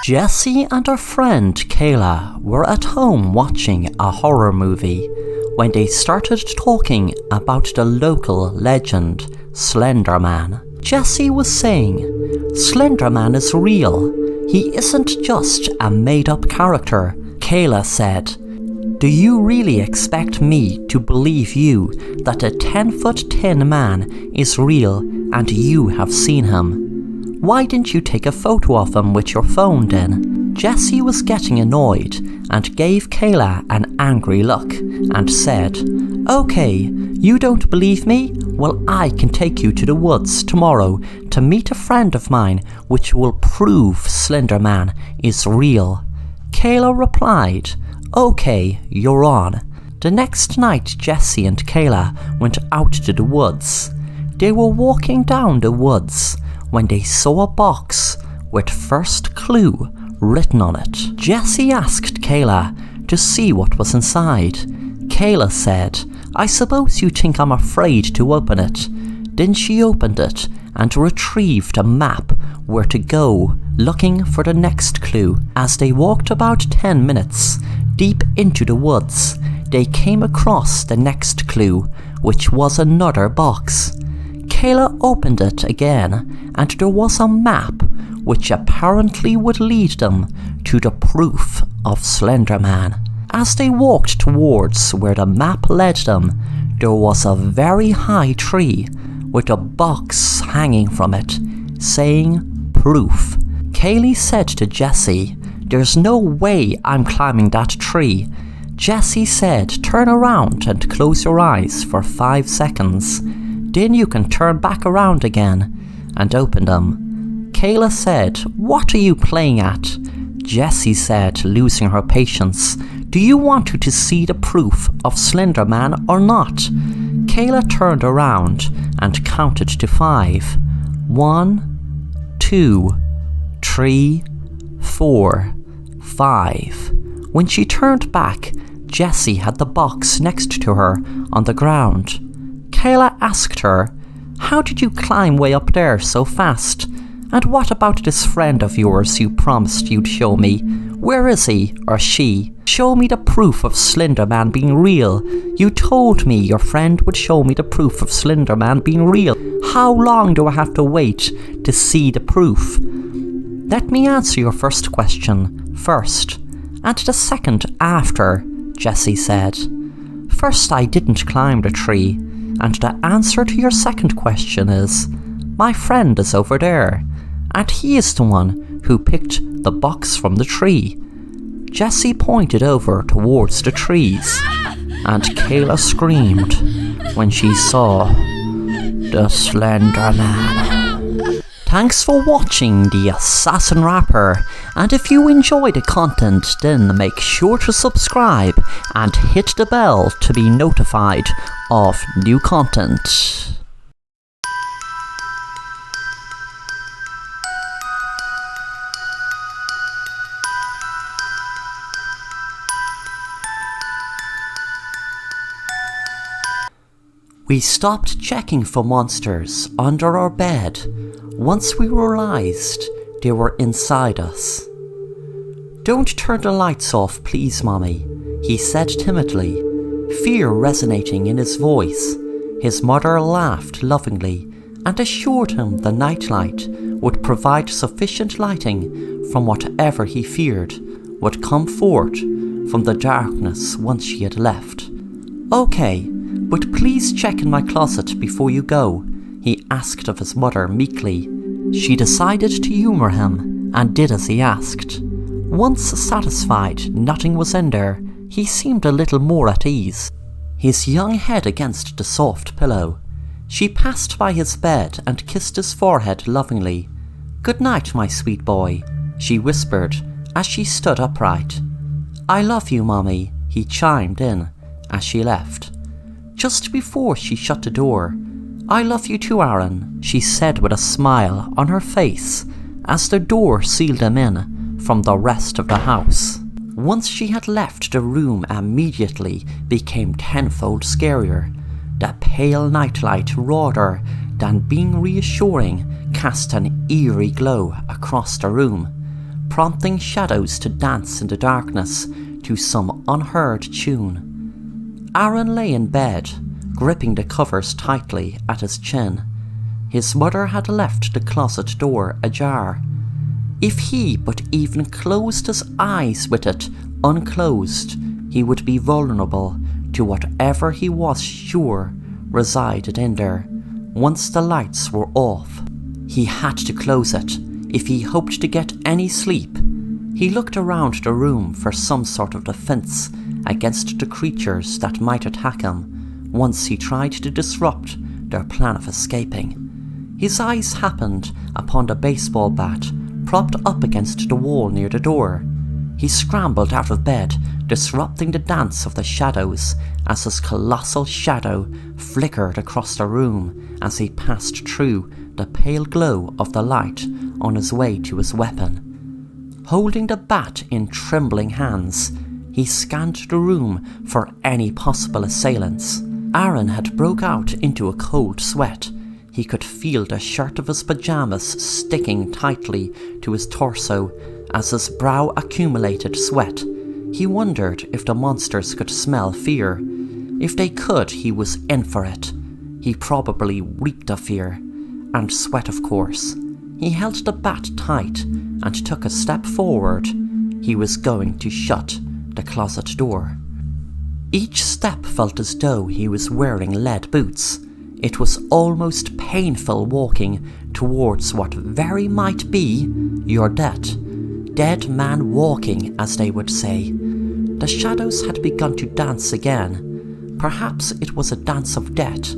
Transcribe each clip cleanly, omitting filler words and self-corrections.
Jessie and her friend Kayla were at home watching a horror movie when they started talking about the local legend, Slender Man. Jessie was saying, Slender Man is real. He isn't just a made-up character. Kayla said, do you really expect me to believe you that a 10-foot tin man is real and you have seen him? Why didn't you take a photo of him with your phone then? Jessie was getting annoyed and gave Kayla an angry look and said, okay, you don't believe me? Well, I can take you to the woods tomorrow to meet a friend of mine which will prove Slender Man is real. Kayla replied, okay, you're on. The next night Jessie and Kayla went out to the woods. They were walking down the woods when they saw a box with first clue written on it. Jessie asked Kayla to see what was inside. Kayla said, I suppose you think I'm afraid to open it. Then she opened it and retrieved a map where to go, looking for the next clue. As they walked about 10 minutes deep into the woods, they came across the next clue, which was another box. Kayla opened it again, and there was a map which apparently would lead them to the proof of Slender Man. As they walked towards where the map led them, there was a very high tree with a box hanging from it, saying proof. Kaylee said to Jessie, there's no way I'm climbing that tree. Jessie said, turn around and close your eyes for 5 seconds. Then you can turn back around again and open them. Kayla said, what are you playing at? Jessie said, losing her patience, do you want to see the proof of Slender Man or not? Kayla turned around and counted to 5. 1, 2, 3, 4, 5. When she turned back, Jessie had the box next to her on the ground. Kayla asked her, how did you climb way up there so fast? And what about this friend of yours you promised you'd show me? Where is he or she? Show me the proof of Slender Man being real. You told me your friend would show me the proof of Slender Man being real. How long do I have to wait to see the proof? Let me answer your first question first, and the second after, Jessie said. First, I didn't climb the tree, and the answer to your second question is, my friend is over there, and he is the one who picked the box from the tree. Jessie pointed over towards the trees, and Kayla screamed when she saw the Slender Man. Thanks for watching The Assassin Rapper, and if you enjoy the content, then make sure to subscribe and hit the bell to be notified of new content. We stopped checking for monsters under our bed once we realized they were inside us. Don't turn the lights off, please, Mommy, he said timidly, fear resonating in his voice. His mother laughed lovingly and assured him the nightlight would provide sufficient lighting from whatever he feared would come forth from the darkness once she had left. Okay, but please check in my closet before you go, he asked of his mother meekly. She decided to humour him and did as he asked. Once satisfied nothing was in there, he seemed a little more at ease, his young head against the soft pillow. She passed by his bed and kissed his forehead lovingly. Good night, my sweet boy, she whispered as she stood upright. I love you, Mommy, he chimed in as she left. Just before she shut the door, I love you too, Aaron, she said with a smile on her face as the door sealed them in from the rest of the house. Once she had left, the room immediately became tenfold scarier. The pale nightlight, rather than being reassuring, cast an eerie glow across the room. prompting shadows to dance in the darkness to some unheard tune. Aaron lay in bed, gripping the covers tightly at his chin. His mother had left the closet door ajar. If he but even closed his eyes with it unclosed, he would be vulnerable to whatever he was sure resided in there. Once the lights were off, he had to close it if he hoped to get any sleep. He looked around the room for some sort of defense against the creatures that might attack him once he tried to disrupt their plan of escaping. His eyes happened upon the baseball bat propped up against the wall near the door. He scrambled out of bed, disrupting the dance of the shadows as his colossal shadow flickered across the room as he passed through the pale glow of the light on his way to his weapon. Holding the bat in trembling hands, he scanned the room for any possible assailants. Aaron had broke out into a cold sweat. He could feel the shirt of his pajamas sticking tightly to his torso as his brow accumulated sweat. He wondered if the monsters could smell fear. If they could, he was in for it. He probably reeked of fear. And sweat, of course. He held the bat tight and took a step forward. He was going to shut the closet door. Each step felt as though he was wearing lead boots. It was almost painful walking towards what very might be your death. Dead man walking, as they would say. The shadows had begun to dance again. Perhaps it was a dance of death.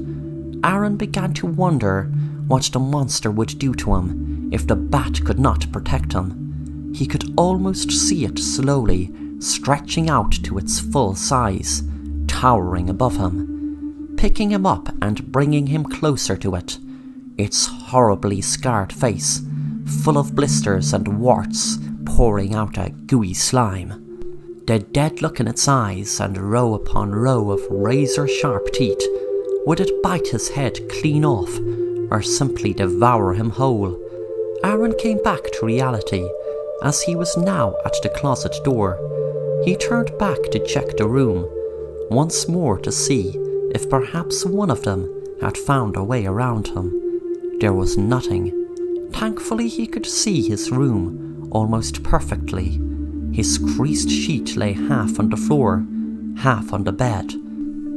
Aaron began to wonder what the monster would do to him if the bat could not protect him. He could almost see it slowly stretching out to its full size, towering above him, picking him up and bringing him closer to it. Its horribly scarred face, full of blisters and warts, pouring out a gooey slime. The dead look in its eyes and row upon row of razor-sharp teeth. Would it bite his head clean off, or simply devour him whole? Aaron came back to reality, as he was now at the closet door. He turned back to check the room, once more to see if perhaps one of them had found a way around him. There was nothing. Thankfully he could see his room almost perfectly. His creased sheet lay half on the floor, half on the bed.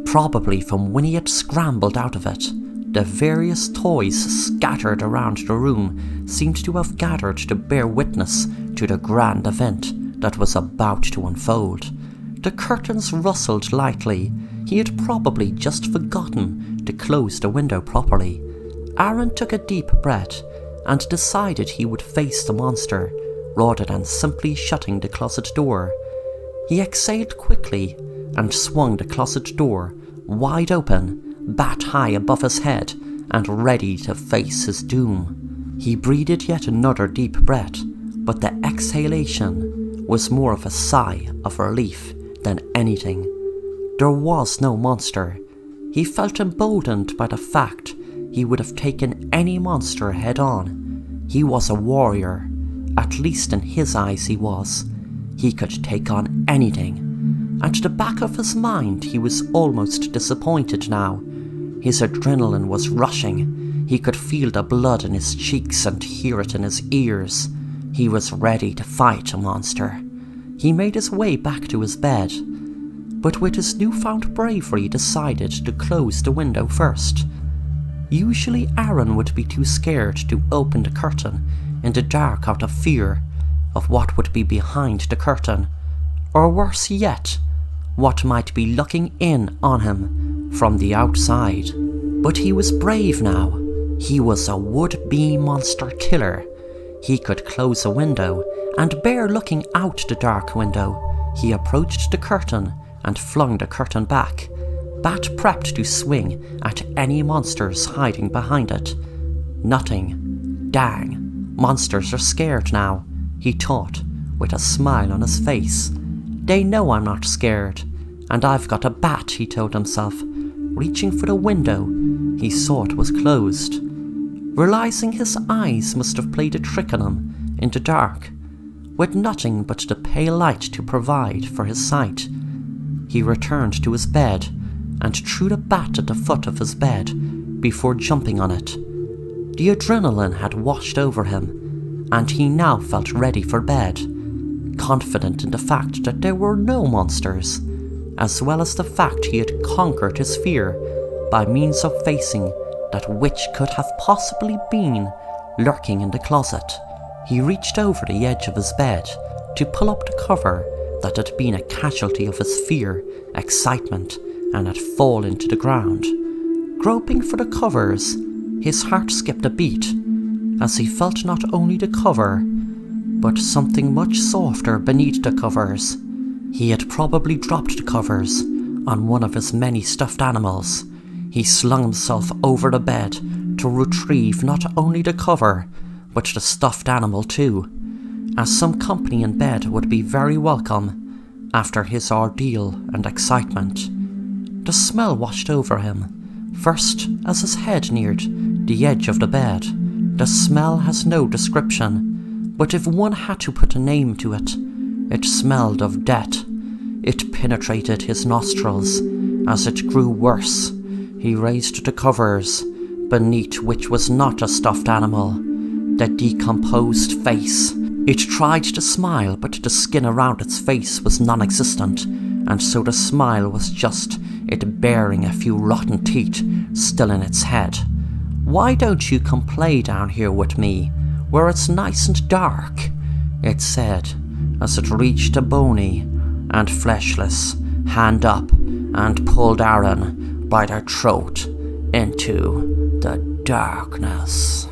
Probably from when he had scrambled out of it. The various toys scattered around the room seemed to have gathered to bear witness to the grand event that was about to unfold. The curtains rustled lightly. He had probably just forgotten to close the window properly. Aaron took a deep breath and decided he would face the monster rather than simply shutting the closet door. He exhaled quickly and swung the closet door wide open, bat high above his head and ready to face his doom. He breathed yet another deep breath, but the exhalation was more of a sigh of relief than anything. There was no monster. He felt emboldened by the fact he would have taken any monster head on. He was a warrior. At least in his eyes he was. He could take on anything. At the back of his mind he was almost disappointed now. His adrenaline was rushing. He could feel the blood in his cheeks and hear it in his ears. He was ready to fight a monster. He made his way back to his bed, but with his newfound bravery decided to close the window first. Usually Aaron would be too scared to open the curtain in the dark out of fear of what would be behind the curtain, or worse yet, what might be looking in on him from the outside. But he was brave now. He was a would-be monster killer. He could close a window and bear looking out the dark window. He approached the curtain and flung the curtain back, bat prepped to swing at any monsters hiding behind it. Nothing. Dang, monsters are scared now, he thought, with a smile on his face. They know I'm not scared, and I've got a bat, he told himself. Reaching for the window, he saw it was closed. Realizing his eyes must have played a trick on him in the dark, with nothing but the pale light to provide for his sight. He returned to his bed and threw the bat at the foot of his bed before jumping on it. The adrenaline had washed over him, and he now felt ready for bed, confident in the fact that there were no monsters, as well as the fact he had conquered his fear by means of facing that which could have possibly been lurking in the closet. He reached over the edge of his bed to pull up the cover that had been a casualty of his fear, excitement, and had fallen to the ground. Groping for the covers, his heart skipped a beat as he felt not only the cover, but something much softer beneath the covers. He had probably dropped the covers on one of his many stuffed animals. He slung himself over the bed to retrieve not only the cover, but the stuffed animal too, as some company in bed would be very welcome after his ordeal and excitement. The smell washed over him, first as his head neared the edge of the bed. The smell has no description, but if one had to put a name to it, it smelled of death. It penetrated his nostrils. As it grew worse, he raised the covers, beneath which was not a stuffed animal, the decomposed face. It tried to smile, but the skin around its face was non-existent, and so the smile was just it bearing a few rotten teeth still in its head. "Why don't you come play down here with me, where it's nice and dark?" it said, as it reached a bony and fleshless hand up and pulled Aaron by the throat into the darkness.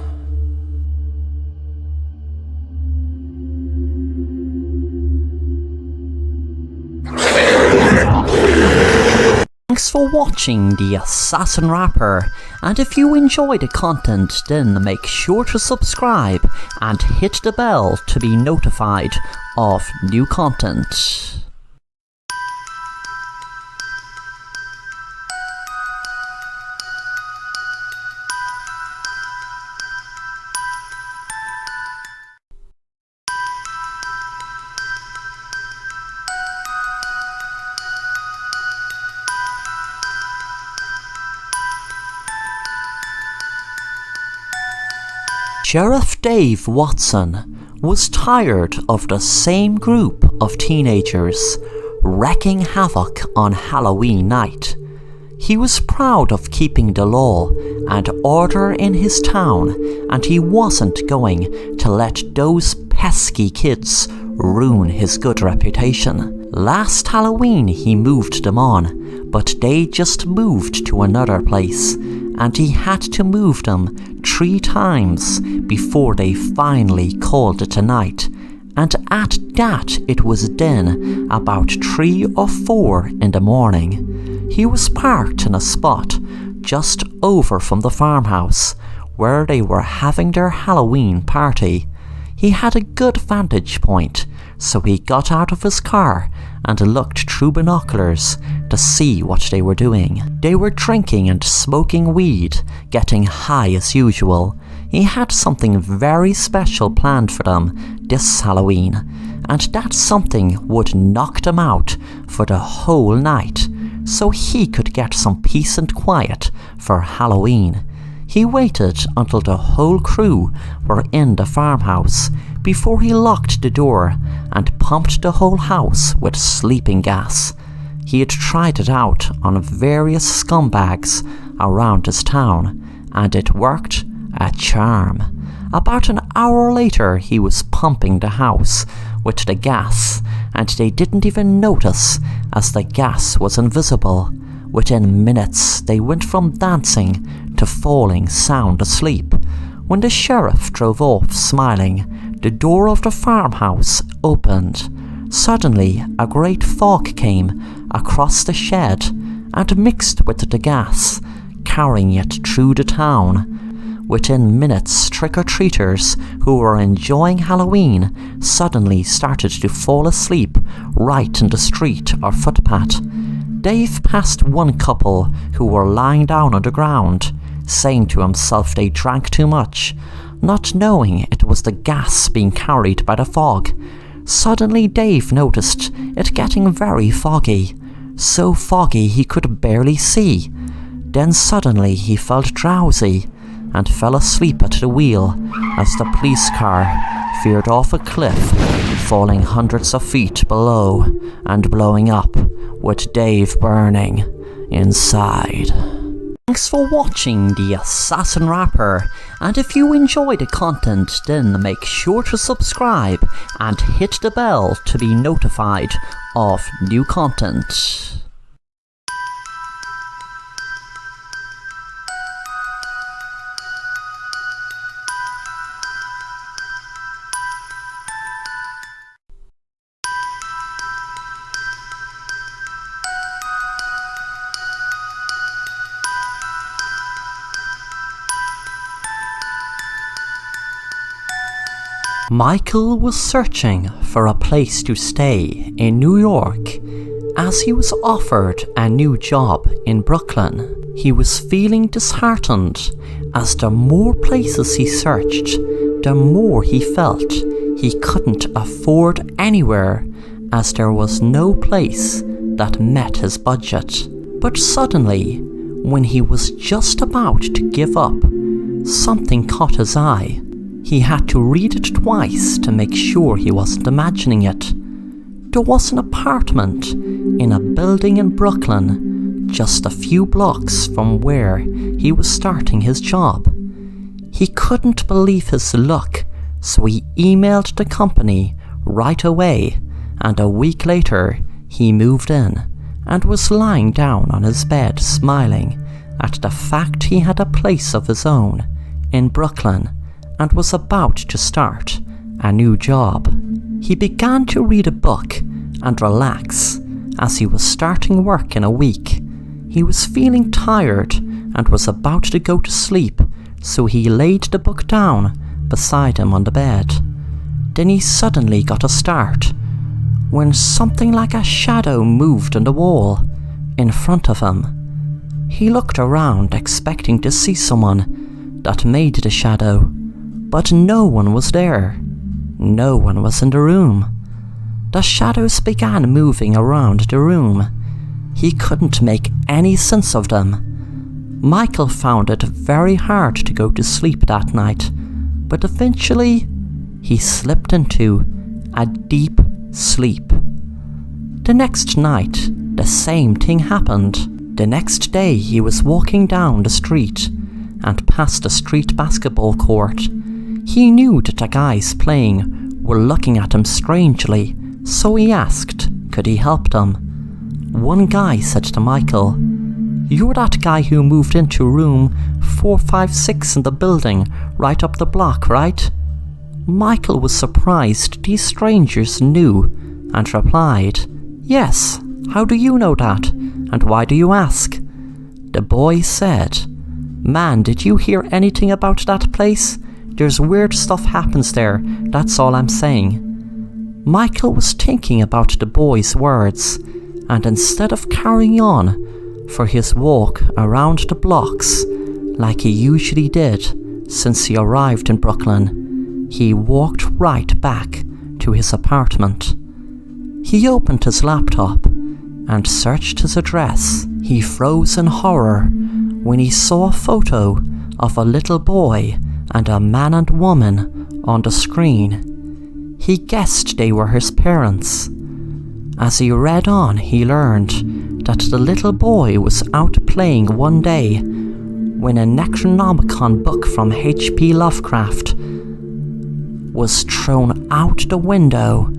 Thanks for watching The Assassin Rapper, and if you enjoy the content, then make sure to subscribe and hit the bell to be notified of new content. Sheriff Dave Watson was tired of the same group of teenagers wreaking havoc on Halloween night. He was proud of keeping the law and order in his town, and he wasn't going to let those pesky kids ruin his good reputation. Last Halloween he moved them on, but they just moved to another place, and he had to move them 3 times before they finally called it a night. And at that it was then about 3 or 4 in the morning. He was parked in a spot just over from the farmhouse where they were having their Halloween party. He had a good vantage point, so he got out of his car and looked through binoculars to see what they were doing. They were drinking and smoking weed, getting high as usual. He had something very special planned for them this Halloween, and that something would knock them out for the whole night, so he could get some peace and quiet for Halloween. He waited until the whole crew were in the farmhouse before he locked the door and pumped the whole house with sleeping gas. He had tried it out on various scumbags around his town, and it worked a charm. About an hour later he was pumping the house with the gas, and they didn't even notice as the gas was invisible. Within minutes they went from dancing to falling sound asleep. When the sheriff drove off smiling, the door of the farmhouse opened. Suddenly a great fog came across the shed and mixed with the gas, carrying it through the town. Within minutes, trick-or-treaters who were enjoying Halloween suddenly started to fall asleep right in the street or footpath. Dave passed one couple who were lying down on the ground, saying to himself they drank too much, not knowing it was the gas being carried by the fog. Suddenly Dave noticed it getting very foggy, so foggy he could barely see. Then suddenly he felt drowsy and fell asleep at the wheel as the police car veered off a cliff, falling hundreds of feet below and blowing up, with Dave burning inside. Thanks for watching The Assassin Rapper, and if you enjoy the content, then make sure to subscribe and hit the bell to be notified of new content. Michael was searching for a place to stay in New York as he was offered a new job in Brooklyn. He was feeling disheartened as the more places he searched, the more he felt he couldn't afford anywhere as there was no place that met his budget. But suddenly, when he was just about to give up, something caught his eye. He had to read it twice to make sure he wasn't imagining it. There was an apartment in a building in Brooklyn, just a few blocks from where he was starting his job. He couldn't believe his luck, so he emailed the company right away, and a week later he moved in and was lying down on his bed smiling at the fact he had a place of his own in Brooklyn and was about to start a new job. He began to read a book and relax as he was starting work in a week. He was feeling tired and was about to go to sleep, so he laid the book down beside him on the bed. Then he suddenly got a start when something like a shadow moved on the wall in front of him. He looked around expecting to see someone that made the shadow, but no one was there. No one was in the room. The shadows began moving around the room. He couldn't make any sense of them. Michael found it very hard to go to sleep that night, but eventually he slipped into a deep sleep. The next night, the same thing happened. The next day he was walking down the street and past a street basketball court. He knew that the guys playing were looking at him strangely, so he asked, could he help them? One guy said to Michael, "You're that guy who moved into room 456 in the building right up the block, right?" Michael was surprised these strangers knew and replied, "Yes, how do you know that? And why do you ask?" The boy said, "Man, did you hear anything about that place? There's weird stuff happens there, that's all I'm saying." Michael was thinking about the boy's words, and instead of carrying on for his walk around the blocks like he usually did since he arrived in Brooklyn, he walked right back to his apartment. He opened his laptop and searched his address. He froze in horror when he saw a photo of a little boy and a man and woman on the screen. He guessed they were his parents. As he read on, he learned that the little boy was out playing one day when a Necronomicon book from H.P. Lovecraft was thrown out the window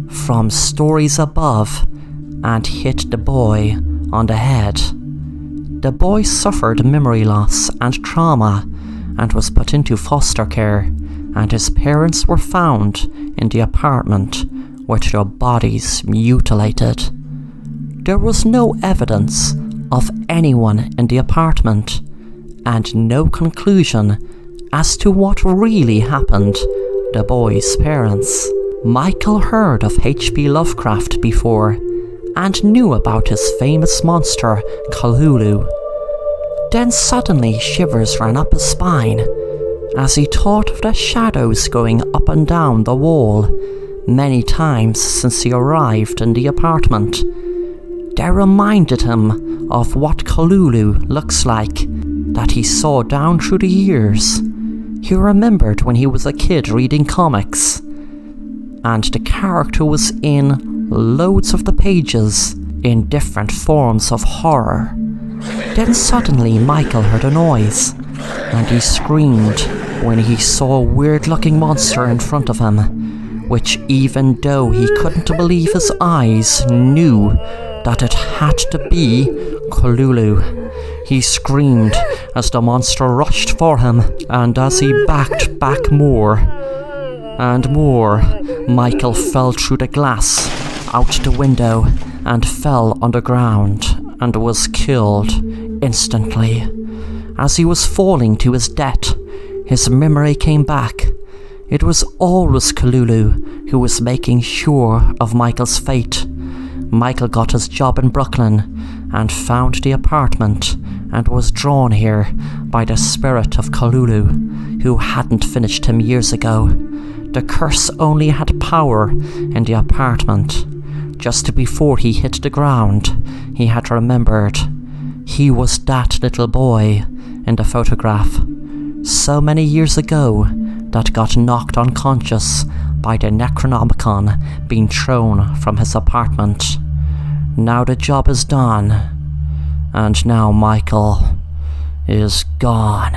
from stories above and hit the boy on the head. The boy suffered memory loss and trauma and was put into foster care, and his parents were found in the apartment with their bodies mutilated. There was no evidence of anyone in the apartment, and no conclusion as to what really happened to the boy's parents. Michael heard of H.P. Lovecraft before, and knew about his famous monster, Cthulhu. Then suddenly shivers ran up his spine as he thought of the shadows going up and down the wall many times since he arrived in the apartment. They reminded him of what Cthulhu looks like, that he saw down through the years. He remembered when he was a kid reading comics, and the character was in loads of the pages in different forms of horror. Then suddenly Michael heard a noise, and he screamed when he saw a weird-looking monster in front of him, which, even though he couldn't believe his eyes, knew that it had to be Cthulhu. He screamed as the monster rushed for him, and as he backed back more and more, Michael fell through the glass, out the window, and fell on the ground, and was killed instantly. As he was falling to his death, his memory came back. It was always Cthulhu who was making sure of Michael's fate. Michael got his job in Brooklyn and found the apartment, and was drawn here by the spirit of Cthulhu, who hadn't finished him years ago. The curse only had power in the apartment. Just before he hit the ground, he had remembered he was that little boy in the photograph, so many years ago, that got knocked unconscious by the Necronomicon being thrown from his apartment. Now the job is done, and now Michael is gone.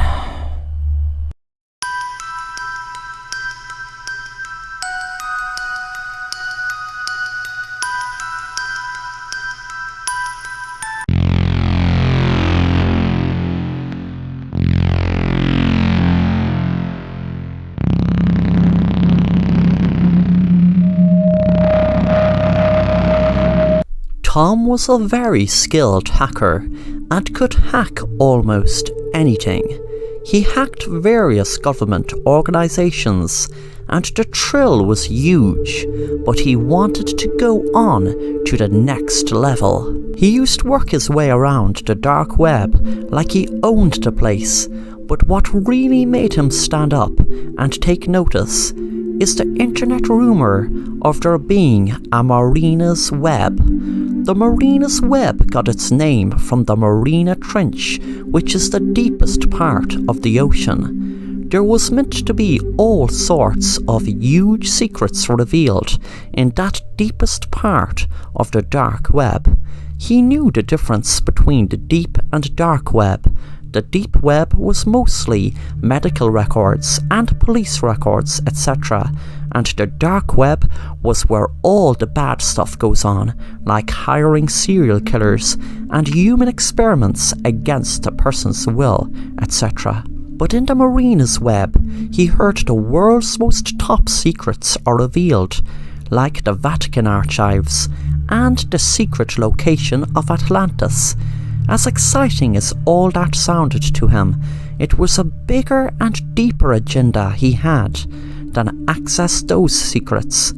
Tom was a very skilled hacker and could hack almost anything. He hacked various government organizations, and the thrill was huge, but he wanted to go on to the next level. He used to work his way around the dark web like he owned the place, but what really made him stand up and take notice is the internet rumor of there being a Marianas Web. The Marianas Web got its name from the Mariana Trench, which is the deepest part of the ocean. There was meant to be all sorts of huge secrets revealed in that deepest part of the dark web. He knew the difference between the deep and dark web. The deep web was mostly medical records and police records, etc., and the dark web was where all the bad stuff goes on, like hiring serial killers and human experiments against a person's will, etc. But in the Marianas Web, he heard the world's most top secrets are revealed, like the Vatican archives and the secret location of Atlantis. As exciting as all that sounded to him, it was a bigger and deeper agenda he had than access those secrets.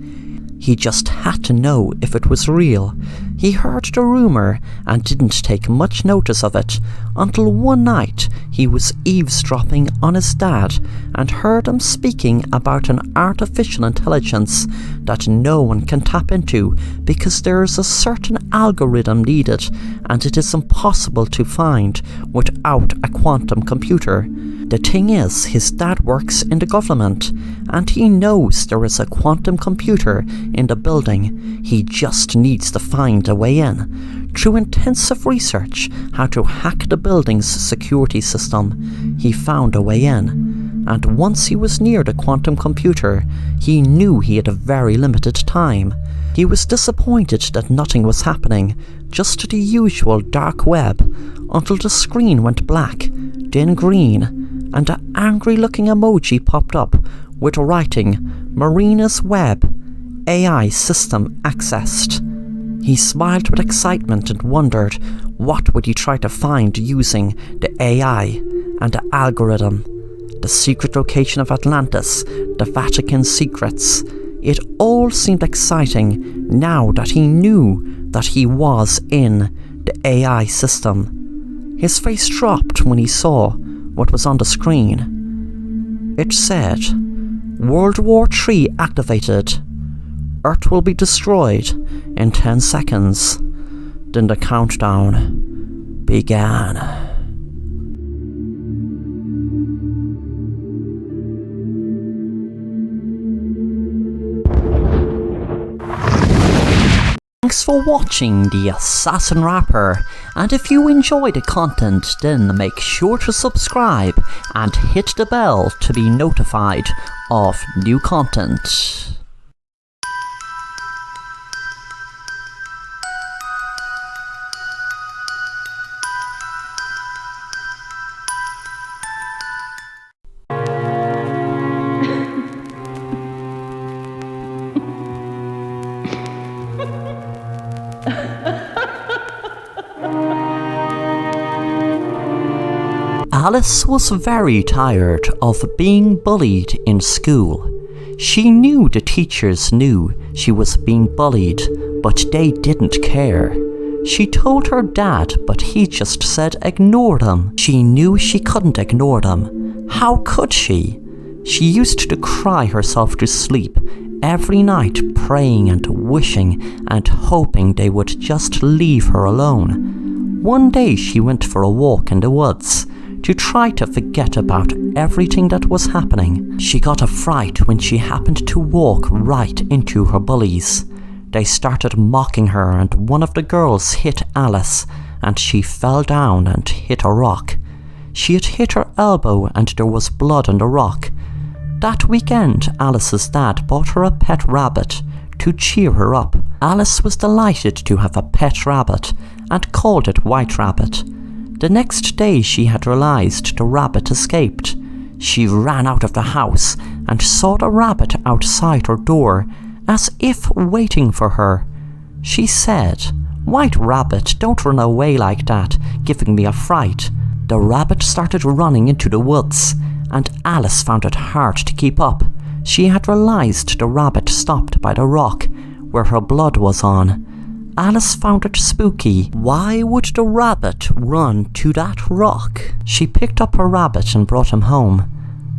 He just had to know if it was real. He heard the rumour and didn't take much notice of it until one night he was eavesdropping on his dad and heard him speaking about an artificial intelligence that no one can tap into because there is a certain algorithm needed and it is impossible to find without a quantum computer. The thing is, his dad works in the government and he knows there is a quantum computer in the building. He just needs to find a way in. Through intensive research how to hack the building's security system, he found a way in. And once he was near the quantum computer, he knew he had a very limited time. He was disappointed that nothing was happening, just the usual dark web, until the screen went black, then green, and an angry-looking emoji popped up with writing, "Marianas Web, AI system accessed." He smiled with excitement and wondered what would he try to find using the AI and the algorithm. The secret location of Atlantis, the Vatican secrets. It all seemed exciting now that he knew that he was in the AI system. His face dropped when he saw what was on the screen. It said, "World War III activated. Earth will be destroyed in 10 seconds. Then the countdown began. Thanks for watching The Assassin Rapper, and if you enjoy the content, then make sure to subscribe and hit the bell to be notified of new content. Alice was very tired of being bullied in school. She knew the teachers knew she was being bullied, but they didn't care. She told her dad, but he just said ignore them. She knew she couldn't ignore them. How could she? She used to cry herself to sleep every night, praying and wishing and hoping they would just leave her alone. One day she went for a walk in the woods to try to forget about everything that was happening. She got a fright when she happened to walk right into her bullies. They started mocking her, and one of the girls hit Alice, and she fell down and hit a rock. She had hit her elbow and there was blood on the rock. That weekend, Alice's dad bought her a pet rabbit to cheer her up. Alice was delighted to have a pet rabbit and called it White Rabbit. The next day she had realized the rabbit escaped. She ran out of the house and saw the rabbit outside her door, as if waiting for her. She said, "White Rabbit, don't run away like that, giving me a fright." The rabbit started running into the woods, and Alice found it hard to keep up. She had realized the rabbit stopped by the rock where her blood was on. Alice found it spooky. Why would the rabbit run to that rock? She picked up her rabbit and brought him home.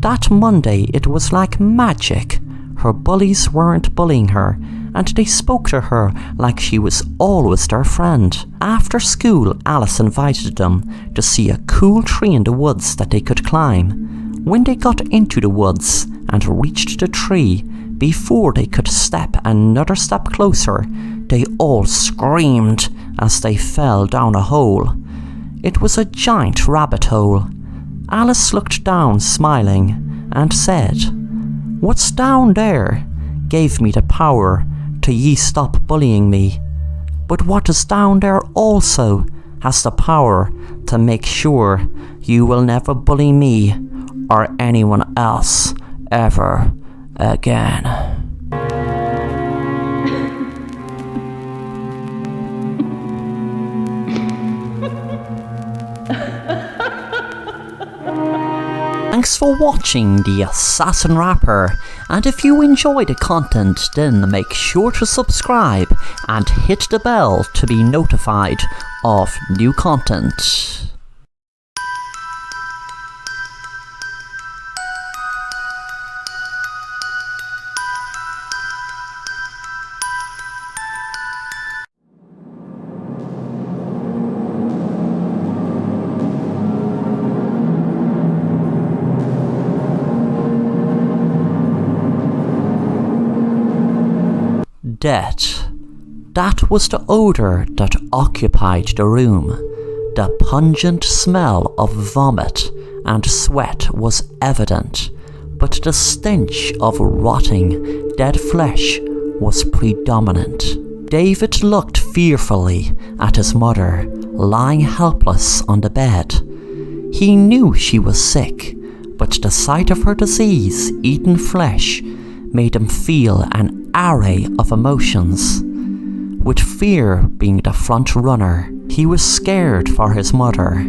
That Monday it was like magic. Her bullies weren't bullying her, and they spoke to her like she was always their friend. After school, Alice invited them to see a cool tree in the woods that they could climb. When they got into the woods and reached the tree, before they could step another step closer, they all screamed as they fell down a hole. It was a giant rabbit hole. Alice looked down, smiling, and said, "What's down there gave me the power to ye stop bullying me. But what is down there also has the power to make sure you will never bully me or anyone else ever again." Thanks for watching The Assassin Rapper, and if you enjoy the content, then make sure to subscribe and hit the bell to be notified of new content. Death. That was the odour that occupied the room. The pungent smell of vomit and sweat was evident, but the stench of rotting, dead flesh was predominant. David looked fearfully at his mother, lying helpless on the bed. He knew she was sick, but the sight of her disease-eaten flesh made him feel an array of emotions. With fear being the front runner, he was scared for his mother.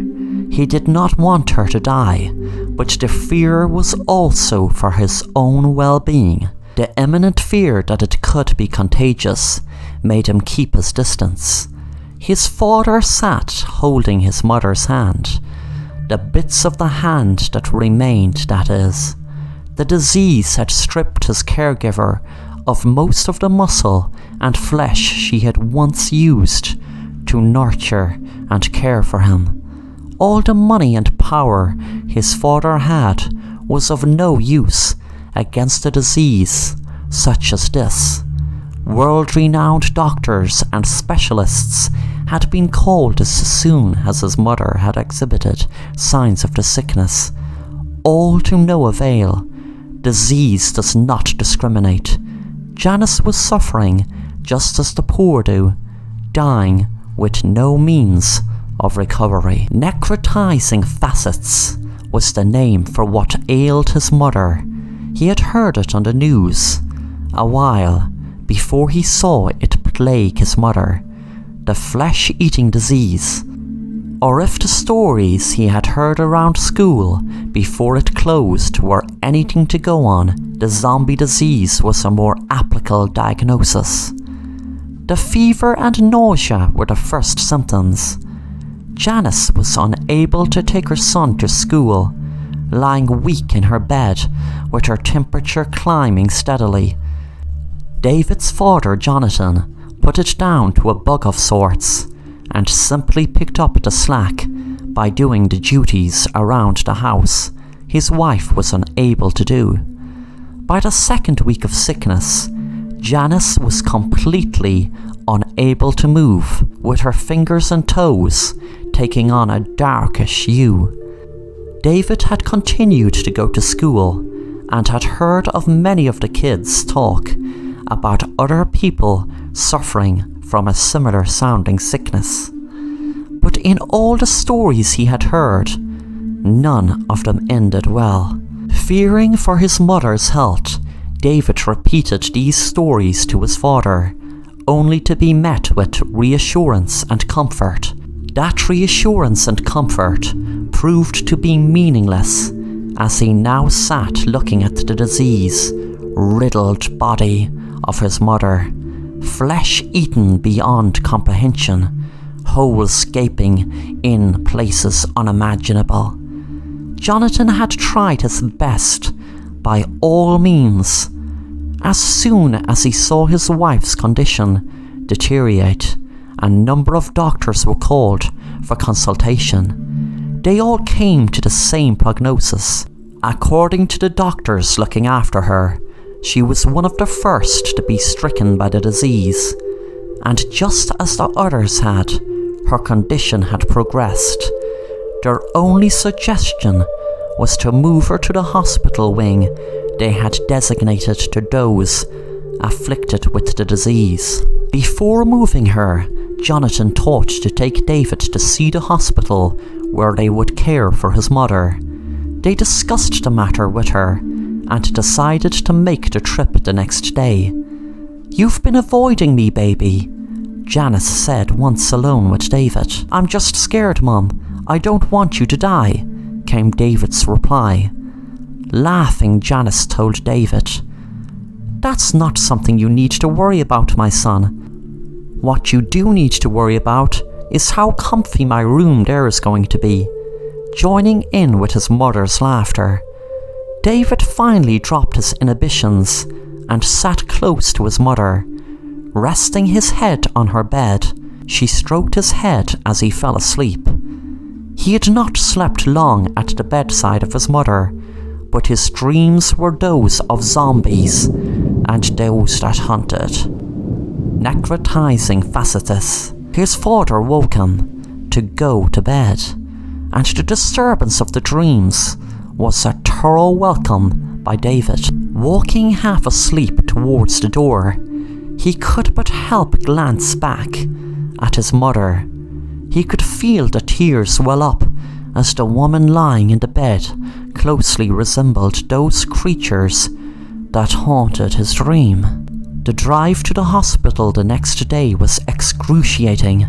He did not want her to die, but the fear was also for his own well-being. The imminent fear that it could be contagious made him keep his distance. His father sat holding his mother's hand. The bits of the hand that remained, that is. The disease had stripped his caregiver of most of the muscle and flesh she had once used to nurture and care for him. All the money and power his father had was of no use against a disease such as this. World-renowned doctors and specialists had been called as soon as his mother had exhibited signs of the sickness, all to no avail. Disease does not discriminate. Janice was suffering just as the poor do, dying with no means of recovery. Necrotizing facets was the name for what ailed his mother. He had heard it on the news a while before he saw it plague his mother, the flesh-eating disease. Or if the stories he had heard around school before it closed were anything to go on, the zombie disease was a more applicable diagnosis. The fever and nausea were the first symptoms. Janice was unable to take her son to school, lying weak in her bed with her temperature climbing steadily. David's father, Jonathan, put it down to a bug of sorts and simply picked up the slack by doing the duties around the house his wife was unable to do. By the second week of sickness, Janice was completely unable to move, with her fingers and toes taking on a darkish hue. David had continued to go to school and had heard of many of the kids talk about other people suffering from a similar sounding sickness. But in all the stories he had heard, none of them ended well. Fearing for his mother's health, David repeated these stories to his father, only to be met with reassurance and comfort. That reassurance and comfort proved to be meaningless as he now sat looking at the disease-riddled body of his mother, flesh eaten beyond comprehension, holes gaping in places unimaginable. Jonathan had tried his best by all means. As soon as he saw his wife's condition deteriorate, a number of doctors were called for consultation. They all came to the same prognosis. According to the doctors looking after her, she was one of the first to be stricken by the disease, and just as the others had, her condition had progressed. Their only suggestion was to move her to the hospital wing they had designated to those afflicted with the disease. Before moving her, Jonathan thought to take David to see the hospital where they would care for his mother. They discussed the matter with her and decided to make the trip the next day. "You've been avoiding me, baby," Janice said once alone with David. "I'm just scared, Mum. I don't want you to die," came David's reply. Laughing, Janice told David, "That's not something you need to worry about, my son. What you do need to worry about is how comfy my room there is going to be," joining in with his mother's laughter. David finally dropped his inhibitions and sat close to his mother. Resting his head on her bed, she stroked his head as he fell asleep. He had not slept long at the bedside of his mother, but his dreams were those of zombies and those that hunted. Necrotizing facets. His father woke him to go to bed, and the disturbance of the dreams was a thorough welcome by David. Walking half asleep towards the door, he could but help glance back at his mother. He could feel the tears well up as the woman lying in the bed closely resembled those creatures that haunted his dream. The drive to the hospital the next day was excruciating.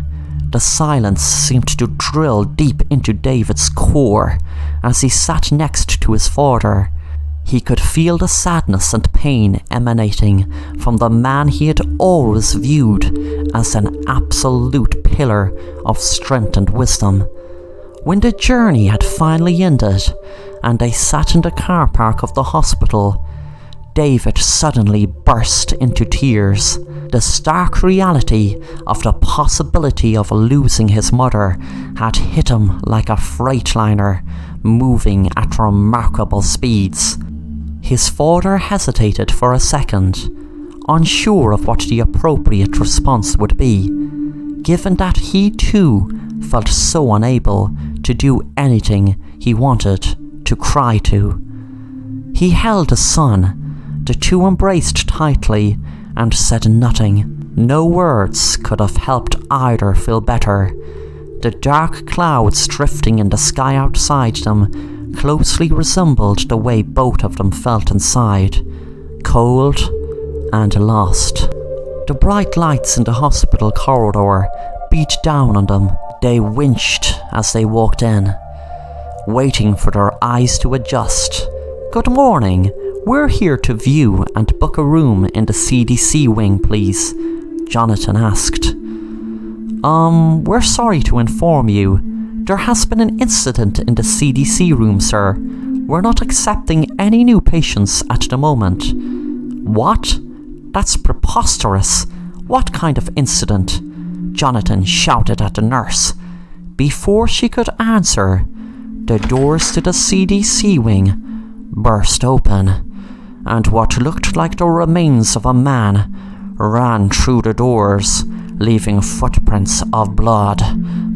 The silence seemed to drill deep into David's core as he sat next to his father. He could feel the sadness and pain emanating from the man he had always viewed as an absolute pillar of strength and wisdom. When the journey had finally ended and they sat in the car park of the hospital, David suddenly burst into tears. The stark reality of the possibility of losing his mother had hit him like a freightliner, moving at remarkable speeds. His father hesitated for a second, unsure of what the appropriate response would be, given that he too felt so unable to do anything he wanted to cry to. He held his son. The two embraced tightly and said nothing. No words could have helped either feel better. The dark clouds drifting in the sky outside them closely resembled the way both of them felt inside, cold and lost. The bright lights in the hospital corridor beat down on them. They winced as they walked in, waiting for their eyes to adjust. "Good morning. We're here to view and book a room in the CDC wing, please," Jonathan asked. We're sorry to inform you. There has been an incident in the CDC room, sir. We're not accepting any new patients at the moment." "What? That's preposterous. What kind of incident?" Jonathan shouted at the nurse. Before she could answer, the doors to the CDC wing burst open, and what looked like the remains of a man ran through the doors, leaving footprints of blood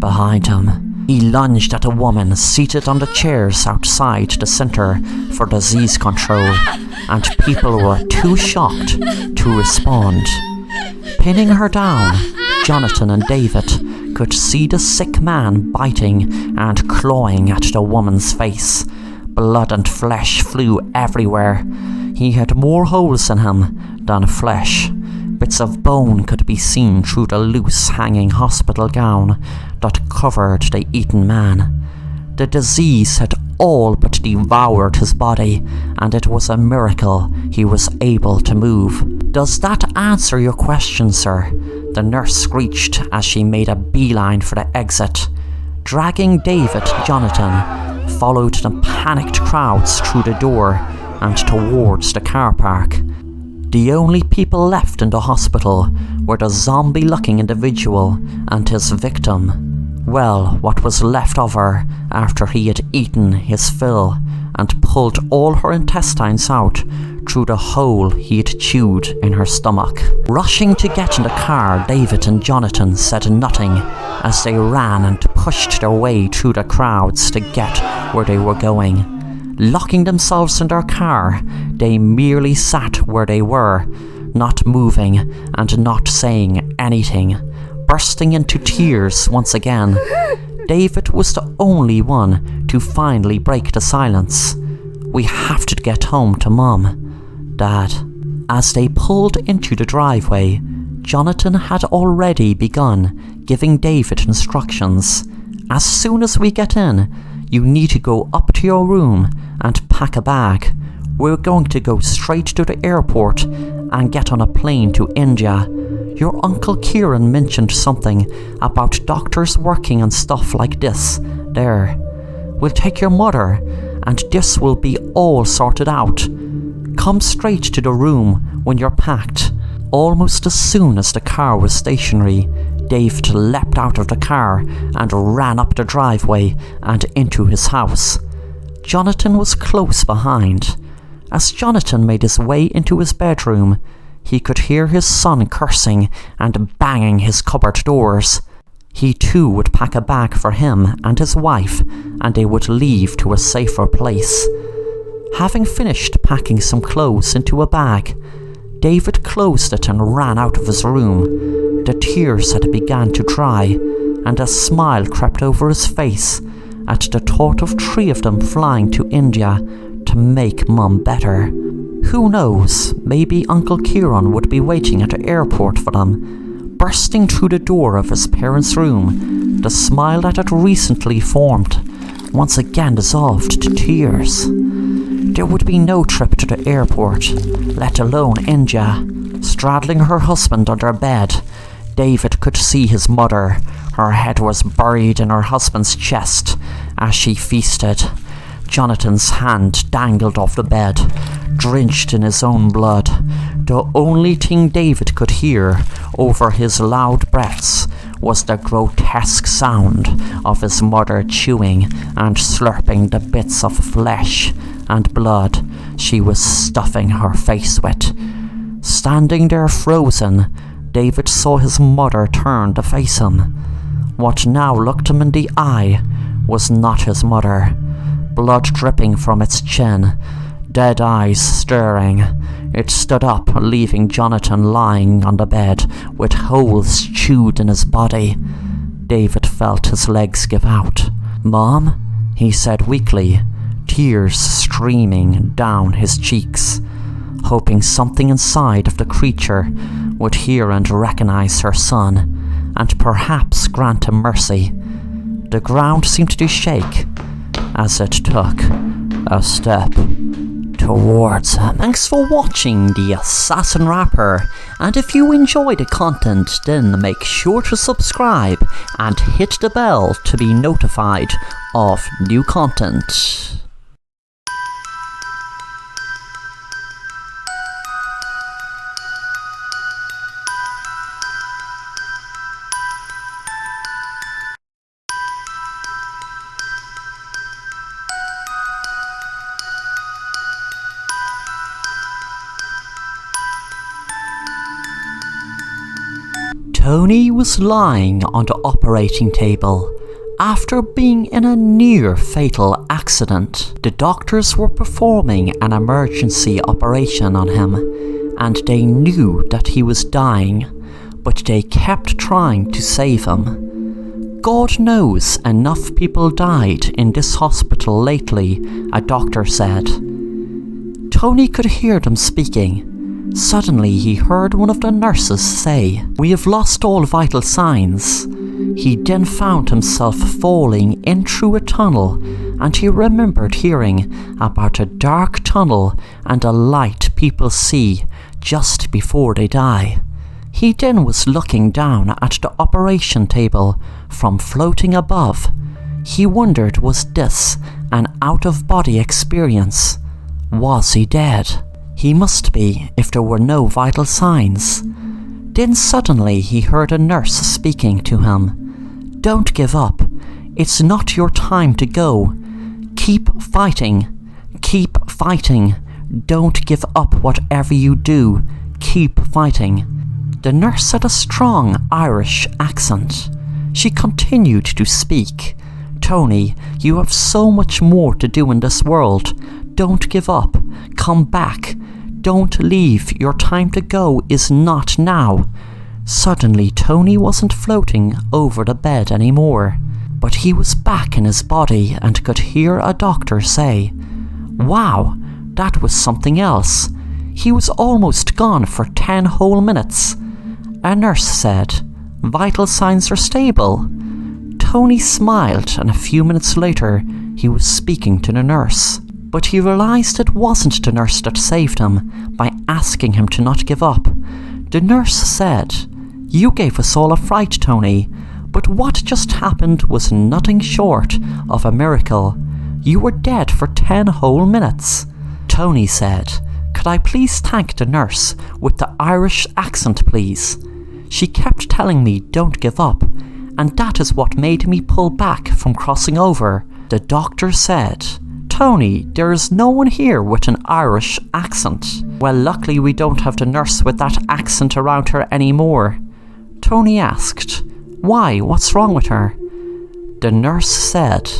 behind him. He lunged at a woman seated on the chairs outside the Centre for Disease Control, and people were too shocked to respond. Pinning her down, Jonathan and David could see the sick man biting and clawing at the woman's face. Blood and flesh flew everywhere. He had more holes in him than flesh. Bits of bone could be seen through the loose hanging hospital gown that covered the eaten man. The disease had all but devoured his body, and it was a miracle he was able to move. "Does that answer your question, sir?" the nurse screeched as she made a beeline for the exit. Dragging David, Jonathan followed the panicked crowds through the door and towards the car park. The only people left in the hospital were the zombie-looking individual and his victim. Well, what was left of her after he had eaten his fill and pulled all her intestines out through the hole he had chewed in her stomach. Rushing to get in the car, David and Jonathan said nothing as they ran and pushed their way through the crowds to get where they were going. Locking themselves in their car, they merely sat where they were, not moving and not saying anything, bursting into tears once again. David was the only one to finally break the silence. "We have to get home to Mom, Dad." As they pulled into the driveway, Jonathan had already begun giving David instructions. "As soon as we get in, you need to go up to your room and pack a bag. We're going to go straight to the airport and get on a plane to India. Your Uncle Kieran mentioned something about doctors working on stuff like this there. We'll take your mother, and this will be all sorted out. Come straight to the room when you're packed." Almost as soon as the car was stationary, David leapt out of the car and ran up the driveway and into his house. Jonathan was close behind. As Jonathan made his way into his bedroom, he could hear his son cursing and banging his cupboard doors. He too would pack a bag for him and his wife, and they would leave to a safer place. Having finished packing some clothes into a bag, David closed it and ran out of his room. The tears had begun to dry, and a smile crept over his face at the thought of 3 of them flying to India to make Mum better. Who knows, maybe Uncle Kieran would be waiting at the airport for them. Bursting through the door of his parents' room, the smile that had recently formed once again dissolved to tears. There would be no trip to the airport, let alone India. Straddling her husband on their bed, David could see his mother. Her head was buried in her husband's chest as she feasted. Jonathan's hand dangled off the bed, drenched in his own blood. The only thing David could hear over his loud breaths was the grotesque sound of his mother chewing and slurping the bits of flesh and blood she was stuffing her face with. Standing there frozen, David saw his mother turn to face him. What now looked him in the eye was not his mother. Blood dripping from its chin, dead eyes staring, it stood up, leaving Jonathan lying on the bed with holes chewed in his body. David felt his legs give out. "Mom," he said weakly, tears streaming down his cheeks, hoping something inside of the creature would hear and recognize her son, and perhaps grant him mercy. The ground seemed to shake as it took a step towards him. Thanks for watching The Assassin Rapper, and if you enjoy the content, then make sure to subscribe and hit the bell to be notified of new content. Tony was lying on the operating table after being in a near-fatal accident. The doctors were performing an emergency operation on him, and they knew that he was dying, but they kept trying to save him. God knows enough people died in this hospital lately, a doctor said. Tony could hear them speaking. Suddenly he heard one of the nurses say, "We have lost all vital signs." He then found himself falling in through a tunnel, and he remembered hearing about a dark tunnel and a light people see just before they die. He then was looking down at the operation table from floating above. He wondered, was this an out-of-body experience? Was he dead? He must be, if there were no vital signs. Then suddenly he heard a nurse speaking to him. "Don't give up. It's not your time to go. Keep fighting. Keep fighting. Don't give up whatever you do. Keep fighting." The nurse had a strong Irish accent. She continued to speak. "Tony, you have so much more to do in this world. Don't give up. Come back. Don't leave. Your time to go is not now." Suddenly, Tony wasn't floating over the bed anymore, but he was back in his body and could hear a doctor say, "Wow, that was something else. He was almost gone for 10 whole minutes." A nurse said, "Vital signs are stable." Tony smiled, and a few minutes later, he was speaking to the nurse. But he realized it wasn't the nurse that saved him by asking him to not give up. The nurse said, "You gave us all a fright, Tony, but what just happened was nothing short of a miracle. You were dead for 10 whole minutes." Tony said, "Could I please thank the nurse with the Irish accent, please? She kept telling me don't give up, and that is what made me pull back from crossing over." The doctor said, "Tony, there is no one here with an Irish accent." "Well, luckily we don't have the nurse with that accent around her anymore." Tony asked, "Why? What's wrong with her?" The nurse said,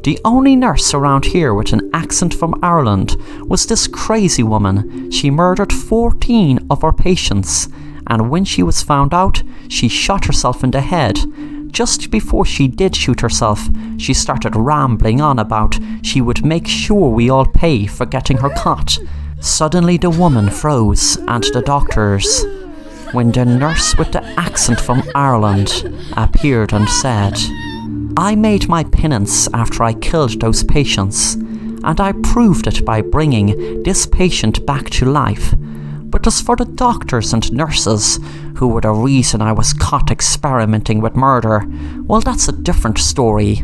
"The only nurse around here with an accent from Ireland was this crazy woman. She murdered 14 of our patients, and when she was found out, she shot herself in the head. Just before she did shoot herself, she started rambling on about she would make sure we all pay for getting her caught." Suddenly the woman froze, and the doctors, when the nurse with the accent from Ireland appeared and said, "I made my penance after I killed those patients, and I proved it by bringing this patient back to life. But as for the doctors and nurses, who were the reason I was caught experimenting with murder, well, that's a different story.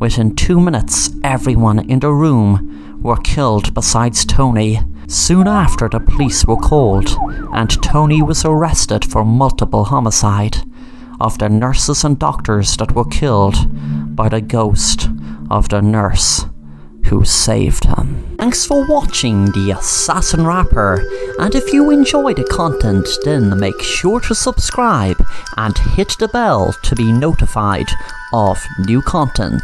Within 2 minutes, everyone in the room were killed besides Tony. Soon after, the police were called, and Tony was arrested for multiple homicide of the nurses and doctors that were killed by the ghost of the nurse who saved him. Thanks for watching The Assassin Rapper, and if you enjoy the content, then make sure to subscribe and hit the bell to be notified of new content.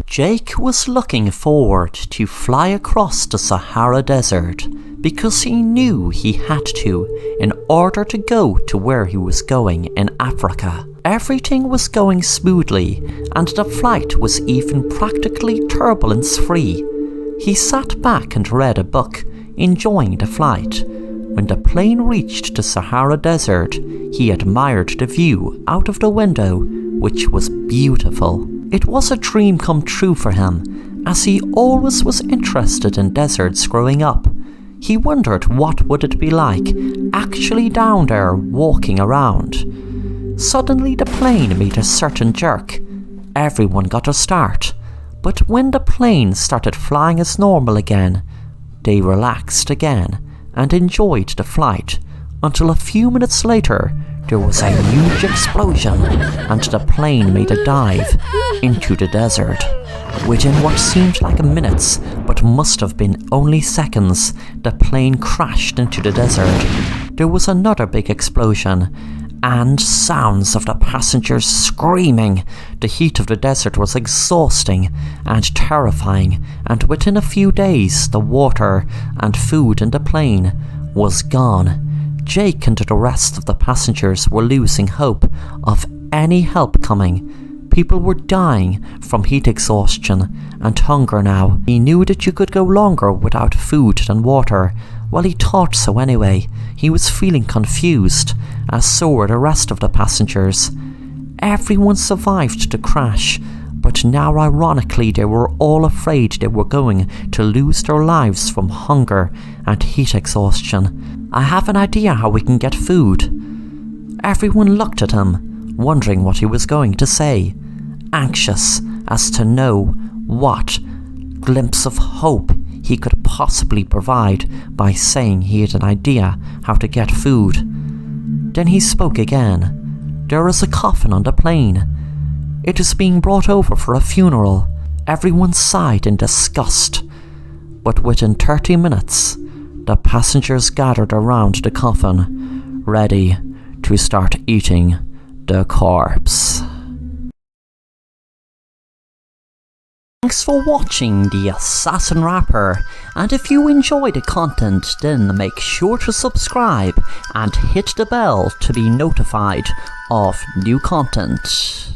Jake was looking forward to fly across the Sahara Desert because he knew he had to in order to go to where he was going in Africa. Everything was going smoothly and the flight was even practically turbulence-free. He sat back and read a book, enjoying the flight. When the plane reached the Sahara Desert, he admired the view out of the window, which was beautiful. It was a dream come true for him, as he always was interested in deserts growing up. He wondered what would it be like actually down there walking around. Suddenly the plane made a certain jerk. Everyone got a start, but when the plane started flying as normal again, they relaxed again and enjoyed the flight until a few minutes later there was a huge explosion and the plane made a dive into the desert. Within what seemed like minutes but must have been only seconds, the plane crashed into the desert. There was another big explosion and sounds of the passengers screaming. The heat of the desert was exhausting and terrifying, and within a few days the water and food in the plane was gone. Jake and the rest of the passengers were losing hope of any help coming. People were dying from heat exhaustion and hunger now. He knew that you could go longer without food than water. Well, he thought so anyway. He was feeling confused, as so were the rest of the passengers. Everyone survived the crash, but now ironically they were all afraid they were going to lose their lives from hunger and heat exhaustion. I have an idea how we can get food. Everyone looked at him, wondering what he was going to say, anxious as to know what glimpse of hope he could possibly provide by saying he had an idea how to get food. Then he spoke again. There is a coffin on the plane. It is being brought over for a funeral. Everyone sighed in disgust, but within 30 minutes, the passengers gathered around the coffin, ready to start eating the corpse. Thanks for watching The Assassin Rapper, and if you enjoy the content, then make sure to subscribe and hit the bell to be notified of new content.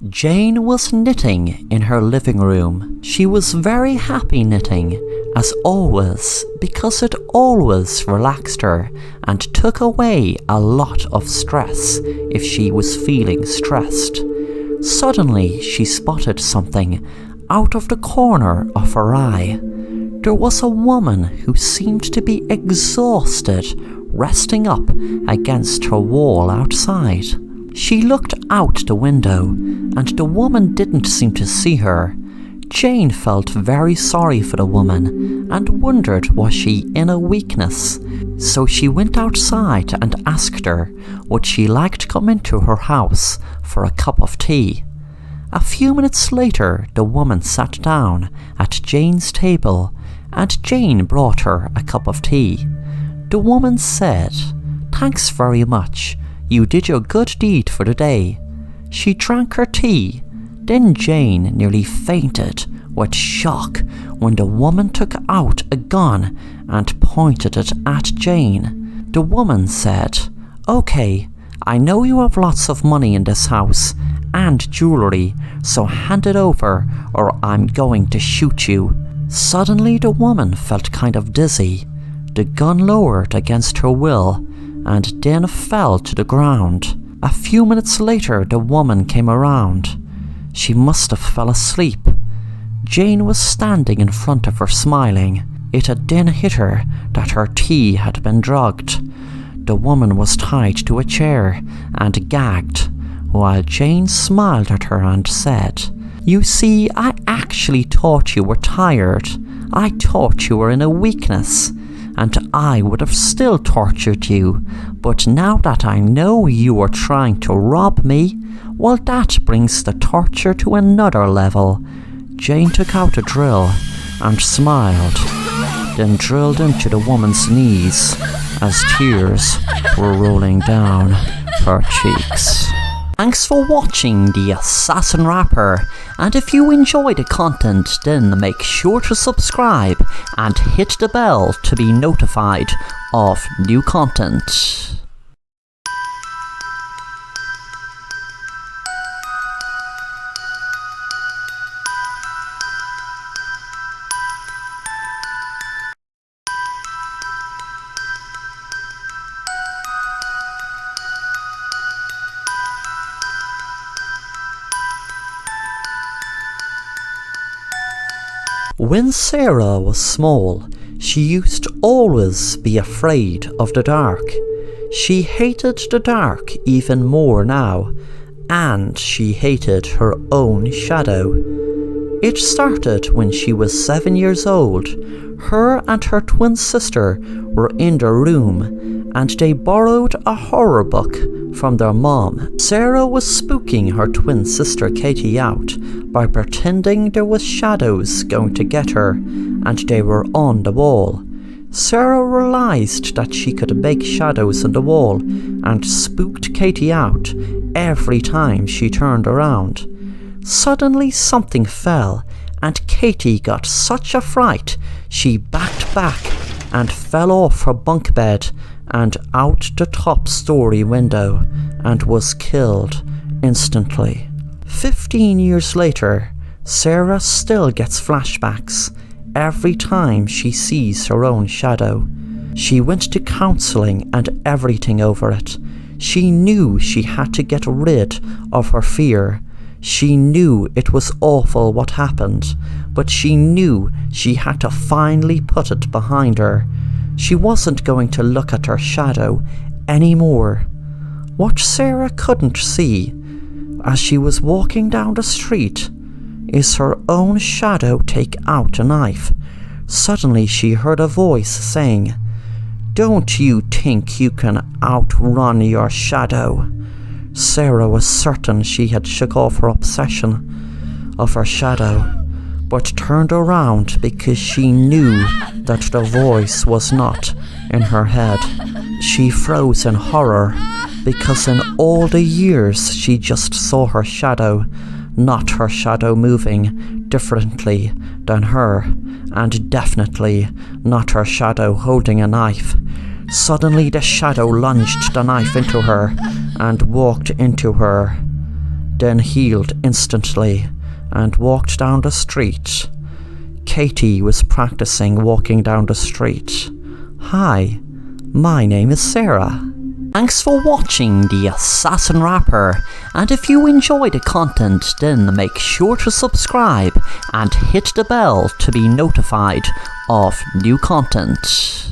Jane was knitting in her living room. She was very happy knitting, as always, because it always relaxed her and took away a lot of stress if she was feeling stressed. Suddenly, she spotted something out of the corner of her eye. There was a woman who seemed to be exhausted, resting up against her wall outside. She looked out the window, and the woman didn't seem to see her. Jane felt very sorry for the woman, and wondered was she in a weakness. So she went outside and asked her would she like to come into her house for a cup of tea. A few minutes later, the woman sat down at Jane's table, and Jane brought her a cup of tea. The woman said, "Thanks very much. You did your good deed for the day." She drank her tea. Then Jane nearly fainted with shock when the woman took out a gun and pointed it at Jane. The woman said, "Okay, I know you have lots of money in this house and jewellery, so hand it over or I'm going to shoot you." Suddenly the woman felt kind of dizzy. The gun lowered against her will and then fell to the ground. A few minutes later the woman came around. She must have fell asleep. Jane was standing in front of her smiling. It had then hit her that her tea had been drugged. The woman was tied to a chair and gagged, while Jane smiled at her and said, "You see, I actually thought you were tired. I thought you were in a weakness, and I would have still tortured you. But now that I know you were trying to rob me, well, that brings the torture to another level." Jane took out a drill and smiled, then drilled into the woman's knees as tears were rolling down her cheeks. Thanks for watching The Assassin Rapper, and if you enjoy the content then make sure to subscribe and hit the bell to be notified of new content. When Sarah was small, she used to always be afraid of the dark. She hated the dark even more now, and she hated her own shadow. It started when she was 7 years old. Her and her twin sister were in their room, and they borrowed a horror book from their mom. Sarah was spooking her twin sister Katie out by pretending there was shadows going to get her, and they were on the wall. Sarah realized that she could make shadows on the wall and spooked Katie out every time she turned around. Suddenly something fell, and Katie got such a fright she backed back and fell off her bunk bed and out the top story window and was killed instantly. 15 years later, Sarah still gets flashbacks every time she sees her own shadow. She went to counselling and everything over it. She knew she had to get rid of her fear. She knew it was awful what happened, but she knew she had to finally put it behind her. She wasn't going to look at her shadow anymore. What Sarah couldn't see, as she was walking down the street, is her own shadow take out a knife. Suddenly she heard a voice saying, "Don't you think you can outrun your shadow?" Sarah was certain she had shook off her obsession of her shadow, but turned around because she knew that the voice was not in her head. She froze in horror because in all the years she just saw her shadow, not her shadow moving differently than her, and definitely not her shadow holding a knife. Suddenly the shadow lunged the knife into her and walked into her, then healed instantly and walked down the street. Katie was practicing walking down the street. "Hi, my name is Sarah." Thanks for watching The Assassin Rapper, and if you enjoy the content then make sure to subscribe and hit the bell to be notified of new content.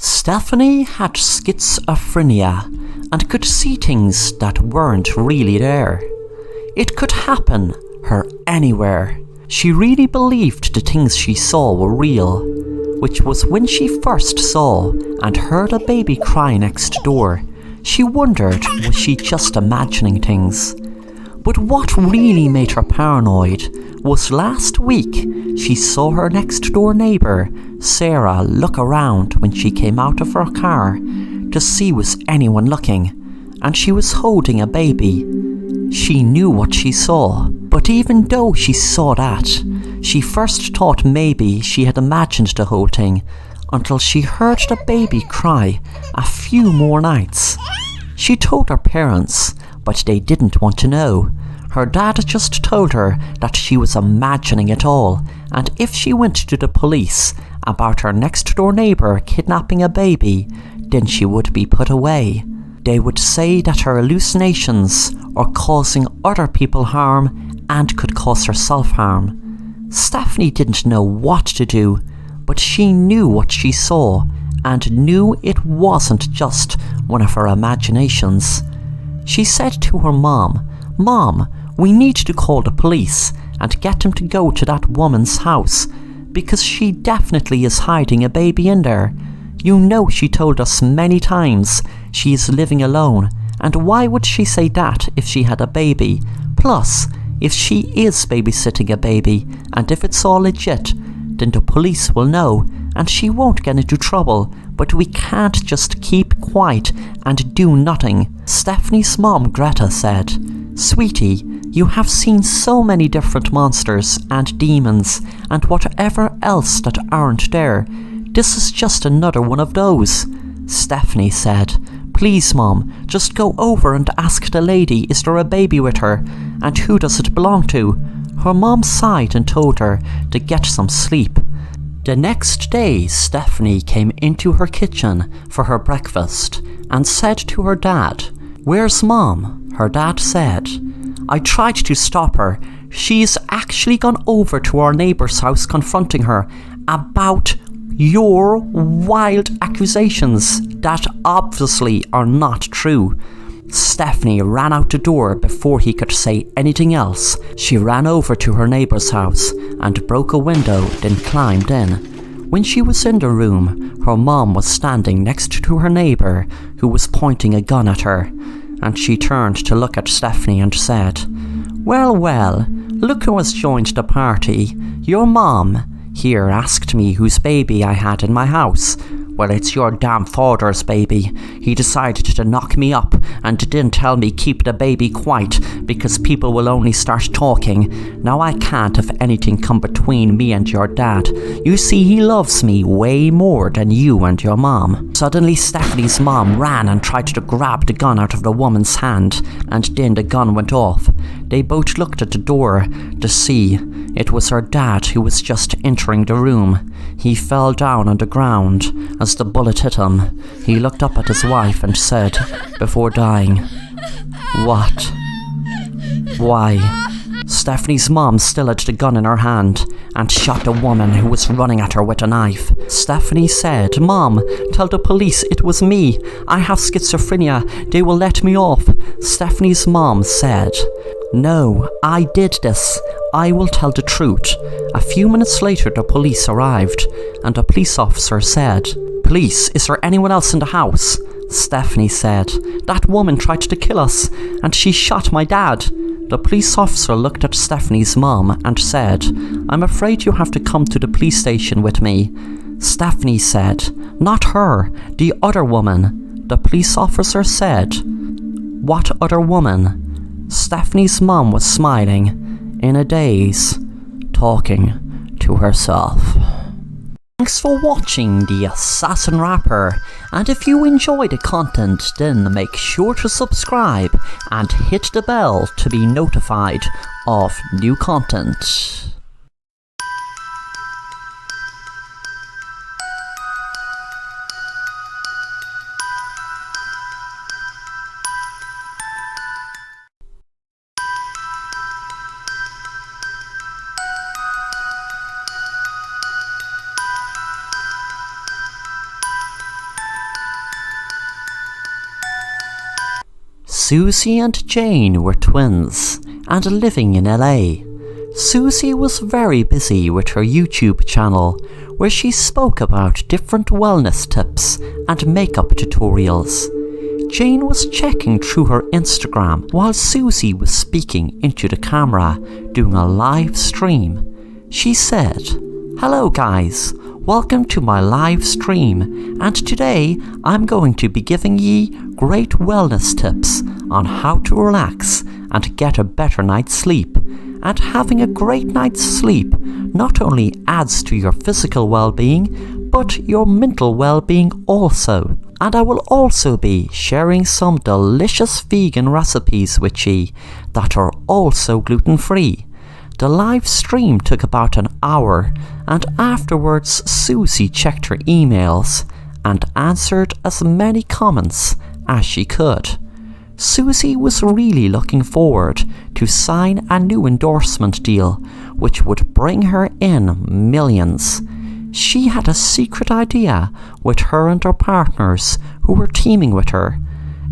Stephanie had schizophrenia and could see things that weren't really there. It could happen her anywhere. She really believed the things she saw were real. which was when she first saw and heard a baby cry next door. She wondered, was she just imagining things? But what really made her paranoid was last week she saw her next door neighbour, Sarah, look around when she came out of her car to see was anyone looking, and she was holding a baby. She knew what she saw, but even though she saw that, she first thought maybe she had imagined the whole thing until she heard the baby cry a few more nights. She told her parents, but they didn't want to know. Her dad just told her that she was imagining it all, and if she went to the police about her next door neighbour kidnapping a baby, then she would be put away. They would say that her hallucinations are causing other people harm and could cause herself harm. Stephanie didn't know what to do, but she knew what she saw and knew it wasn't just one of her imaginations. She said to her mom, "Mom, we need to call the police and get them to go to that woman's house because she definitely is hiding a baby in there. You know she told us many times she is living alone, and why would she say that if she had a baby? Plus, if she is babysitting a baby and if it's all legit, then the police will know and she won't get into trouble, but we can't just keep quiet and do nothing." Stephanie's mom Greta said, "Sweetie, you have seen so many different monsters and demons and whatever else that aren't there. This is just another one of those." Stephanie said, "Please Mom, just go over and ask the lady is there a baby with her and who does it belong to." Her mom sighed and told her to get some sleep. The next day, Stephanie came into her kitchen for her breakfast and said to her dad, "Where's Mom?" Her dad said, "I tried to stop her. She's actually gone over to our neighbour's house confronting her about your wild accusations that obviously are not true." Stephanie ran out the door before he could say anything else. She ran over to her neighbour's house and broke a window, then climbed in. When she was in the room, her mom was standing next to her neighbour, who was pointing a gun at her, and she turned to look at Stephanie and said, Well, look who has joined the party. Your mom here asked me whose baby I had in my house. Well, it's your damn father's baby. He decided to knock me up and didn't tell me keep the baby quiet because people will only start talking. Now I can't have anything come between me and your dad. You see, he loves me way more than you and your mom." Suddenly Stephanie's mom ran and tried to grab the gun out of the woman's hand, and then the gun went off. They both looked at the door to see it was her dad who was just entering the room. He fell down on the ground as the bullet hit him. He looked up at his wife and said, before dying, "What? Why?" Stephanie's mom still had the gun in her hand and shot the woman who was running at her with a knife. Stephanie said, "Mom, tell the police it was me. I have schizophrenia. They will let me off." Stephanie's mom said, "No, I did this. I will tell the truth." A few minutes later the police arrived and a police officer said, "Police, is there anyone else in the house?" Stephanie said, "That woman tried to kill us and she shot my dad." The police officer looked at Stephanie's mom and said, "I'm afraid you have to come to the police station with me." Stephanie said, "Not her, the other woman." The police officer said, "What other woman?" Stephanie's mom was smiling, in a daze, talking to herself. Thanks for watching The Assassin Rapper, and if you enjoy the content then make sure to subscribe and hit the bell to be notified of new content. Susie and Jane were twins and living in LA. Susie was very busy with her YouTube channel, where she spoke about different wellness tips and makeup tutorials. Jane was checking through her Instagram while Susie was speaking into the camera, doing a live stream. She said, "Hello guys, welcome to my live stream, and today I'm going to be giving ye great wellness tips on how to relax and get a better night's sleep. And having a great night's sleep not only adds to your physical well-being, but your mental well-being also. And I will also be sharing some delicious vegan recipes with ye that are also gluten-free." The live stream took about an hour, and afterwards Susie checked her emails and answered as many comments as she could. Susie was really looking forward to sign a new endorsement deal which would bring her in millions. She had a secret idea with her and her partners who were teaming with her.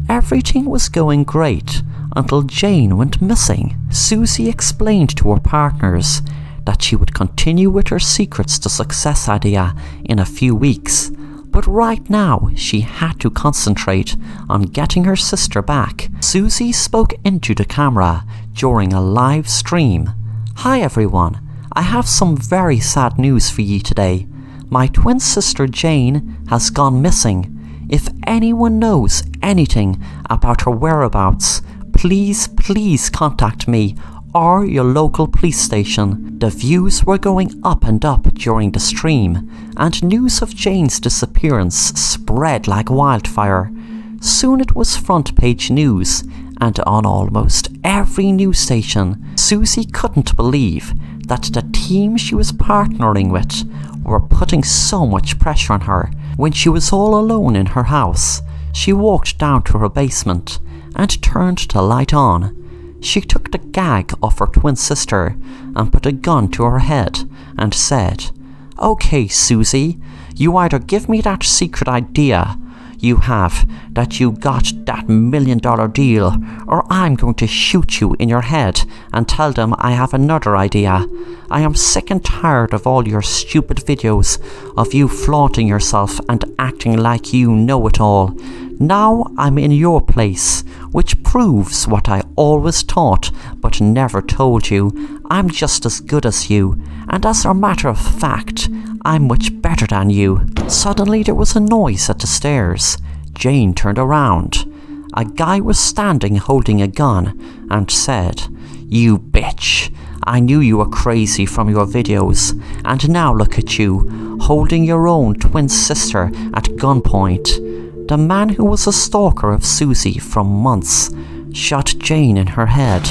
Everything was going great until Jane went missing. Susie explained to her partners that she would continue with her Secrets to Success idea in a few weeks, but right now she had to concentrate on getting her sister back. Susie spoke into the camera during a live stream. "Hi everyone, I have some very sad news for you today. My twin sister Jane has gone missing. If anyone knows anything about her whereabouts, please contact me or your local police station." The views were going up and up during the stream, and news of Jane's disappearance spread like wildfire. Soon it was front page news, and on almost every news station. Susie couldn't believe that the team she was partnering with were putting so much pressure on her. When she was all alone in her house, she walked down to her basement and turned the light on. She took the gag off her twin sister and put a gun to her head and said, "Okay, Susie, you either give me that secret idea you have that you got that $1 million deal, or I'm going to shoot you in your head and tell them I have another idea. I am sick and tired of all your stupid videos of you flaunting yourself and acting like you know it all. Now I'm in your place, which proves what I always thought but never told you. I'm just as good as you, and as a matter of fact, I'm much better than you." Suddenly there was a noise at the stairs. Jane turned around. A guy was standing holding a gun and said, "You bitch, I knew you were crazy from your videos, and now look at you, holding your own twin sister at gunpoint." The man, who was a stalker of Susie from months, shot Jane in her head,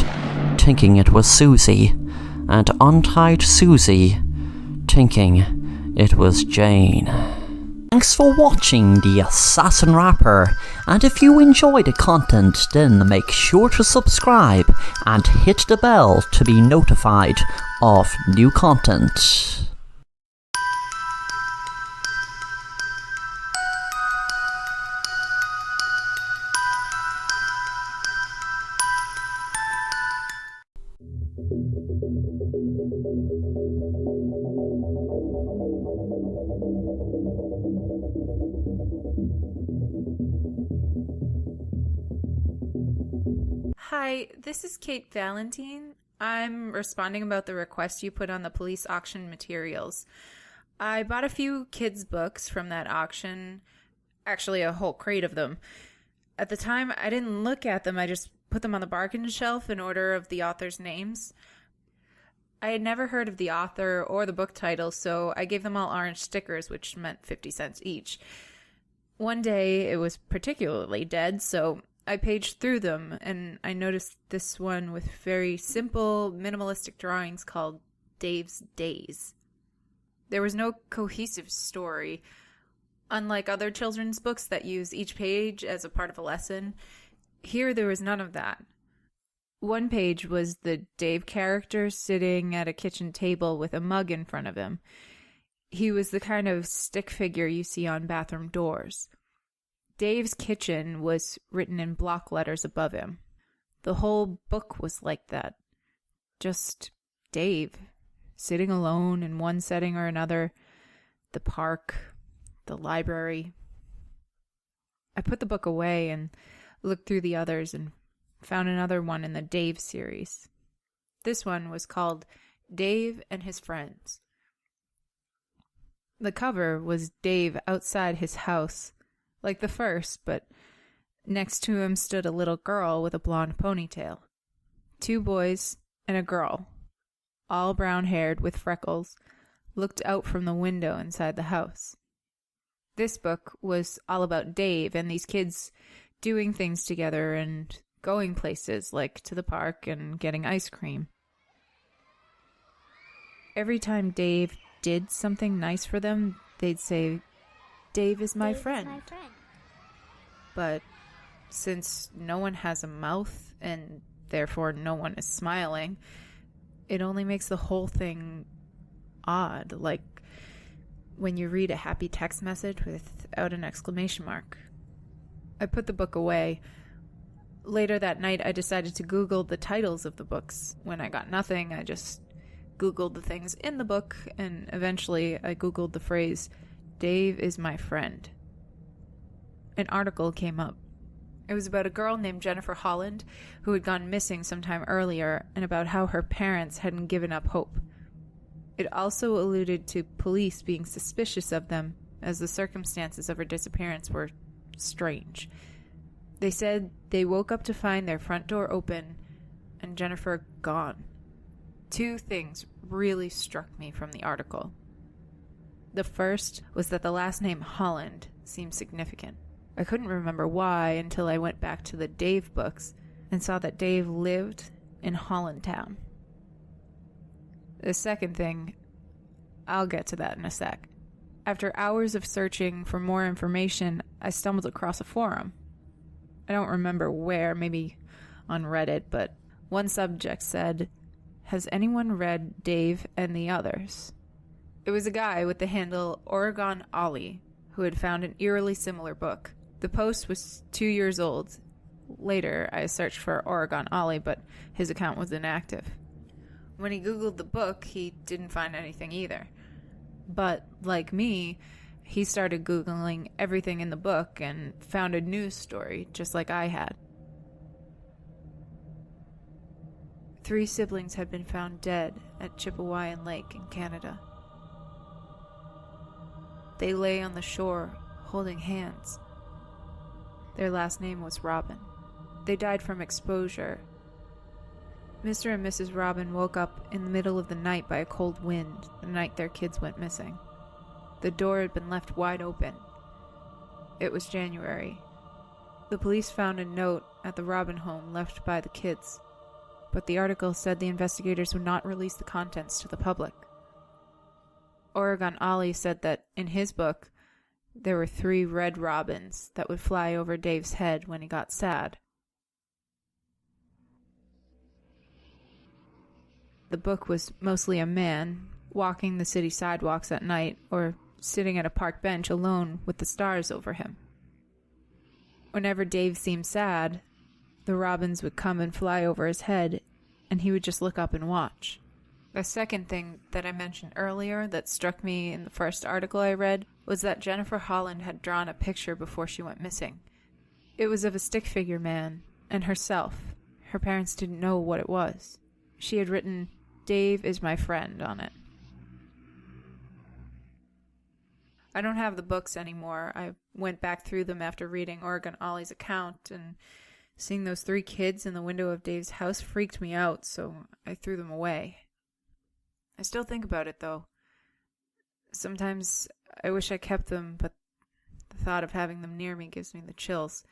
thinking it was Susie, and untied Susie, thinking it was Jane. Thanks for watching The Assassin Rapper, and if you enjoy the content, then make sure to subscribe and hit the bell to be notified of new content. Hi, this is Kate Valentine. I'm responding about the request you put on the police auction materials. I bought a few kids' books from that auction, actually a whole crate of them. At the time, I didn't look at them, I just put them on the bargain shelf in order of the author's names. I had never heard of the author or the book title, so I gave them all orange stickers, which meant 50 cents each. One day, it was particularly dead, so I paged through them, and I noticed this one with very simple, minimalistic drawings called Dave's Days. There was no cohesive story. Unlike other children's books that use each page as a part of a lesson, here there was none of that. One page was the Dave character sitting at a kitchen table with a mug in front of him. He was the kind of stick figure you see on bathroom doors. Dave's kitchen was written in block letters above him. The whole book was like that. Just Dave, sitting alone in one setting or another, the park, the library. I put the book away and looked through the others and found another one in the Dave series. This one was called Dave and His Friends. The cover was Dave outside his house, like the first, but next to him stood a little girl with a blonde ponytail. 2 boys and a girl, all brown-haired with freckles, looked out from the window inside the house. This book was all about Dave and these kids doing things together and going places like to the park and getting ice cream. Every time Dave did something nice for them, they'd say, "Dave is my friend." But since no one has a mouth and therefore no one is smiling, it only makes the whole thing odd, like when you read a happy text message without an exclamation mark. I put the book away. Later that night, I decided to Google the titles of the books. When I got nothing, I just Googled the things in the book, and eventually I Googled the phrase, "Dave is my friend." An article came up. It was about a girl named Jennifer Holland who had gone missing sometime earlier, and about how her parents hadn't given up hope. It also alluded to police being suspicious of them, as the circumstances of her disappearance were strange. They said they woke up to find their front door open and Jennifer gone. 2 things really struck me from the article. The first was that the last name Holland seemed significant. I couldn't remember why until I went back to the Dave books and saw that Dave lived in Hollandtown. The second thing, I'll get to that in a sec. After hours of searching for more information, I stumbled across a forum. I don't remember where, maybe on Reddit, but one subject said, "Has anyone read Dave and the Others?" It was a guy with the handle Oregon Ollie who had found an eerily similar book. The post was 2 years old. Later, I searched for Oregon Ollie, but his account was inactive. When he Googled the book, he didn't find anything either. But, like me, he started Googling everything in the book and found a news story, just like I had. 3 siblings had been found dead at Chipewyan Lake in Canada. They lay on the shore, holding hands. Their last name was Robin. They died from exposure. Mr. and Mrs. Robin woke up in the middle of the night by a cold wind the night their kids went missing. The door had been left wide open. It was January. The police found a note at the Robin home left by the kids, but the article said the investigators would not release the contents to the public. Oregon Ollie said that in his book, there were 3 red robins that would fly over Dave's head when he got sad. The book was mostly a man walking the city sidewalks at night or sitting at a park bench alone with the stars over him. Whenever Dave seemed sad, the robins would come and fly over his head, and he would just look up and watch. The second thing that I mentioned earlier that struck me in the first article I read was that Jennifer Holland had drawn a picture before she went missing. It was of a stick figure man and herself. Her parents didn't know what it was. She had written, "Dave is my friend," on it. I don't have the books anymore. I went back through them after reading Oregon Ollie's account, and seeing those 3 kids in the window of Dave's house freaked me out, so I threw them away. I still think about it, though. Sometimes I wish I kept them, but the thought of having them near me gives me the chills.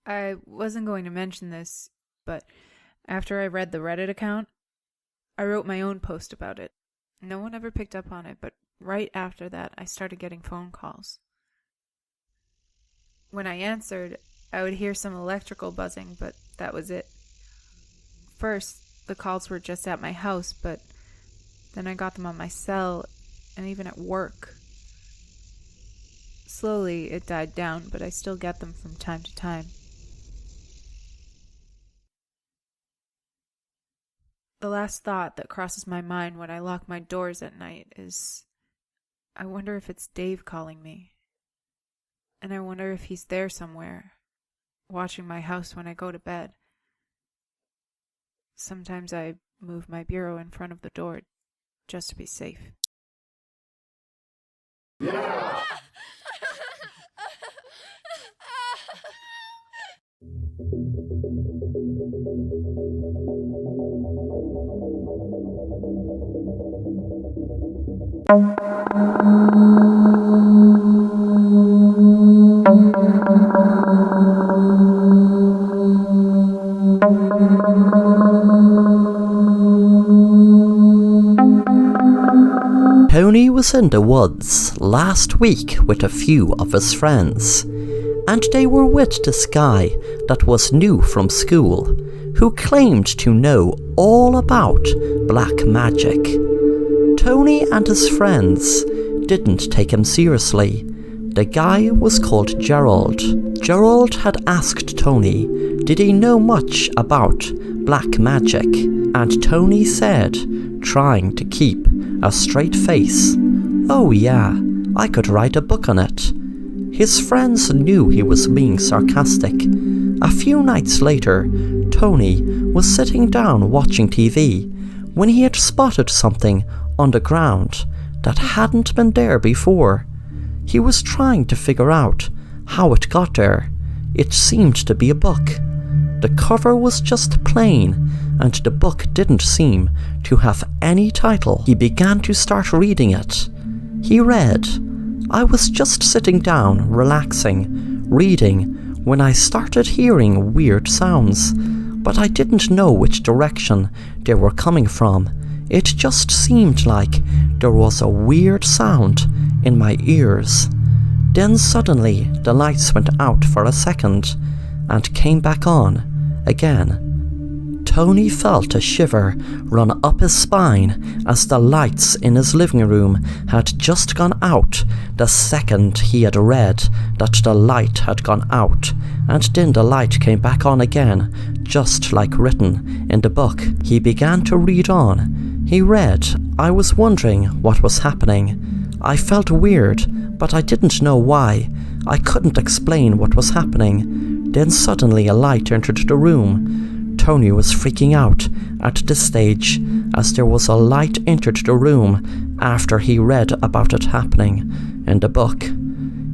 I wasn't going to mention this, but after I read the Reddit account, I wrote my own post about it. No one ever picked up on it, but right after that, I started getting phone calls. When I answered, I would hear some electrical buzzing, but that was it. First, the calls were just at my house, but then I got them on my cell and even at work. Slowly, it died down, but I still get them from time to time. The last thought that crosses my mind when I lock my doors at night is, I wonder if it's Dave calling me. And I wonder if he's there somewhere, watching my house when I go to bed. Sometimes I move my bureau in front of the door just to be safe. Tony was in the woods last week with a few of his friends, and they were with this guy that was new from school, who claimed to know all about black magic. Tony and his friends didn't take him seriously. The guy was called Gerald. Gerald had asked Tony did he know much about black magic, and Tony said, trying to keep a straight face, "Oh yeah, I could write a book on it." His friends knew he was being sarcastic. A few nights later, Tony was sitting down watching TV when he had spotted something on the ground that hadn't been there before. He was trying to figure out how it got there. It seemed to be a book. The cover was just plain, and the book didn't seem to have any title. He began to start reading it. He read, "I was just sitting down, relaxing, reading, when I started hearing weird sounds, but I didn't know which direction they were coming from. It just seemed like there was a weird sound in my ears. Then suddenly the lights went out for a second and came back on again." Tony felt a shiver run up his spine as the lights in his living room had just gone out the second he had read that the light had gone out, and then the light came back on again, just like written in the book. He began to read on. He read, "I was wondering what was happening. I felt weird, but I didn't know why. I couldn't explain what was happening. Then suddenly a light entered the room." Tony was freaking out at this stage, as there was a light entered the room after he read about it happening in the book.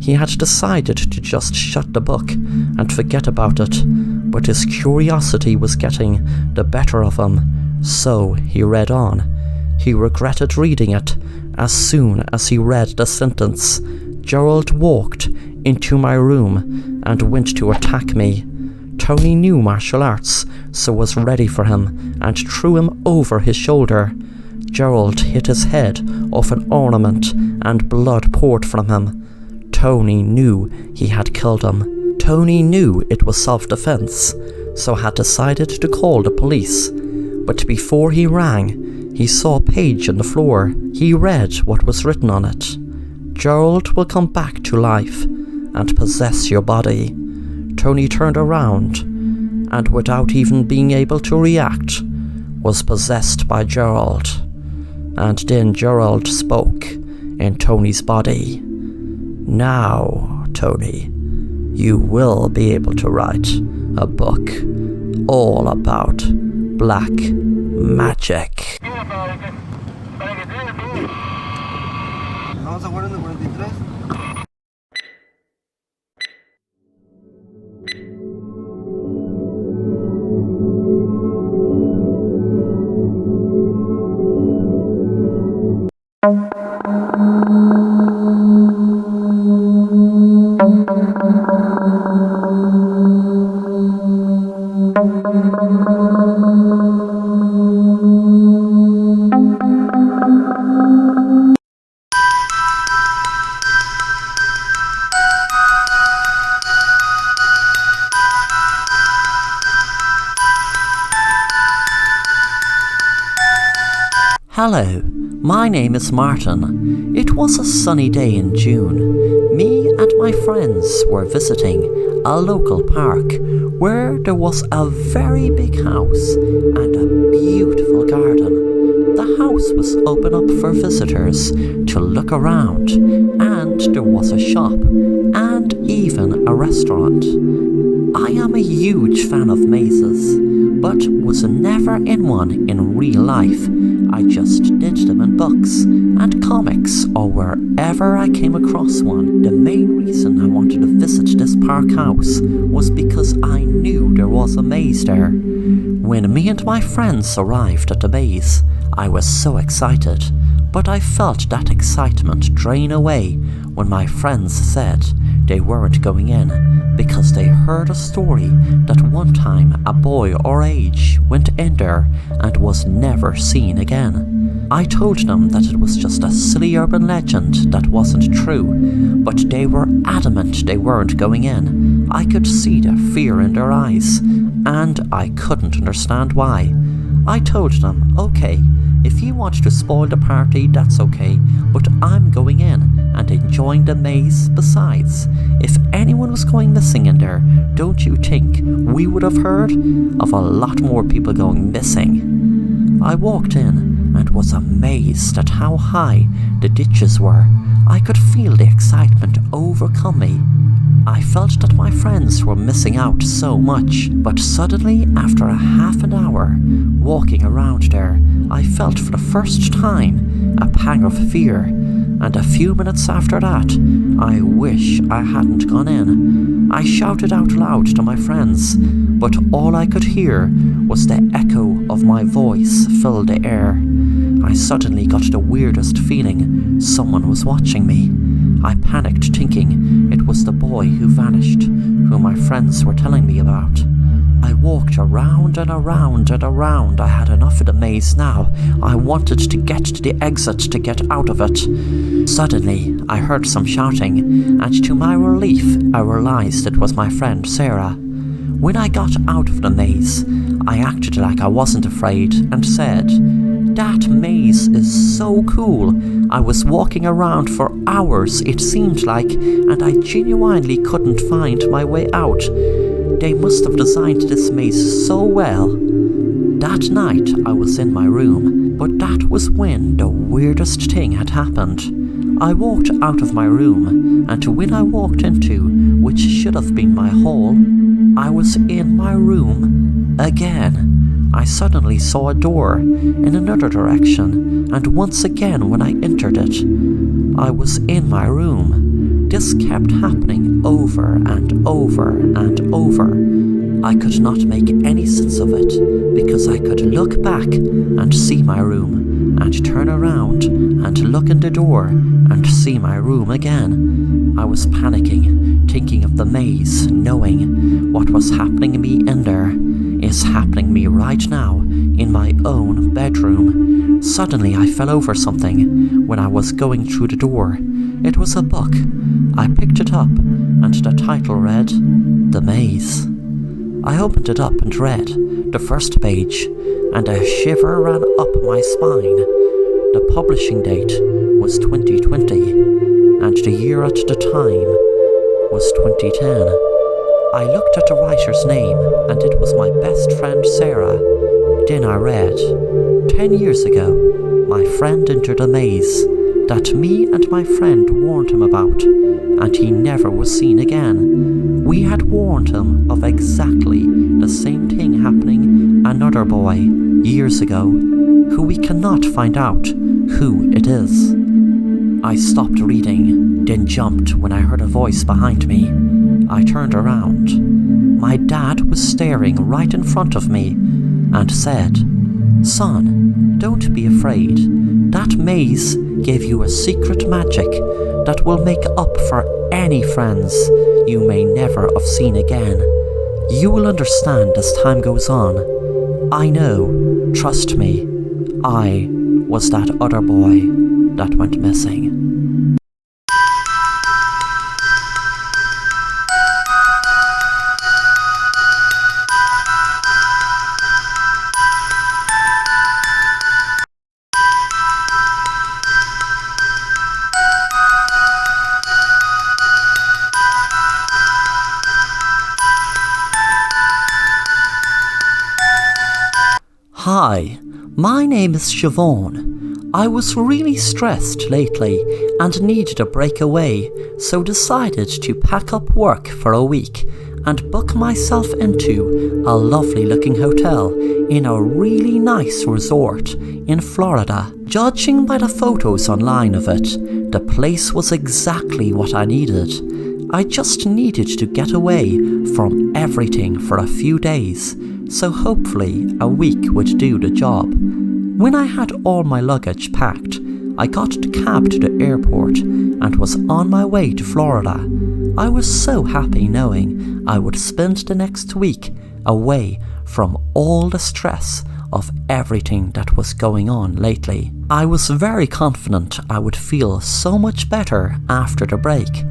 He had decided to just shut the book and forget about it, but his curiosity was getting the better of him, so he read on. He regretted reading it as soon as he read the sentence, "Gerald walked into my room and went to attack me." Tony knew martial arts, so was ready for him and threw him over his shoulder. Gerald hit his head off an ornament and blood poured from him. Tony knew he had killed him. Tony knew it was self-defense, so had decided to call the police. But before he rang, he saw a page on the floor. He read what was written on it. "Gerald will come back to life and possess your body." Tony turned around, and without even being able to react, was possessed by Gerald. And then Gerald spoke in Tony's body. "Now, Tony, you will be able to write a book all about black magic." Vamos a jugar en el 43. Hello, My name is Martin. It was a sunny day in June. Me and my friends were visiting a local park where there was a very big house and a beautiful garden. The house was open up for visitors to look around, and there was a shop and even a restaurant. I am a huge fan of mazes, but was never in one in real life. I just did them in books and comics or wherever I came across one. The main reason I wanted to visit this park house was because I knew there was a maze there. When me and my friends arrived at the maze, I was so excited, but I felt that excitement drain away when my friends said they weren't going in because they heard a story that one time a boy our age went in there and was never seen again. I told them that it was just a silly urban legend that wasn't true, but they were adamant they weren't going in. I could see the fear in their eyes, and I couldn't understand why. I told them, okay, if you want to spoil the party, that's okay, but I'm going in and enjoying the maze. Besides, if anyone was going missing in there, don't you think we would have heard of a lot more people going missing? I walked in and was amazed at how high the ditches were. I could feel the excitement overcome me. I felt that my friends were missing out so much, but suddenly, after a half an hour walking around there, I felt for the first time a pang of fear, and a few minutes after that, I wish I hadn't gone in. I shouted out loud to my friends, but all I could hear was the echo of my voice fill the air. I suddenly got the weirdest feeling someone was watching me. I panicked, thinking it was the boy who vanished, who my friends were telling me about. I walked around and around and around. I had enough of the maze now. I wanted to get to the exit to get out of it. Suddenly, I heard some shouting, and to my relief, I realized it was my friend Sarah. When I got out of the maze, I acted like I wasn't afraid and said, "That maze is so cool. I was walking around for hours, it seemed like, and I genuinely couldn't find my way out. They must have designed this maze so well." That night I was in my room, but that was when the weirdest thing had happened. I walked out of my room, and when I walked into, which should have been my hall, I was in my room again. I suddenly saw a door in another direction, and once again when I entered it, I was in my room. This kept happening over and over and over. I could not make any sense of it, because I could look back and see my room, and turn around and look in the door and see my room again. I was panicking, thinking of the maze, knowing what was happening to me in there is happening to me right now in my own bedroom. Suddenly I fell over something when I was going through the door. It was a book. I picked it up, and the title read, "The Maze." I opened it up and read the first page, and a shiver ran up my spine. The publishing date was 2020, and the year at the time was 2010. I looked at the writer's name, and it was my best friend Sarah. Then I read, 10 years ago, my friend entered a maze that me and my friend warned him about, and he never was seen again. We had warned him of exactly the same thing happening another boy years ago, who we cannot find out who it is. I stopped reading, then jumped when I heard a voice behind me. I turned around. My dad was staring right in front of me and said, "Son, don't be afraid. That maze gave you a secret magic that will make up for any friends you may never have seen again. You will understand as time goes on. I know, trust me, I was that other boy that went missing." Hi, my name is Siobhan. I was really stressed lately and needed a break away, so decided to pack up work for a week and book myself into a lovely looking hotel in a really nice resort in Florida. Judging by the photos online of it, the place was exactly what I needed. I just needed to get away from everything for a few days, so hopefully a week would do the job. When I had all my luggage packed, I got the cab to the airport and was on my way to Florida. I was so happy knowing I would spend the next week away from all the stress of everything that was going on lately. I was very confident I would feel so much better after the break.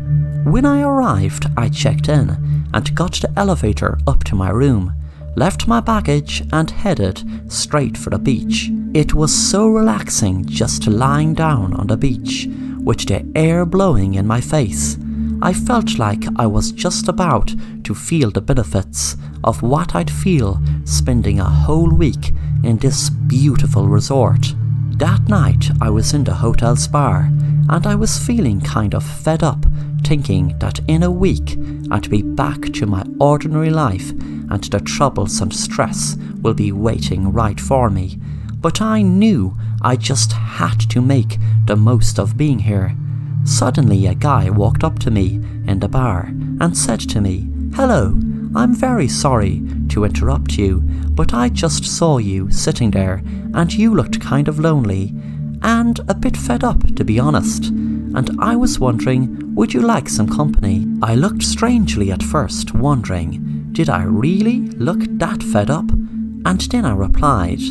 When I arrived, I checked in and got the elevator up to my room, left my baggage and headed straight for the beach. It was so relaxing just lying down on the beach, with the air blowing in my face. I felt like I was just about to feel the benefits of what I'd feel spending a whole week in this beautiful resort. That night I was in the hotel's bar and I was feeling kind of fed up, thinking that in a week I'd be back to my ordinary life and the troubles and stress will be waiting right for me. But I knew I just had to make the most of being here. Suddenly a guy walked up to me in the bar and said to me, "Hello, I'm very sorry to interrupt you, but I just saw you sitting there and you looked kind of lonely and a bit fed up, to be honest. And I was wondering, would you like some company?" I looked strangely at first, wondering, did I really look that fed up? And then I replied,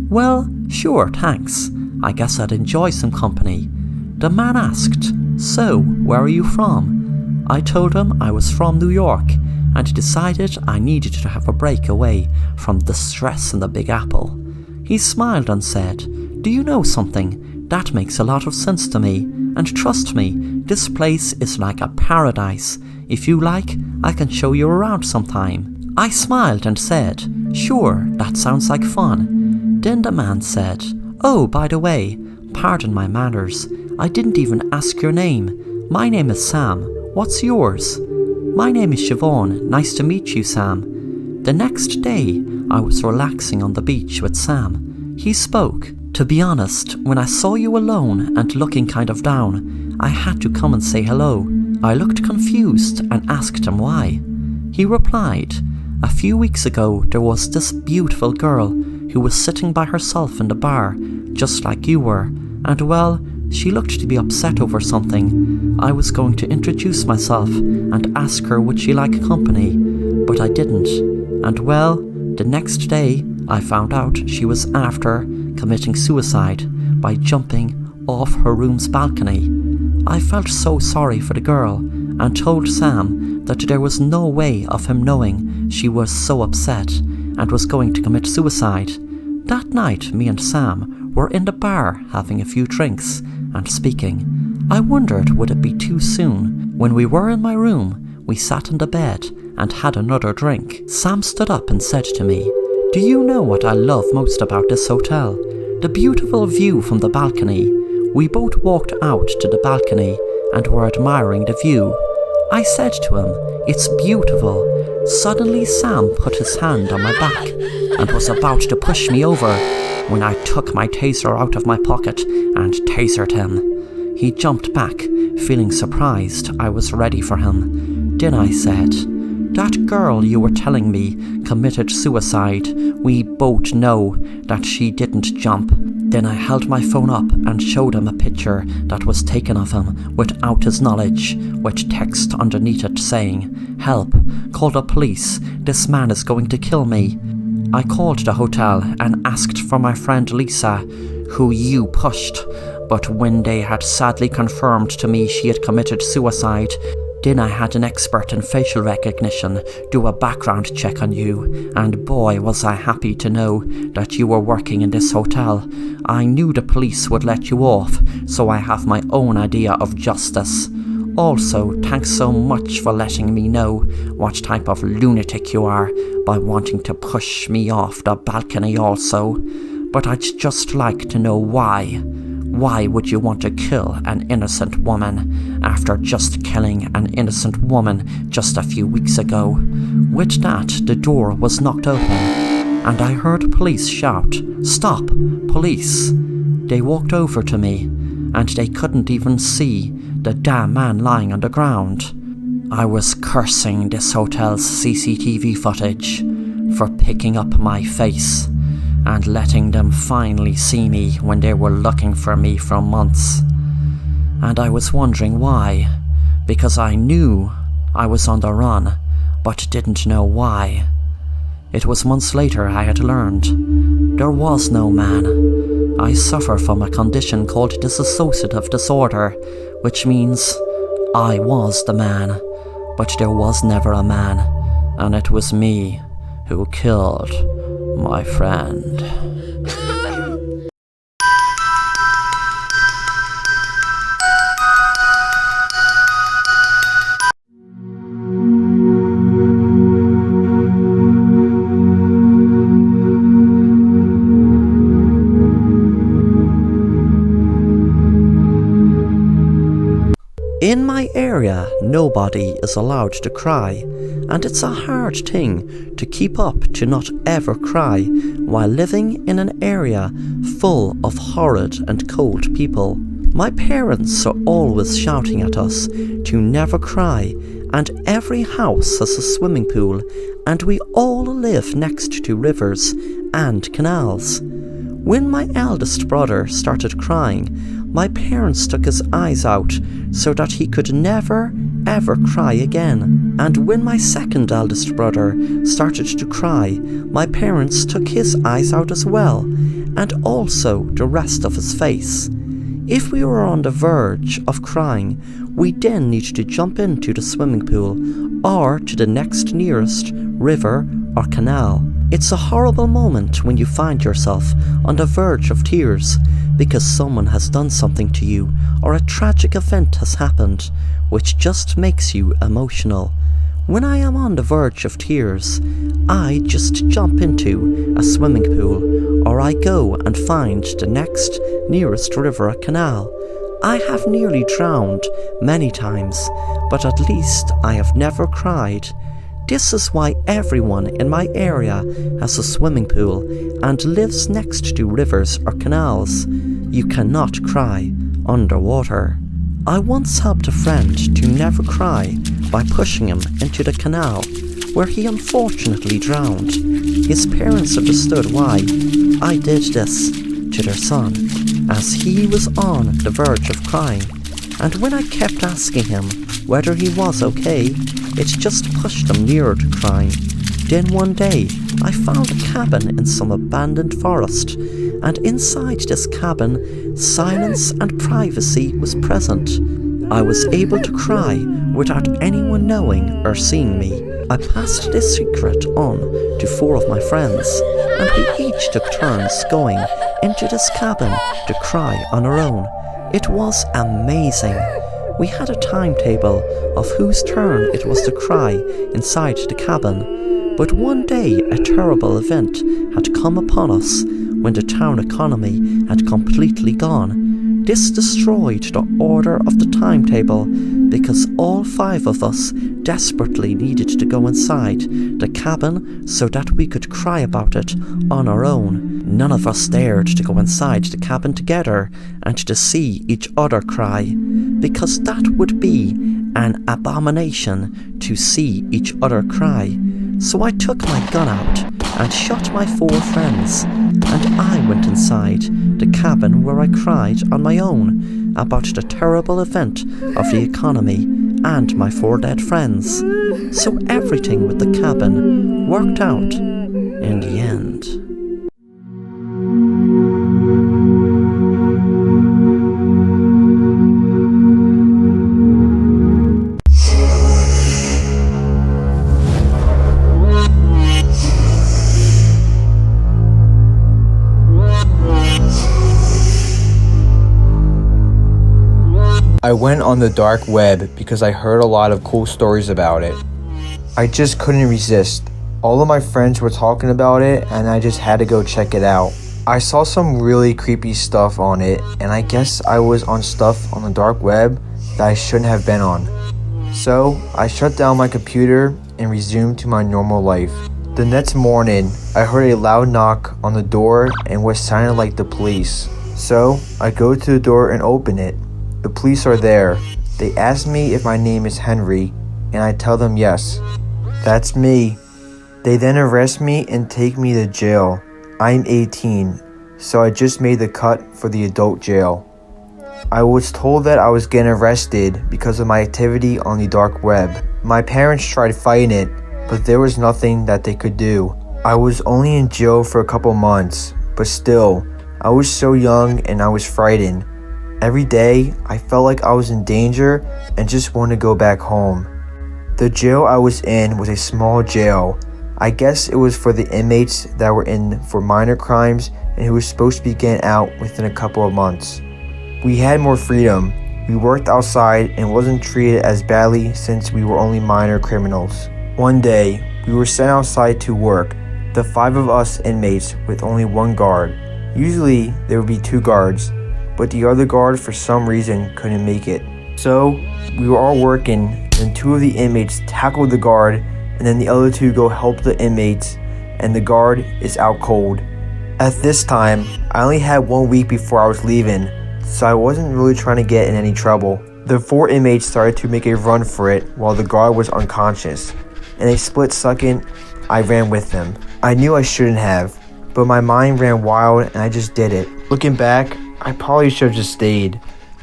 "Well, sure, thanks. I guess I'd enjoy some company." The man asked, "So, where are you from?" I told him I was from New York and decided I needed to have a break away from the stress in the Big Apple. He smiled and said, "Do you know something? That makes a lot of sense to me, and trust me, this place is like a paradise. If you like, I can show you around sometime." I smiled and said, "Sure, that sounds like fun." Then the man said, "Oh, by the way, pardon my manners, I didn't even ask your name. My name is Sam. What's yours?" "My name is Siobhan. Nice to meet you, Sam." The next day, I was relaxing on the beach with Sam. He spoke. "To be honest, when I saw you alone and looking kind of down, I had to come and say hello." I looked confused and asked him why. He replied, "A few weeks ago there was this beautiful girl who was sitting by herself in the bar, just like you were, and well, she looked to be upset over something. I was going to introduce myself and ask her would she like company, but I didn't. And well, the next day I found out she was after committing suicide by jumping off her room's balcony. I felt so sorry for the girl and told Sam that there was no way of him knowing she was so upset and was going to commit suicide. That night me and Sam were in the bar having a few drinks and speaking. I wondered would it be too soon. When we were in my room, we sat on the bed and had another drink. Sam stood up and said to me, "Do you know what I love most about this hotel? The beautiful view from the balcony." We both walked out to the balcony and were admiring the view. I said to him, "It's beautiful." Suddenly Sam put his hand on my back and was about to push me over when I took my taser out of my pocket and tasered him. He jumped back, feeling surprised I was ready for him. Then I said, "That girl you were telling me committed suicide. We both know that she didn't jump." Then I held my phone up and showed him a picture that was taken of him without his knowledge, with text underneath it saying, "Help, call the police, this man is going to kill me." I called the hotel and asked for my friend Lisa, who you pushed, but when they had sadly confirmed to me she had committed suicide, then I had an expert in facial recognition do a background check on you, and boy was I happy to know that you were working in this hotel. I knew the police would let you off, so I have my own idea of justice. Also, thanks so much for letting me know what type of lunatic you are by wanting to push me off the balcony also. But I'd just like to know why. Why would you want to kill an innocent woman after just killing an innocent woman just a few weeks ago? With that, the door was knocked open, and I heard police shout, "Stop, police!" They walked over to me, and they couldn't even see the damn man lying on the ground. I was cursing this hotel's CCTV footage for picking up my face and letting them finally see me when they were looking for me for months. And I was wondering why, because I knew I was on the run, but didn't know why. It was months later I had learned there was no man. I suffer from a condition called dissociative disorder, which means I was the man, but there was never a man, and it was me who killed my friend. In my area, nobody is allowed to cry, and it's a hard thing to keep up to not ever cry while living in an area full of horrid and cold people. My parents are always shouting at us to never cry, and every house has a swimming pool, and we all live next to rivers and canals. When my eldest brother started crying, my parents took his eyes out so that he could never ever cry again. And when my second eldest brother started to cry, my parents took his eyes out as well, and also the rest of his face. If we were on the verge of crying, we then needed to jump into the swimming pool or to the next nearest river or canal. It's a horrible moment when you find yourself on the verge of tears because someone has done something to you or a tragic event has happened, which just makes you emotional. When I am on the verge of tears, I just jump into a swimming pool or I go and find the next nearest river or canal. I have nearly drowned many times, but at least I have never cried. This is why everyone in my area has a swimming pool and lives next to rivers or canals. You cannot cry underwater. I once helped a friend to never cry by pushing him into the canal, where he unfortunately drowned. His parents understood why I did this to their son, as he was on the verge of crying, and when I kept asking him whether he was okay, it just pushed him nearer to crying. Then one day, I found a cabin in some abandoned forest, and inside this cabin, silence and privacy was present. I was able to cry without anyone knowing or seeing me. I passed this secret on to 4 of my friends, and we each took turns going into this cabin to cry on our own. It was amazing. We had a timetable of whose turn it was to cry inside the cabin, but one day a terrible event had come upon us when the town economy had completely gone. This destroyed the order of the timetable because all 5 of us desperately needed to go inside the cabin so that we could cry about it on our own. None of us dared to go inside the cabin together and to see each other cry, because that would be an abomination to see each other cry. So I took my gun out and shot my 4 friends, and I went inside the cabin where I cried on my own about the terrible event of the economy and my 4 dead friends. So everything with the cabin worked out in the end. I went on the dark web because I heard a lot of cool stories about it. I just couldn't resist. All of my friends were talking about it and I just had to go check it out. I saw some really creepy stuff on it, and I guess I was on stuff on the dark web that I shouldn't have been on. So I shut down my computer and resumed to my normal life. The next morning, I heard a loud knock on the door and what sounded like the police. So I go to the door and open it. The police are there. They ask me if my name is Henry, and I tell them yes. That's me. They then arrest me and take me to jail. I'm 18, so I just made the cut for the adult jail. I was told that I was getting arrested because of my activity on the dark web. My parents tried fighting it, but there was nothing that they could do. I was only in jail for a couple months, but still, I was so young and I was frightened. Every day, I felt like I was in danger and just wanted to go back home. The jail I was in was a small jail. I guess it was for the inmates that were in for minor crimes and who were supposed to be getting out within a couple of months. We had more freedom. We worked outside and wasn't treated as badly since we were only minor criminals. One day, we were sent outside to work, the 5 of us inmates with only 1 guard. Usually, there would be 2 guards, but the other guard for some reason couldn't make it. So, we were all working, and 2 of the inmates tackled the guard, and then the other 2 go help the inmates, and the guard is out cold. At this time, I only had 1 week before I was leaving, so I wasn't really trying to get in any trouble. The 4 inmates started to make a run for it while the guard was unconscious. In a split second, I ran with them. I knew I shouldn't have, but my mind ran wild and I just did it. Looking back, I probably should have just stayed,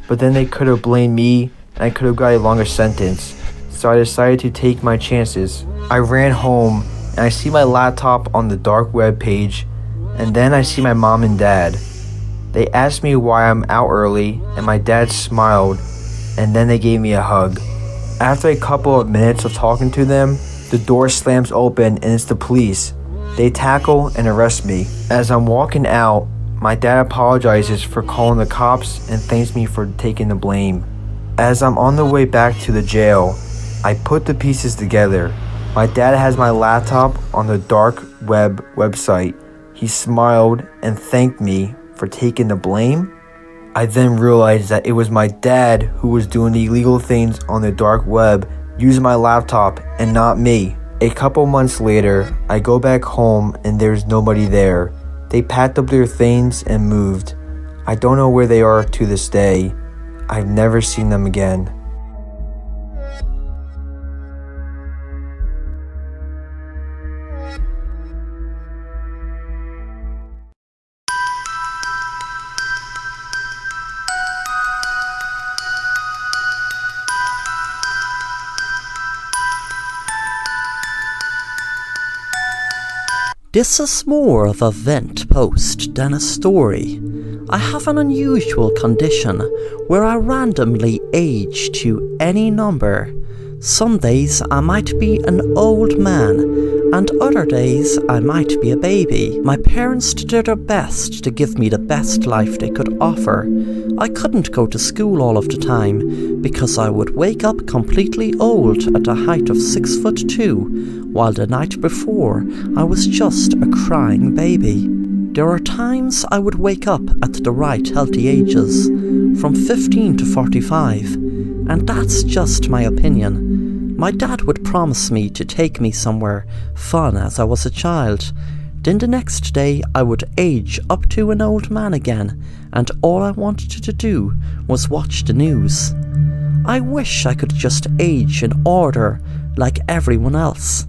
but then they could have blamed me and I could have got a longer sentence, so I decided to take my chances. I ran home and I see my laptop on the dark web page, and then I see my mom and dad. They asked me why I'm out early, and my dad smiled, and then they gave me a hug. After a couple of minutes of talking to them, the door slams open and it's the police. They tackle and arrest me. As I'm walking out, my dad apologizes for calling the cops and thanks me for taking the blame. As I'm on the way back to the jail, I put the pieces together. My dad has my laptop on the dark web website. He smiled and thanked me for taking the blame. I then realized that it was my dad who was doing the illegal things on the dark web using my laptop and not me. A couple months later, I go back home and there's nobody there. They packed up their things and moved. I don't know where they are to this day. I've never seen them again. This is more of a vent post than a story. I have an unusual condition where I randomly age to any number. Some days I might be an old man, and other days I might be a baby. My parents did their best to give me the best life they could offer. I couldn't go to school all of the time because I would wake up completely old at the height of 6'2", while the night before I was just a crying baby. There are times I would wake up at the right healthy ages, from 15 to 45, and that's just my opinion. My dad would promise me to take me somewhere fun as I was a child. Then the next day I would age up to an old man again, and all I wanted to do was watch the news. I wish I could just age in order like everyone else.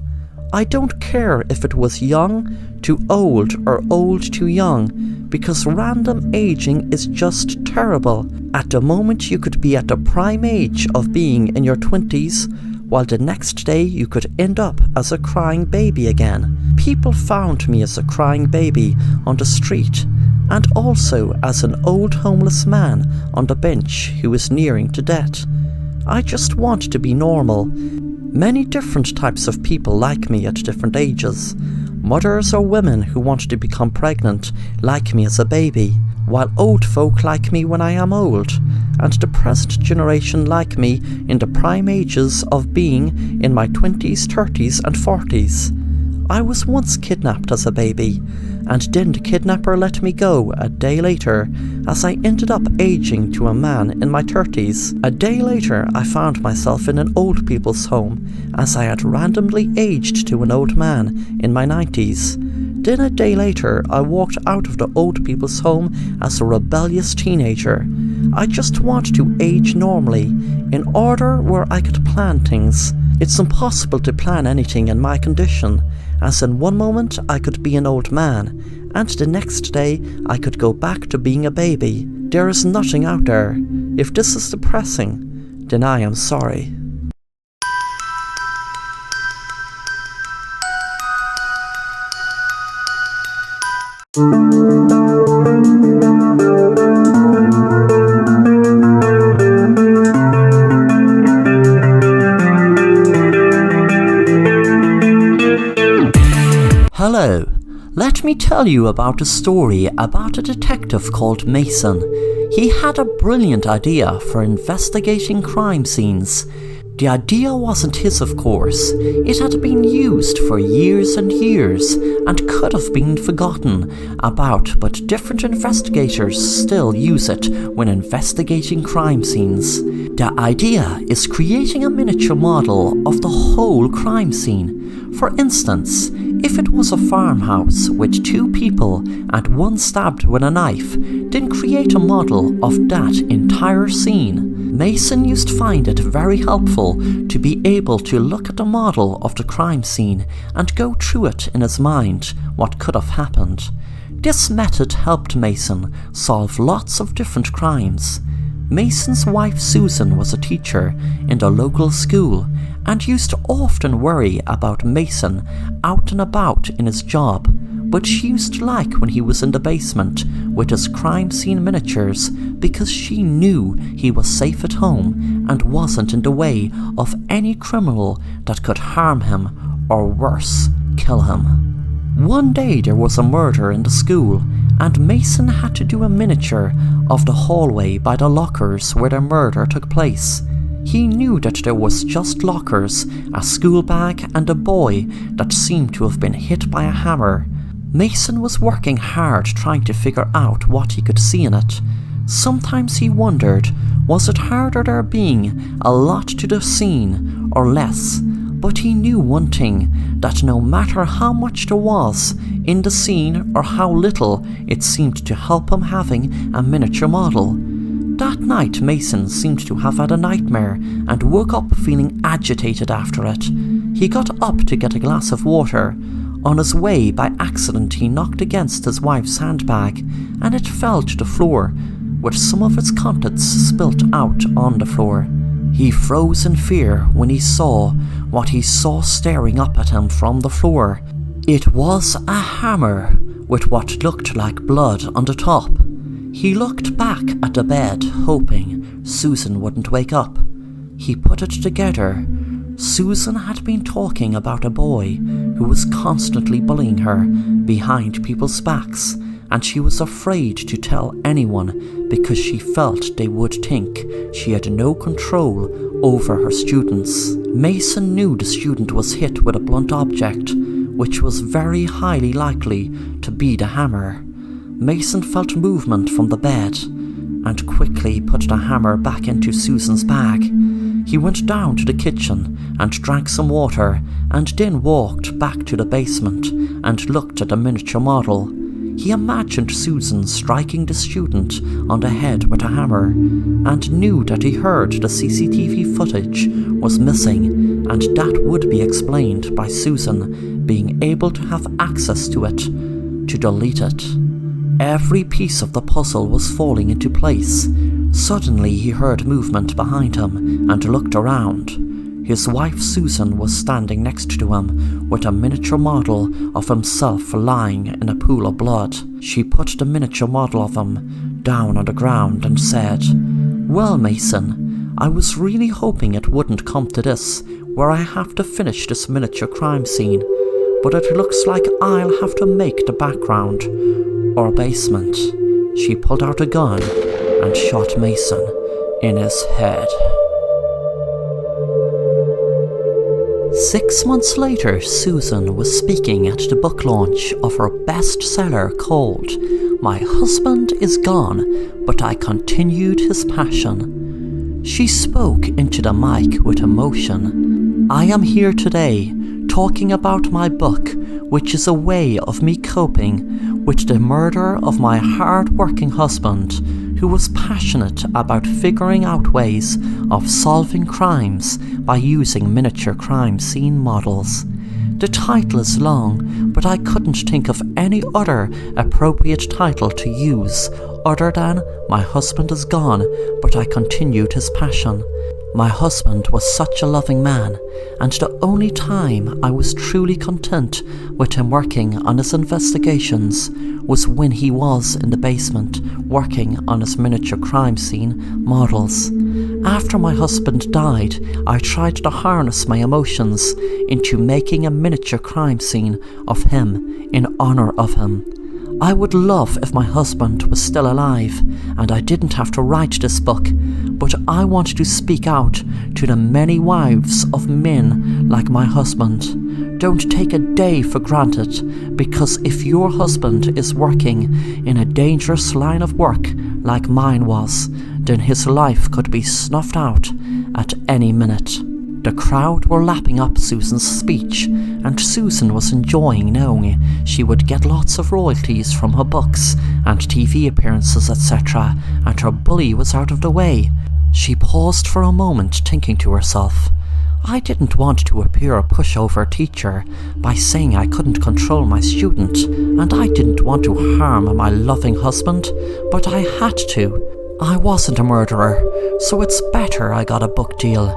I don't care if it was young to old or old to young, because random aging is just terrible. At the moment you could be at the prime age of being in your 20s, while the next day you could end up as a crying baby again. People found me as a crying baby on the street, and also as an old homeless man on the bench who is nearing to death. I just want to be normal. Many different types of people like me at different ages. Mothers or women who want to become pregnant like me as a baby, while old folk like me when I am old. and the present generation like me in the prime ages of being in my 20s, 30s and 40s. I was once kidnapped as a baby, and then the kidnapper let me go a day later, as I ended up aging to a man in my 30s. A day later I found myself in an old people's home, as I had randomly aged to an old man in my 90s. Then a day later I walked out of the old people's home as a rebellious teenager. I just want to age normally, in order where I could plan things. It's impossible to plan anything in my condition, as in one moment I could be an old man, and the next day I could go back to being a baby. There is nothing out there. If this is depressing, then I am sorry. Hello, let me tell you about a story about a detective called Mason. He had a brilliant idea for investigating crime scenes. The idea wasn't his, of course. It had been used for years and years and could have been forgotten about, but different investigators still use it when investigating crime scenes. The idea is creating a miniature model of the whole crime scene. For instance, if it was a farmhouse with 2 people and one stabbed with a knife, then create a model of that entire scene. Mason used to find it very helpful to be able to look at the model of the crime scene and go through it in his mind what could have happened. This method helped Mason solve lots of different crimes. Mason's wife Susan was a teacher in the local school and used to often worry about Mason out and about in his job, but she used to like when he was in the basement with his crime scene miniatures because she knew he was safe at home and wasn't in the way of any criminal that could harm him or worse, kill him. One day there was a murder in the school and Mason had to do a miniature of the hallway by the lockers where the murder took place. He knew that there was just lockers, a school bag and a boy that seemed to have been hit by a hammer. Mason was working hard trying to figure out what he could see in it. Sometimes he wondered, was it harder there being a lot to the scene or less? But he knew one thing, that no matter how much there was in the scene or how little, it seemed to help him having a miniature model. That night Mason seemed to have had a nightmare and woke up feeling agitated after it. He got up to get a glass of water. On his way, by accident, he knocked against his wife's handbag and it fell to the floor, with some of its contents spilt out on the floor. He froze in fear when he saw what he saw staring up at him from the floor. It was a hammer with what looked like blood on the top. He looked back at the bed, hoping Susan wouldn't wake up. He put it together. Susan had been talking about a boy who was constantly bullying her behind people's backs, and she was afraid to tell anyone because she felt they would think she had no control over her students. Mason knew the student was hit with a blunt object, which was very highly likely to be the hammer. Mason felt movement from the bed and quickly put the hammer back into Susan's bag. He went down to the kitchen and drank some water and then walked back to the basement and looked at the miniature model. He imagined Susan striking the student on the head with a hammer and knew that he heard the CCTV footage was missing, and that would be explained by Susan being able to have access to it to delete it. Every piece of the puzzle was falling into place. Suddenly he heard movement behind him and looked around. His wife Susan was standing next to him with a miniature model of himself lying in a pool of blood. She put the miniature model of him down on the ground and said, "Well, Mason, I was really hoping it wouldn't come to this, where I have to finish this miniature crime scene, but it looks like I'll have to make the background or basement." She pulled out a gun and shot Mason in his head. 6 months later, Susan was speaking at the book launch of her bestseller called My Husband is Gone, But I Continued His Passion. She spoke into the mic with emotion. I am here today talking about my book, which is a way of me coping with the murder of my hard-working husband, who was passionate about figuring out ways of solving crimes by using miniature crime scene models. The title is long, but I couldn't think of any other appropriate title to use other than My Husband is Gone, But I Continued His Passion. My husband was such a loving man, and the only time I was truly content with him working on his investigations was when he was in the basement working on his miniature crime scene models. After my husband died, I tried to harness my emotions into making a miniature crime scene of him in honor of him. I would love if my husband was still alive and I didn't have to write this book, but I want to speak out to the many wives of men like my husband. Don't take a day for granted, because if your husband is working in a dangerous line of work like mine was, then his life could be snuffed out at any minute. The crowd were lapping up Susan's speech, and Susan was enjoying knowing she would get lots of royalties from her books and TV appearances, etc., and her bully was out of the way. She paused for a moment, thinking to herself, I didn't want to appear a pushover teacher by saying I couldn't control my student, and I didn't want to harm my loving husband, but I had to. I wasn't a murderer, so it's better I got a book deal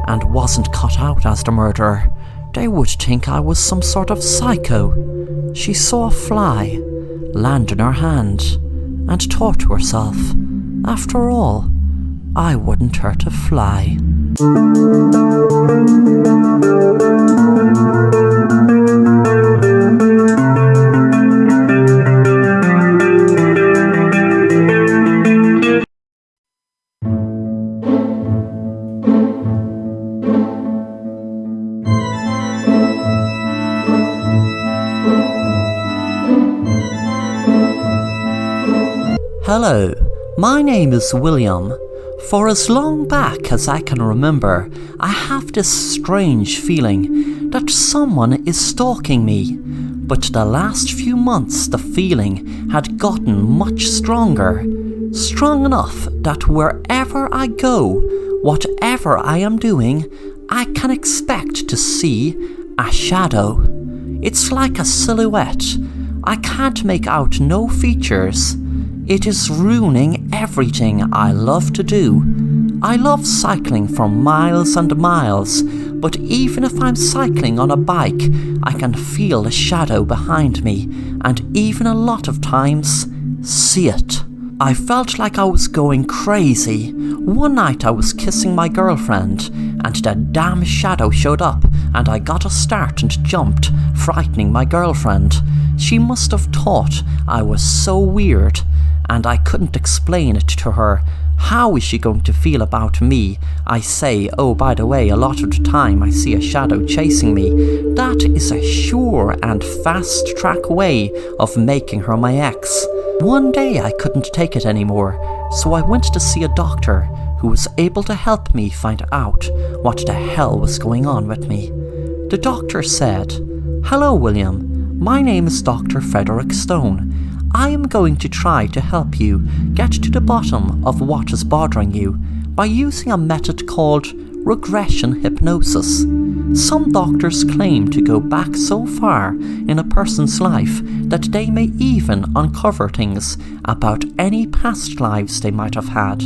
and wasn't cut out as the murderer. They would think I was some sort of psycho. She saw a fly land in her hand and thought to herself, after all, I wouldn't hurt a fly. Hello, my name is William. For as long back as I can remember, I have this strange feeling that someone is stalking me. But the last few months the feeling had gotten much stronger. Strong enough that wherever I go, whatever I am doing, I can expect to see a shadow. It's like a silhouette. I can't make out no features. It is ruining everything I love to do. I love cycling for miles and miles, but even if I'm cycling on a bike, I can feel the shadow behind me, and even a lot of times, see it. I felt like I was going crazy. One night I was kissing my girlfriend, and the damn shadow showed up, and I got a start and jumped, frightening my girlfriend. She must have thought I was so weird, and I couldn't explain it to her. How is she going to feel about me? I say, oh, by the way, a lot of the time I see a shadow chasing me. That is a sure and fast-track way of making her my ex. One day I couldn't take it anymore, so I went to see a doctor who was able to help me find out what the hell was going on with me. The doctor said, "Hello, William. My name is Dr. Frederick Stone. I am going to try to help you get to the bottom of what is bothering you by using a method called regression hypnosis. Some doctors claim to go back so far in a person's life that they may even uncover things about any past lives they might have had.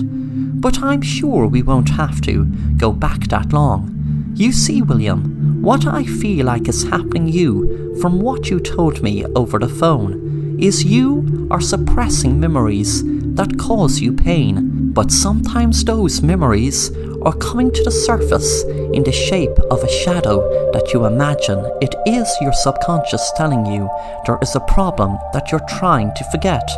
But I'm sure we won't have to go back that long. You see, William, what I feel like is happening you from what you told me over the phone is you are suppressing memories that cause you pain, but sometimes those memories are coming to the surface in the shape of a shadow that you imagine. It is your subconscious telling you there is a problem that you're trying to forget.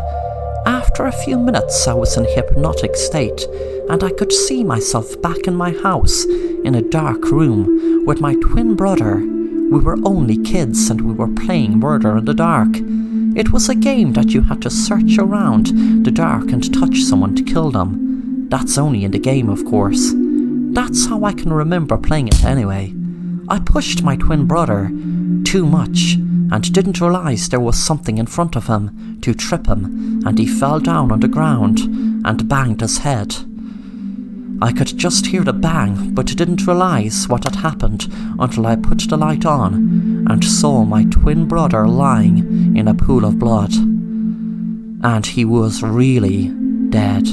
After a few minutes I was in hypnotic state, and I could see myself back in my house in a dark room with my twin brother. We were only kids and we were playing Murder in the Dark. It was a game that you had to search around the dark and touch someone to kill them. That's only in the game, of course. That's how I can remember playing it anyway. I pushed my twin brother too much and didn't realise there was something in front of him to trip him, and he fell down on the ground and banged his head. I could just hear the bang, but didn't realise what had happened until I put the light on and saw my twin brother lying in a pool of blood. And he was really dead.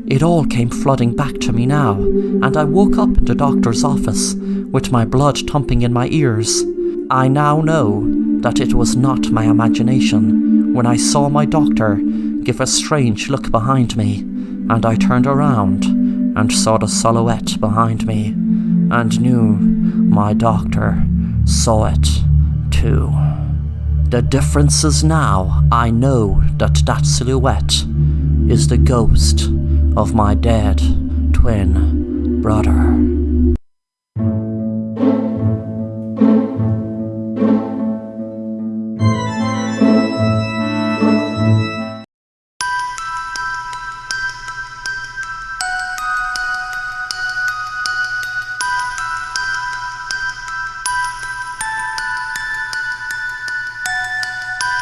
It all came flooding back to me now, and I woke up in the doctor's office with my blood thumping in my ears. I now know that it was not my imagination when I saw my doctor give a strange look behind me, and I turned around and saw the silhouette behind me, and knew my doctor saw it too. The difference is now I know that silhouette is the ghost of my dead twin brother.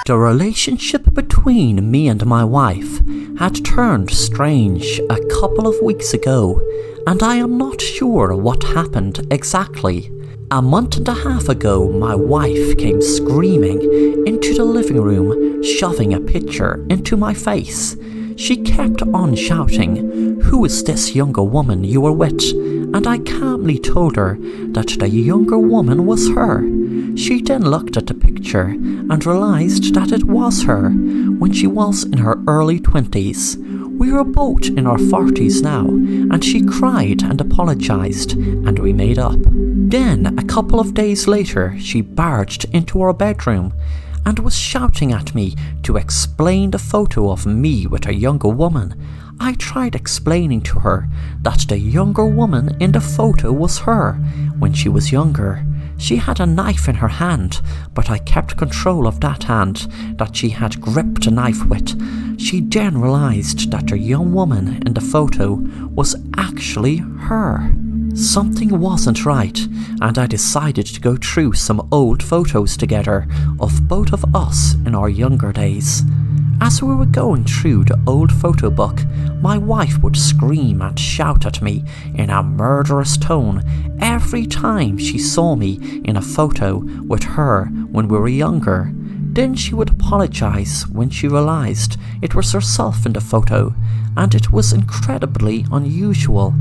The relationship between me and my wife had turned strange a couple of weeks ago, and I am not sure what happened exactly. A month and a half ago, my wife came screaming into the living room, shoving a picture into my face. She kept on shouting, "Who is this younger woman you were with?" And I calmly told her that the younger woman was her. She then looked at the picture and realised that it was her when she was in her early 20s. We were both in our 40s now, and she cried and apologised, and we made up. Then, a couple of days later, she barged into our bedroom and was shouting at me to explain the photo of me with a younger woman. I tried explaining to her that the younger woman in the photo was her when she was younger. She had a knife in her hand, but I kept control of that hand that she had gripped the knife with. She then realised that the young woman in the photo was actually her. Something wasn't right, and I decided to go through some old photos together of both of us in our younger days. As we were going through the old photo book, my wife would scream and shout at me in a murderous tone every time she saw me in a photo with her when we were younger. Then she would apologise when she realised it was herself in the photo, and it was incredibly unusual.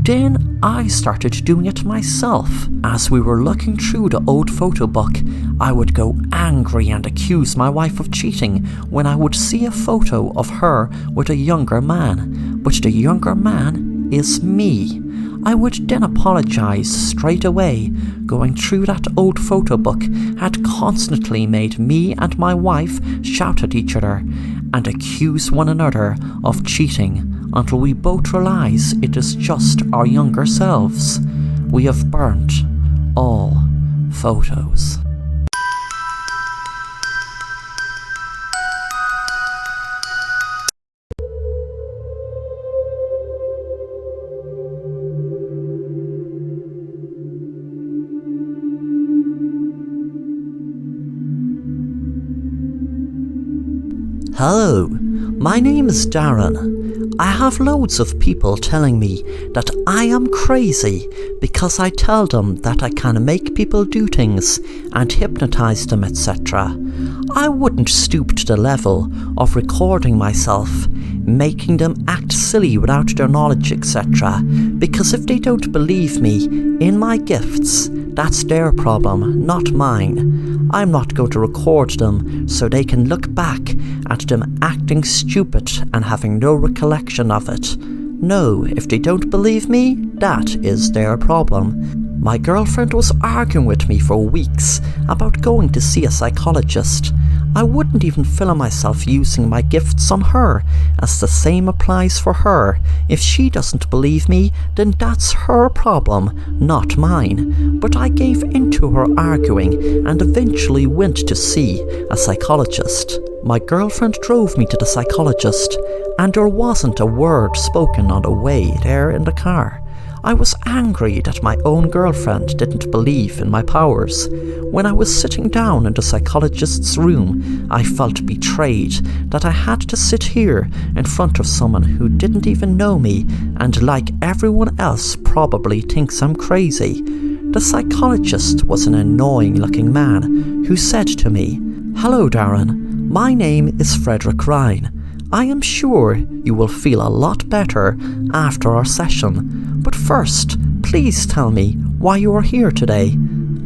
Then I started doing it myself. As we were looking through the old photo book, I would go angry and accuse my wife of cheating when I would see a photo of her with a younger man, but the younger man is me. I would then apologise straight away. Going through that old photo book had constantly made me and my wife shout at each other and accuse one another of cheating, until we both realise it is just our younger selves. We have burnt all photos. Hello, my name is Darren. I have loads of people telling me that I am crazy because I tell them that I can make people do things and hypnotise them, etc. I wouldn't stoop to the level of recording myself, making them act silly without their knowledge, etc. Because if they don't believe me in my gifts, that's their problem, not mine. I'm not going to record them so they can look back at them acting stupid and having no recollection of it. No, if they don't believe me, that is their problem. My girlfriend was arguing with me for weeks about going to see a psychologist. I wouldn't even film myself using my gifts on her, as the same applies for her. If she doesn't believe me, then that's her problem, not mine. But I gave in to her arguing and eventually went to see a psychologist. My girlfriend drove me to the psychologist, and there wasn't a word spoken on the way there in the car. I was angry that my own girlfriend didn't believe in my powers. When I was sitting down in the psychologist's room, I felt betrayed that I had to sit here in front of someone who didn't even know me and, like everyone else, probably thinks I'm crazy. The psychologist was an annoying-looking man who said to me, "Hello, Darren. My name is Frederick Ryan. I am sure you will feel a lot better after our session. But first, please tell me why you are here today."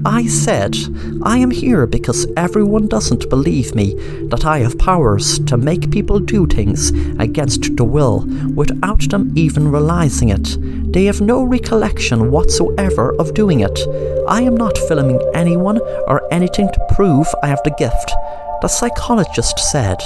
I said, "I am here because everyone doesn't believe me that I have powers to make people do things against the will without them even realizing it. They have no recollection whatsoever of doing it. I am not filming anyone or anything to prove I have the gift." The psychologist said,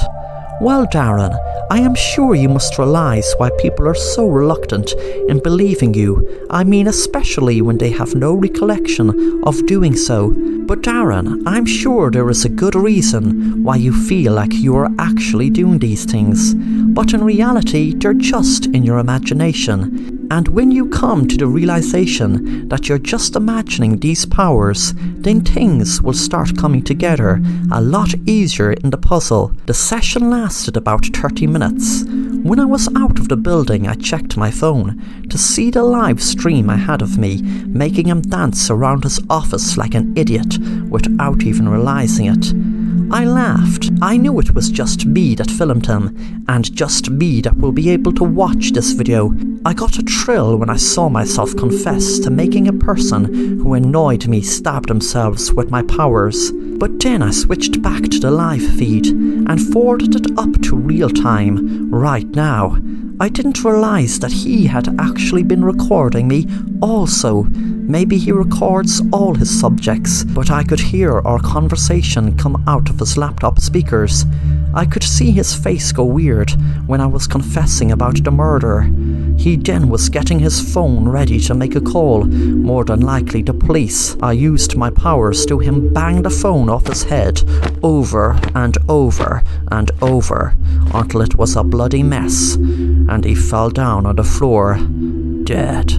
"Well, Darren, I am sure you must realize why people are so reluctant in believing you. I mean, especially when they have no recollection of doing so. But Darren, I'm sure there is a good reason why you feel like you are actually doing these things. But in reality, they're just in your imagination. And when you come to the realization that you're just imagining these powers, then things will start coming together a lot easier in the puzzle." The session lasted about 30 minutes. When I was out of the building, I checked my phone to see the live stream I had of me making him dance around his office like an idiot without even realizing it. I laughed. I knew it was just me that filmed him, and just me that will be able to watch this video. I got a thrill when I saw myself confess to making a person who annoyed me stab themselves with my powers. But then I switched back to the live feed and forwarded it up to real time right now. I didn't realize that he had actually been recording me also. Maybe he records all his subjects, but I could hear our conversation come out of his laptop speakers. I could see his face go weird when I was confessing about the murder. He then was getting his phone ready to make a call, more than likely the police. I used my powers to him bang the phone off his head over and over and over until it was a bloody mess, and he fell down on the floor, dead.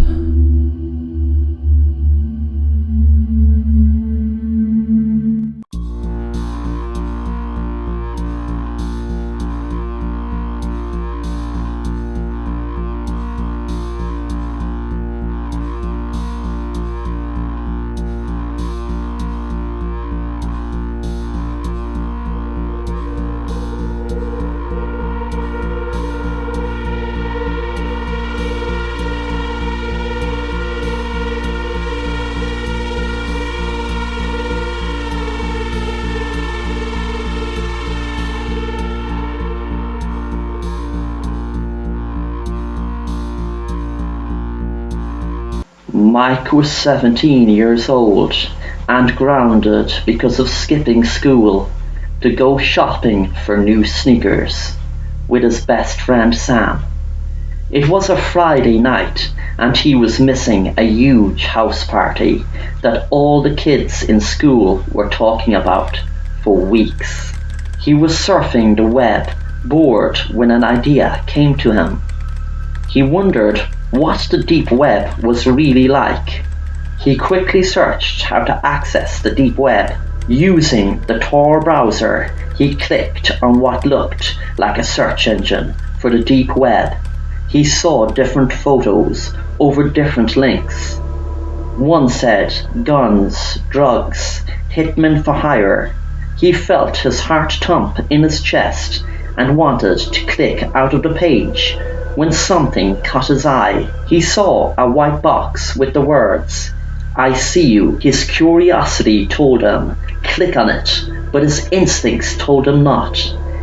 Mike was 17 years old and grounded because of skipping school to go shopping for new sneakers with his best friend Sam. It was a Friday night and he was missing a huge house party that all the kids in school were talking about for weeks. He was surfing the web, bored, when an idea came to him. He wondered what the deep web was really like. He quickly searched how to access the deep web. Using the Tor browser, he clicked on what looked like a search engine for the deep web. He saw different photos over different links. One said guns, drugs, hitmen for hire. He felt his heart thump in his chest and wanted to click out of the page when something caught his eye. He saw a white box with the words, "I see you." His curiosity told him, click on it, but his instincts told him not.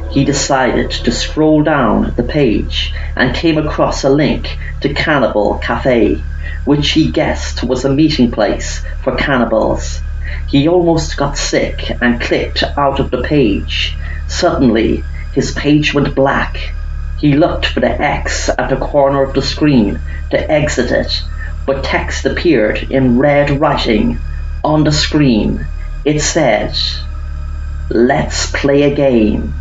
He decided to scroll down the page and came across a link to Cannibal Cafe, which he guessed was a meeting place for cannibals. He almost got sick and clicked out of the page. Suddenly, his page went black. He looked for the X at the corner of the screen to exit it, but text appeared in red writing on the screen. It said, "Let's play a game."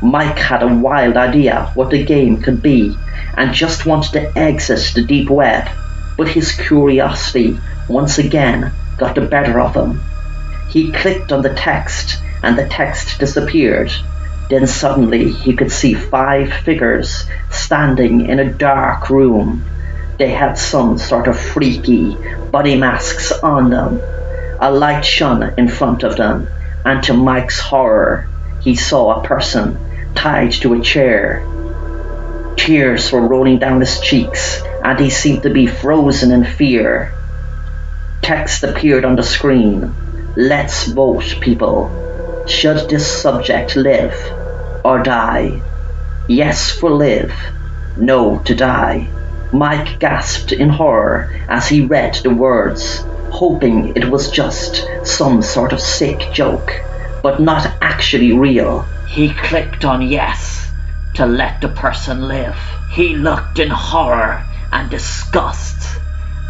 Mike had a wild idea what the game could be and just wanted to exit the deep web, but his curiosity once again got the better of him. He clicked on the text and the text disappeared. Then suddenly he could see 5 figures standing in a dark room. They had some sort of freaky body masks on them. A light shone in front of them, and to Mike's horror, he saw a person tied to a chair. Tears were rolling down his cheeks, and he seemed to be frozen in fear. Text appeared on the screen. "Let's vote, people. Should this subject live or die? Yes for live, no to die." Mike gasped in horror as he read the words, hoping it was just some sort of sick joke, but not actually real. He clicked on yes to let the person live. He looked in horror and disgust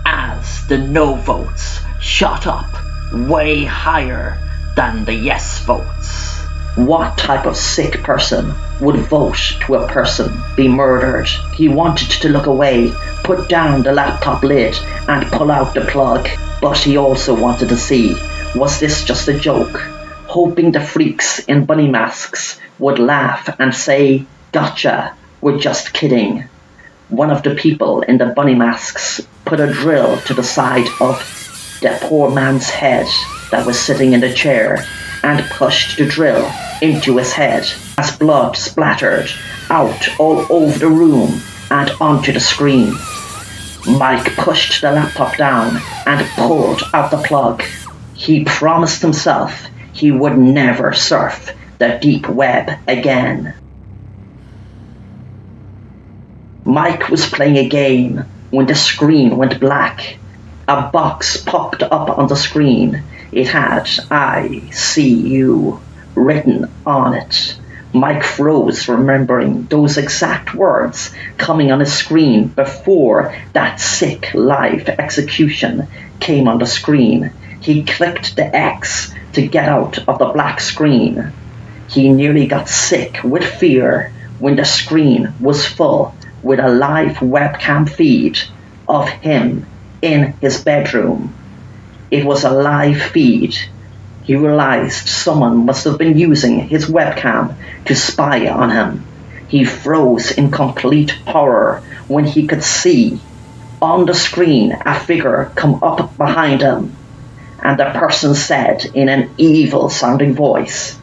as the no votes shot up way higher than the yes votes. What type of sick person would vote to a person be murdered? He wanted to look away, put down the laptop lid and pull out the plug, but he also wanted to see, was this just a joke? Hoping the freaks in bunny masks would laugh and say, "Gotcha, we're just kidding." One of the people in the bunny masks put a drill to the side of the poor man's head that was sitting in the chair and pushed the drill into his head as blood splattered out all over the room and onto the screen. Mike pushed the laptop down and pulled out the plug. He promised himself he would never surf the deep web again. Mike was playing a game when the screen went black. A box popped up on the screen. It had "I see you" written on it. Mike froze, remembering those exact words coming on his screen before that sick live execution came on the screen. He clicked the X to get out of the black screen. He nearly got sick with fear when the screen was full with a live webcam feed of him in his bedroom. It was a live feed. He realized someone must have been using his webcam to spy on him. He froze in complete horror when he could see on the screen a figure come up behind him, and the person said in an evil-sounding voice,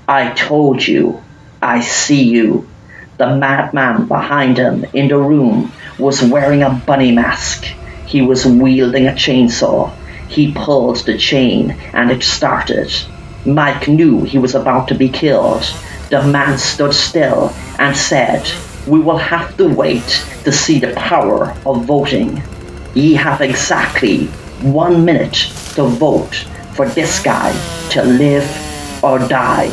"I told you, I see you." The madman behind him in the room was wearing a bunny mask. He was wielding a chainsaw. He pulled the chain and it started. Mike knew he was about to be killed. The man stood still and said, "We will have to wait to see the power of voting. Ye have exactly 1 minute to vote for this guy to live or die.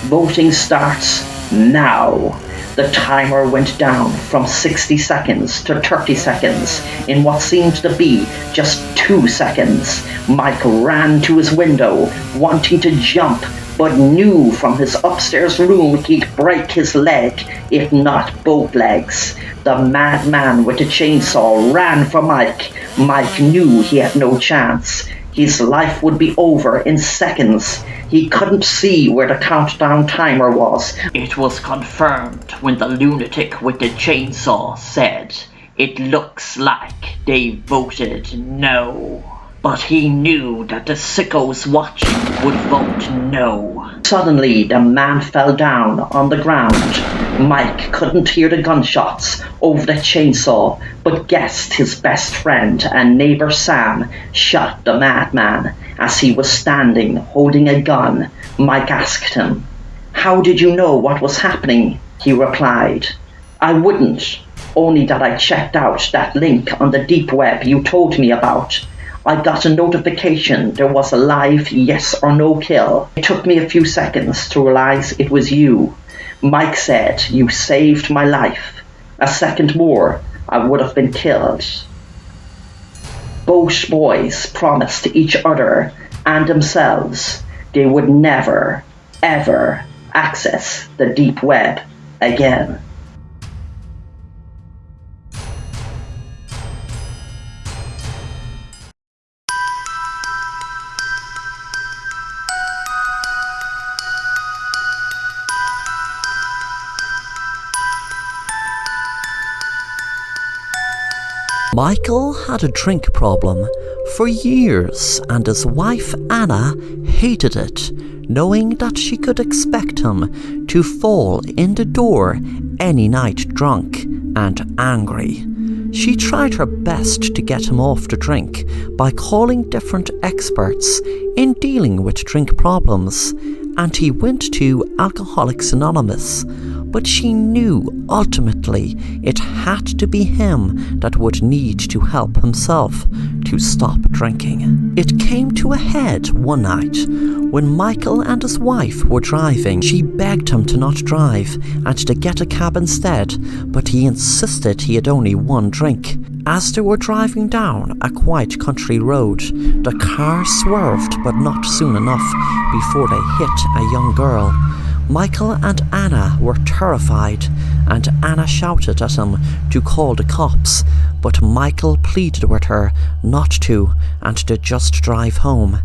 Voting starts now." The timer went down from 60 seconds to 30 seconds in what seemed to be just 2 seconds. Mike ran to his window, wanting to jump, but knew from his upstairs room he'd break his leg, if not both legs. The madman with the chainsaw ran for Mike. Mike knew he had no chance. His life would be over in seconds. He couldn't see where the countdown timer was. It was confirmed when the lunatic with the chainsaw said, "It looks like they voted no." But he knew that the sickos watching would vote no. Suddenly, the man fell down on the ground. Mike couldn't hear the gunshots over the chainsaw, but guessed his best friend and neighbor Sam shot the madman as he was standing holding a gun. Mike asked him, "How did you know what was happening?" He replied, "I wouldn't, only that I checked out that link on the deep web you told me about. I got a notification there was a live yes or no kill. It took me a few seconds to realise it was you. Mike said you saved my life. A second more, I would have been killed. Both boys promised to each other and themselves they would never, ever access the deep web again. Michael had a drink problem for years, and his wife Anna hated it, knowing that she could expect him to fall in the door any night drunk and angry. She tried her best to get him off the drink by calling different experts in dealing with drink problems, and he went to Alcoholics Anonymous, but she knew ultimately it had to be him that would need to help himself to stop drinking. It came to a head one night when Michael and his wife were driving. She begged him to not drive and to get a cab instead, but he insisted he had only one drink. As they were driving down a quiet country road, the car swerved, but not soon enough before they hit a young girl. Michael and Anna were terrified, and Anna shouted at him to call the cops, but Michael pleaded with her not to and to just drive home.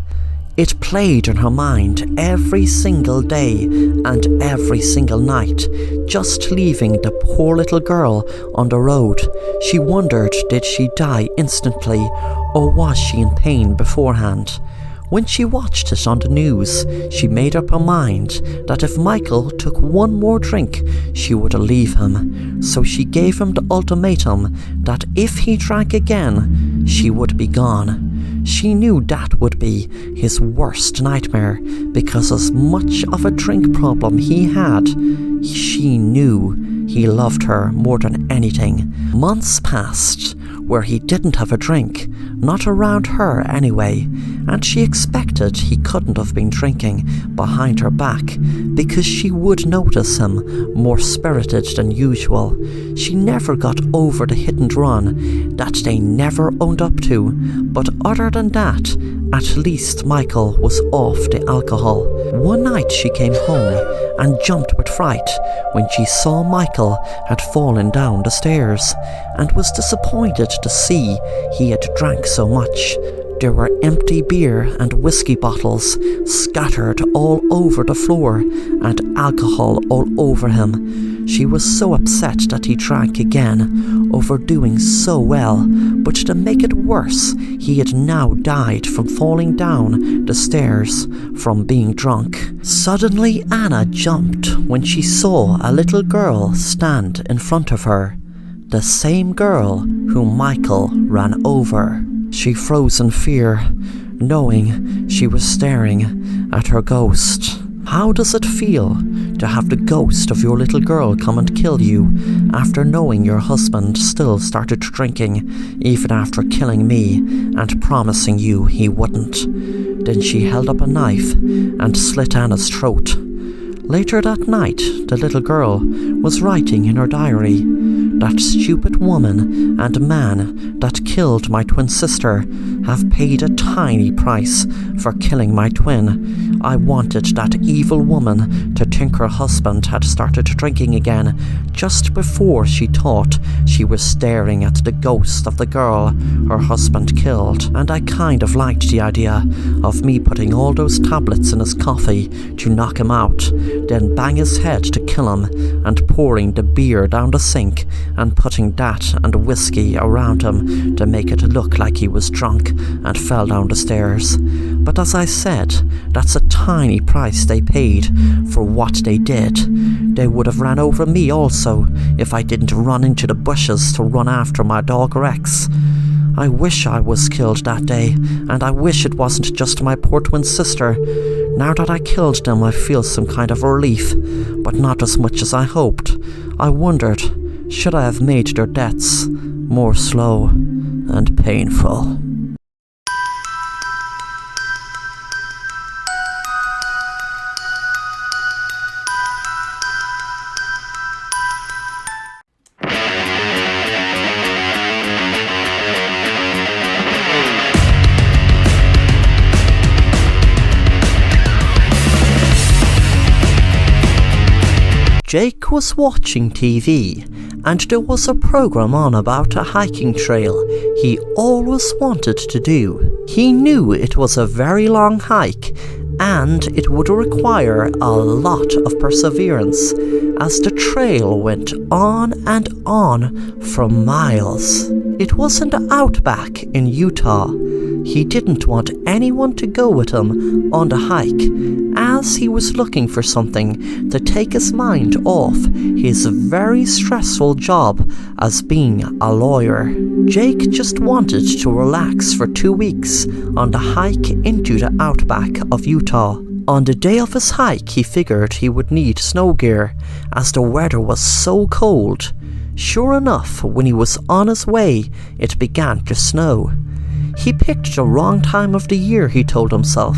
It played in her mind every single day and every single night, just leaving the poor little girl on the road. She wondered, did she die instantly, or was she in pain beforehand? When she watched it on the news, she made up her mind that if Michael took one more drink, she would leave him. So she gave him the ultimatum that if he drank again, she would be gone. She knew that would be his worst nightmare, because as much of a drink problem he had, she knew he loved her more than anything. Months passed where he didn't have a drink, not around her anyway, and she expected he couldn't have been drinking behind her back because she would notice him more spirited than usual. She never got over the hit and run that they never owned up to, but other than that, at least Michael was off the alcohol. One night she came home and jumped with fright when she saw Michael had fallen down the stairs, and was disappointed to see he had drank so much. There were empty beer and whiskey bottles scattered all over the floor, and alcohol all over him. She was so upset that he drank again, overdoing so well, but to make it worse, he had now died from falling down the stairs from being drunk. Suddenly Anna jumped when she saw a little girl stand in front of her, the same girl whom Michael ran over. She froze in fear, knowing she was staring at her ghost. How does it feel to have the ghost of your little girl come and kill you after knowing your husband still started drinking, even after killing me and promising you he wouldn't? Then she held up a knife and slit Anna's throat. Later that night, the little girl was writing in her diary, "That stupid woman and man that killed my twin sister have paid a tiny price for killing my twin. I wanted that evil woman to think her husband had started drinking again just before she thought she was staring at the ghost of the girl her husband killed, and I kind of liked the idea of me putting all those tablets in his coffee to knock him out, then bang his head to kill him, and pouring the beer down the sink and putting that and whiskey around him to make it look like he was drunk and fell down the stairs. But as I said, that's a tiny price they paid for what they did. They would have ran over me also if I didn't run into the bushes to run after my dog Rex. I wish I was killed that day, and I wish it wasn't just my poor twin sister. Now that I killed them, I feel some kind of relief, but not as much as I hoped. I wondered, should I have made their deaths more slow and painful?" Jake was watching TV, and there was a program on about a hiking trail he always wanted to do. He knew it was a very long hike, and it would require a lot of perseverance, as the trail went on and on for miles. It was in the outback in Utah. He didn't want anyone to go with him on the hike, as he was looking for something to take his mind off his very stressful job as being a lawyer. Jake just wanted to relax for 2 weeks on the hike into the outback of Utah. On the day of his hike, he figured he would need snow gear, as the weather was so cold. Sure enough, when he was on his way, it began to snow. He picked the wrong time of the year, he told himself,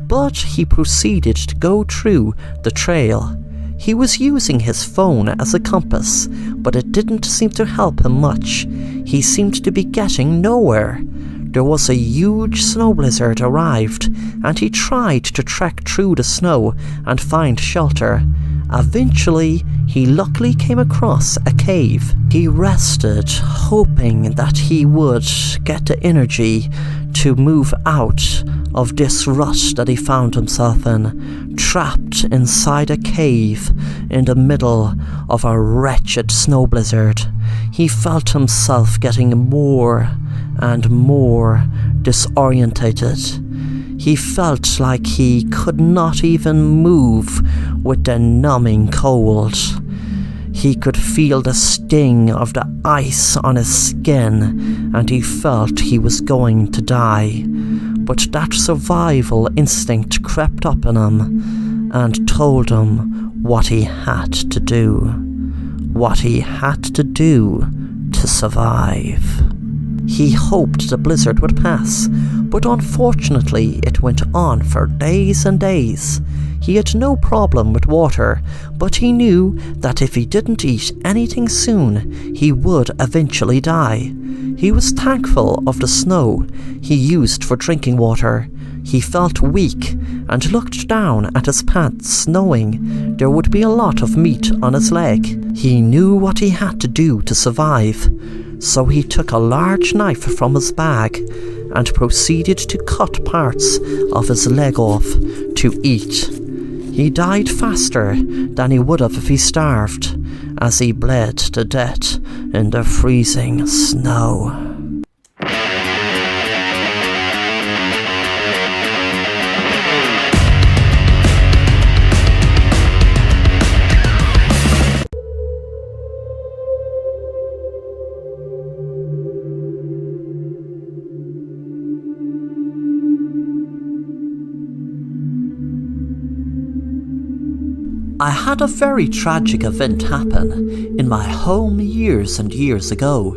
but he proceeded to go through the trail. He was using his phone as a compass, but it didn't seem to help him much. He seemed to be getting nowhere. There was a huge snow blizzard arrived, and he tried to trek through the snow and find shelter. Eventually, he luckily came across a cave. He rested, hoping that he would get the energy to move out of this rut that he found himself in, trapped inside a cave in the middle of a wretched snow blizzard. He felt himself getting more and more disorientated. He felt like he could not even move with the numbing cold. He could feel the sting of the ice on his skin, and he felt he was going to die. But that survival instinct crept up in him and told him what he had to do. What he had to do to survive. He hoped the blizzard would pass, but unfortunately it went on for days and days. He had no problem with water, but he knew that if he didn't eat anything soon, he would eventually die. He was thankful of the snow he used for drinking water. He felt weak and looked down at his pants, knowing there would be a lot of meat on his leg. He knew what he had to do to survive. So he took a large knife from his bag and proceeded to cut parts of his leg off to eat. He died faster than he would have if he starved, as he bled to death in the freezing snow. I had a very tragic event happen in my home years and years ago.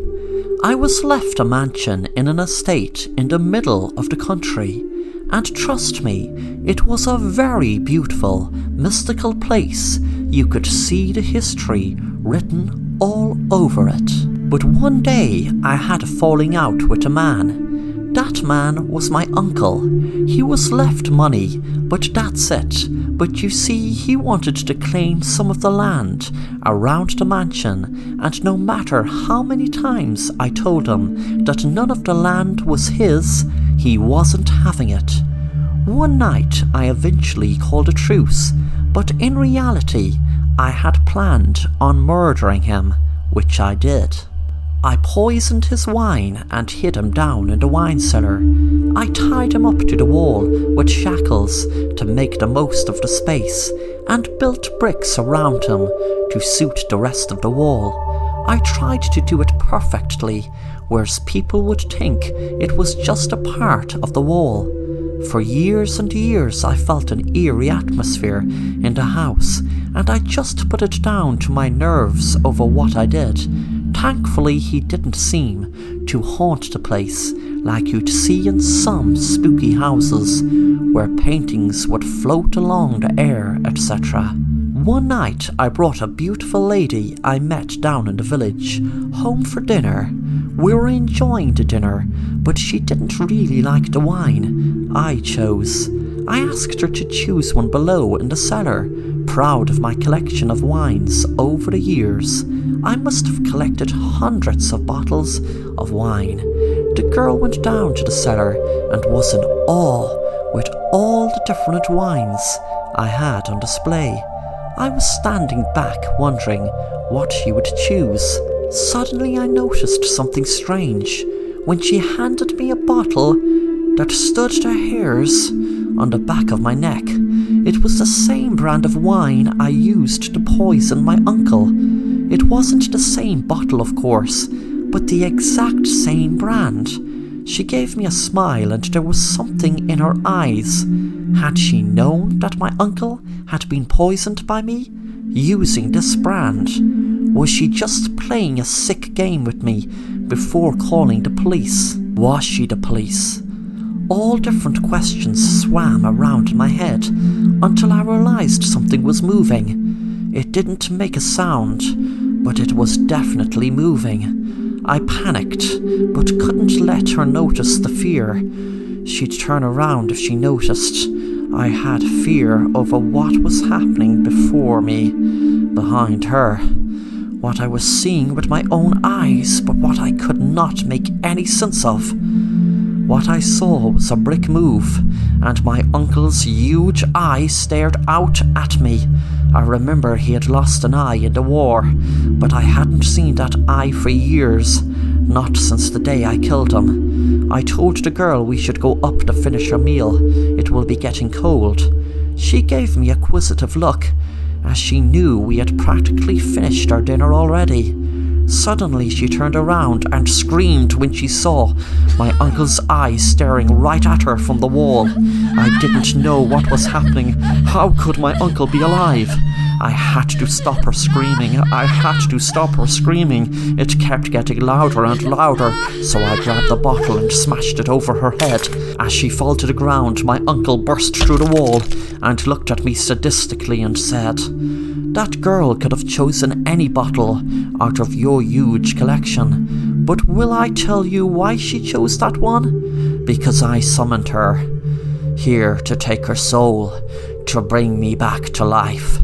I was left a mansion in an estate in the middle of the country, and trust me, it was a very beautiful, mystical place. You could see the history written all over it. But one day I had a falling out with a man. That man was my uncle. He was left money, but that's it. But you see, he wanted to claim some of the land around the mansion, and no matter how many times I told him that none of the land was his, he wasn't having it. One night I eventually called a truce, but in reality I had planned on murdering him, which I did. I poisoned his wine and hid him down in the wine cellar. I tied him up to the wall with shackles to make the most of the space, and built bricks around him to suit the rest of the wall. I tried to do it perfectly, whereas people would think it was just a part of the wall. For years and years I felt an eerie atmosphere in the house, and I just put it down to my nerves over what I did. Thankfully, he didn't seem to haunt the place like you'd see in some spooky houses, where paintings would float along the air, etc. One night, I brought a beautiful lady I met down in the village home for dinner. We were enjoying the dinner, but she didn't really like the wine I chose. I asked her to choose one below in the cellar, Proud of my collection of wines over the years, I must have collected hundreds of bottles of wine. The girl went down to the cellar and was in awe with all the different wines I had on display. I was standing back wondering what she would choose. Suddenly I noticed something strange when she handed me a bottle that stood to hairs on the back of my neck. It was the same brand of wine I used to poison my uncle. It wasn't the same bottle, of course, but the exact same brand. She gave me a smile and there was something in her eyes. Had she known that my uncle had been poisoned by me using this brand? Was she just playing a sick game with me before calling the police? Was she the police? All different questions swam around in my head until I realized something was moving. It didn't make a sound, but it was definitely moving. I panicked, but couldn't let her notice the fear. She'd turn around if she noticed. I had fear over what was happening before me, behind her. What I was seeing with my own eyes, but what I could not make any sense of. What I saw was a brick move, and my uncle's huge eye stared out at me. I remember he had lost an eye in the war, but I hadn't seen that eye for years, not since the day I killed him. I told the girl we should go up to finish our meal. It will be getting cold. She gave me a quizzitive look, as she knew we had practically finished our dinner already. Suddenly she turned around and screamed when she saw my uncle's eyes staring right at her from the wall. I didn't know what was happening. How could my uncle be alive? I had to stop her screaming. I had to stop her screaming. It kept getting louder and louder, so I grabbed the bottle and smashed it over her head. As she fell to the ground, my uncle burst through the wall and looked at me sadistically and said, "That girl could have chosen any bottle out of your huge collection. But will I tell you why she chose that one? Because I summoned her, here to take her soul, to bring me back to life."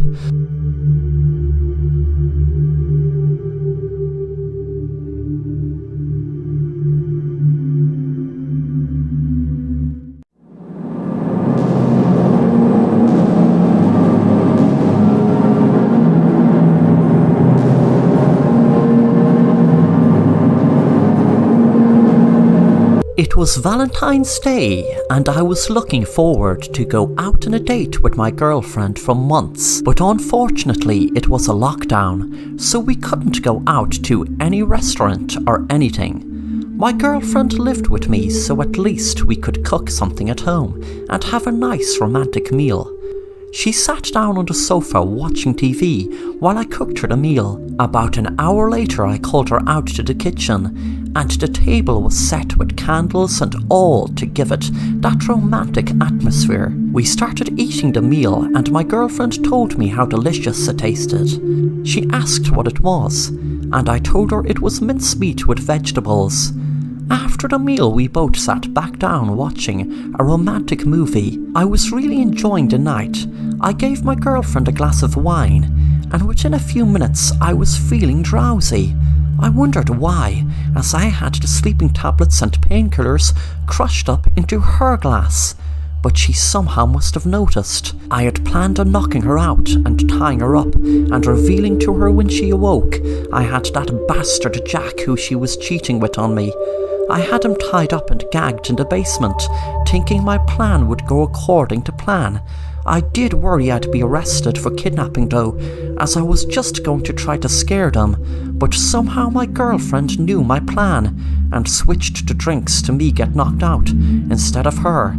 It was Valentine's Day, and I was looking forward to go out on a date with my girlfriend for months, but unfortunately it was a lockdown, so we couldn't go out to any restaurant or anything. My girlfriend lived with me, so at least we could cook something at home and have a nice romantic meal. She sat down on the sofa watching TV while I cooked her the meal. About an hour later I called her out to the kitchen, and the table was set with candles and all to give it that romantic atmosphere. We started eating the meal and my girlfriend told me how delicious it tasted. She asked what it was, and I told her it was mincemeat with vegetables. After the meal we both sat back down watching a romantic movie. I was really enjoying the night. I gave my girlfriend a glass of wine, and within a few minutes I was feeling drowsy. I wondered why, as I had the sleeping tablets and painkillers crushed up into her glass. But she somehow must have noticed. I had planned on knocking her out and tying her up and revealing to her when she awoke I had that bastard Jack who she was cheating with on me. I had him tied up and gagged in the basement, thinking my plan would go according to plan. I did worry I'd be arrested for kidnapping though, as I was just going to try to scare them, but somehow my girlfriend knew my plan and switched the drinks to me get knocked out instead of her.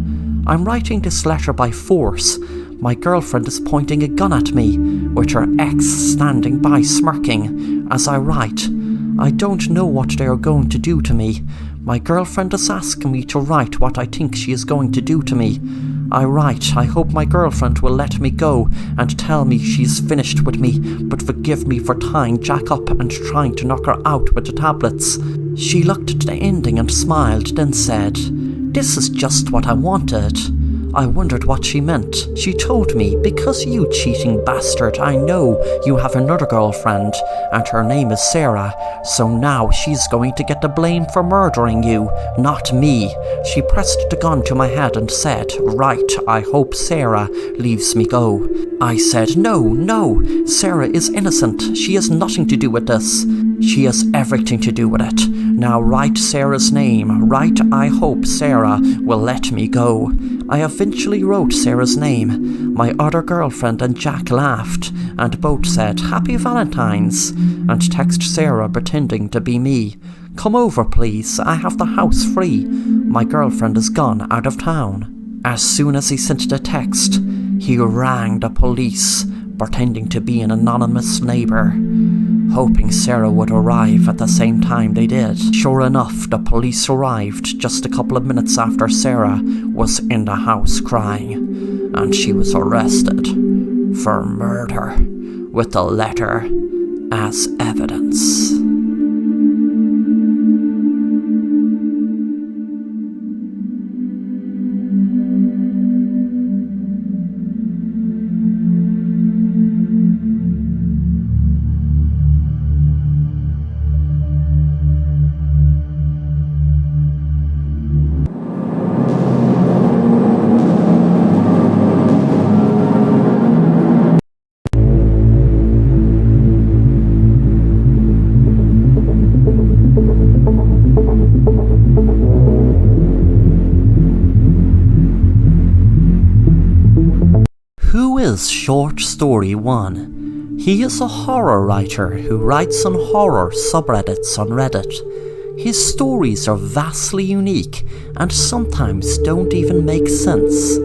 I'm writing this letter by force. My girlfriend is pointing a gun at me, with her ex standing by smirking as I write. I don't know what they are going to do to me. My girlfriend is asking me to write what I think she is going to do to me. I write, I hope my girlfriend will let me go and tell me she's finished with me, but forgive me for tying Jack up and trying to knock her out with the tablets. She looked at the ending and smiled, then said, "This is just what I wanted. I wondered what she meant. She told me, because you cheating bastard, I know you have another girlfriend, and her name is Sarah, so now she's going to get the blame for murdering you, not me. She pressed the gun to my head and said, right, I hope Sarah leaves me go. I said, no, Sarah is innocent. She has nothing to do with this. She has everything to do with it. Now write Sarah's name. Write, I hope Sarah will let me go. I eventually wrote Sarah's name. My other girlfriend and Jack laughed, and both said, Happy Valentine's, and texted Sarah pretending to be me. Come over, please. I have the house free. My girlfriend is gone out of town. As soon as he sent the text, he rang the police, pretending to be an anonymous neighbour, hoping Sarah would arrive at the same time they did. Sure enough, the police arrived just a couple of minutes after Sarah was in the house crying, and she was arrested for murder with the letter as evidence. Who is Short Story 1? He is a horror writer who writes on horror subreddits on Reddit. His stories are vastly unique and sometimes don't even make sense.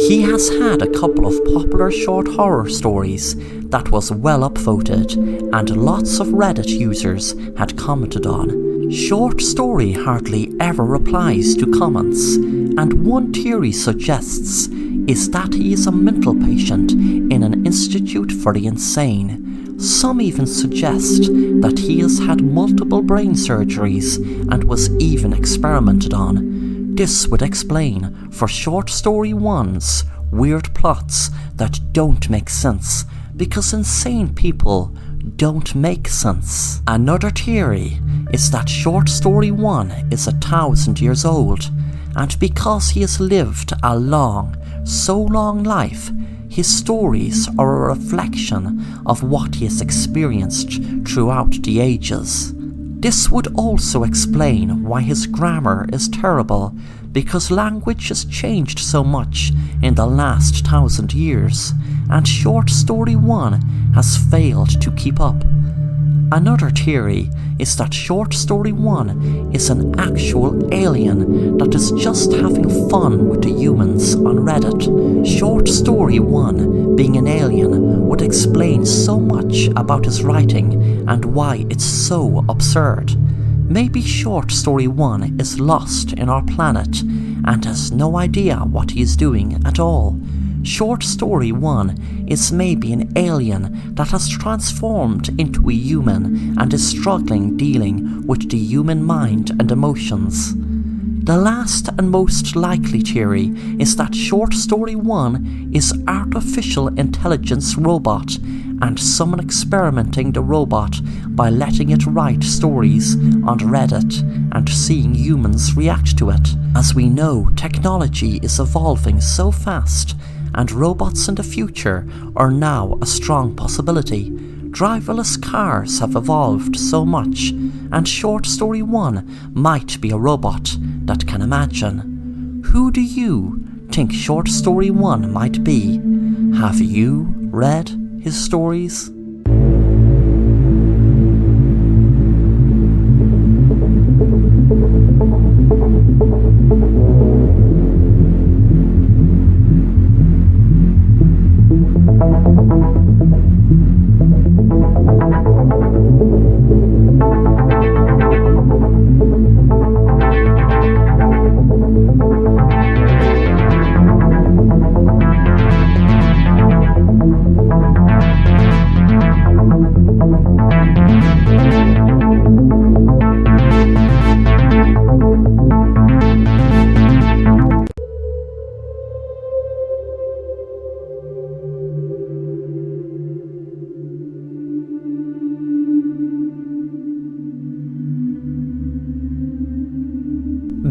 He has had a couple of popular short horror stories that was well upvoted and lots of Reddit users had commented on. Short Story hardly ever replies to comments, and one theory suggests is that he is a mental patient in an institute for the insane. Some even suggest that he has had multiple brain surgeries and was even experimented on. This would explain for Short Story 1's weird plots that don't make sense, because insane people don't make sense. Another theory is that Short Story 1 is 1,000 years old, and because he has lived a so long life, his stories are a reflection of what he has experienced throughout the ages. This would also explain why his grammar is terrible, because language has changed so much in the last 1,000 years, and Short Story 1 has failed to keep up. Another theory is that Short Story 1 is an actual alien that is just having fun with the humans on Reddit. Short Story 1 being an alien would explain so much about his writing and why it's so absurd. Maybe Short Story 1 is lost in our planet and has no idea what he is doing at all. Short Story 1 is maybe an alien that has transformed into a human and is struggling dealing with the human mind and emotions. The last and most likely theory is that Short Story 1 is artificial intelligence robot and someone experimenting the robot by letting it write stories on Reddit and seeing humans react to it. As we know, technology is evolving so fast, and robots in the future are now a strong possibility. Driverless cars have evolved so much, and Short Story 1 might be a robot that can imagine. Who do you think Short Story 1 might be? Have you read his stories?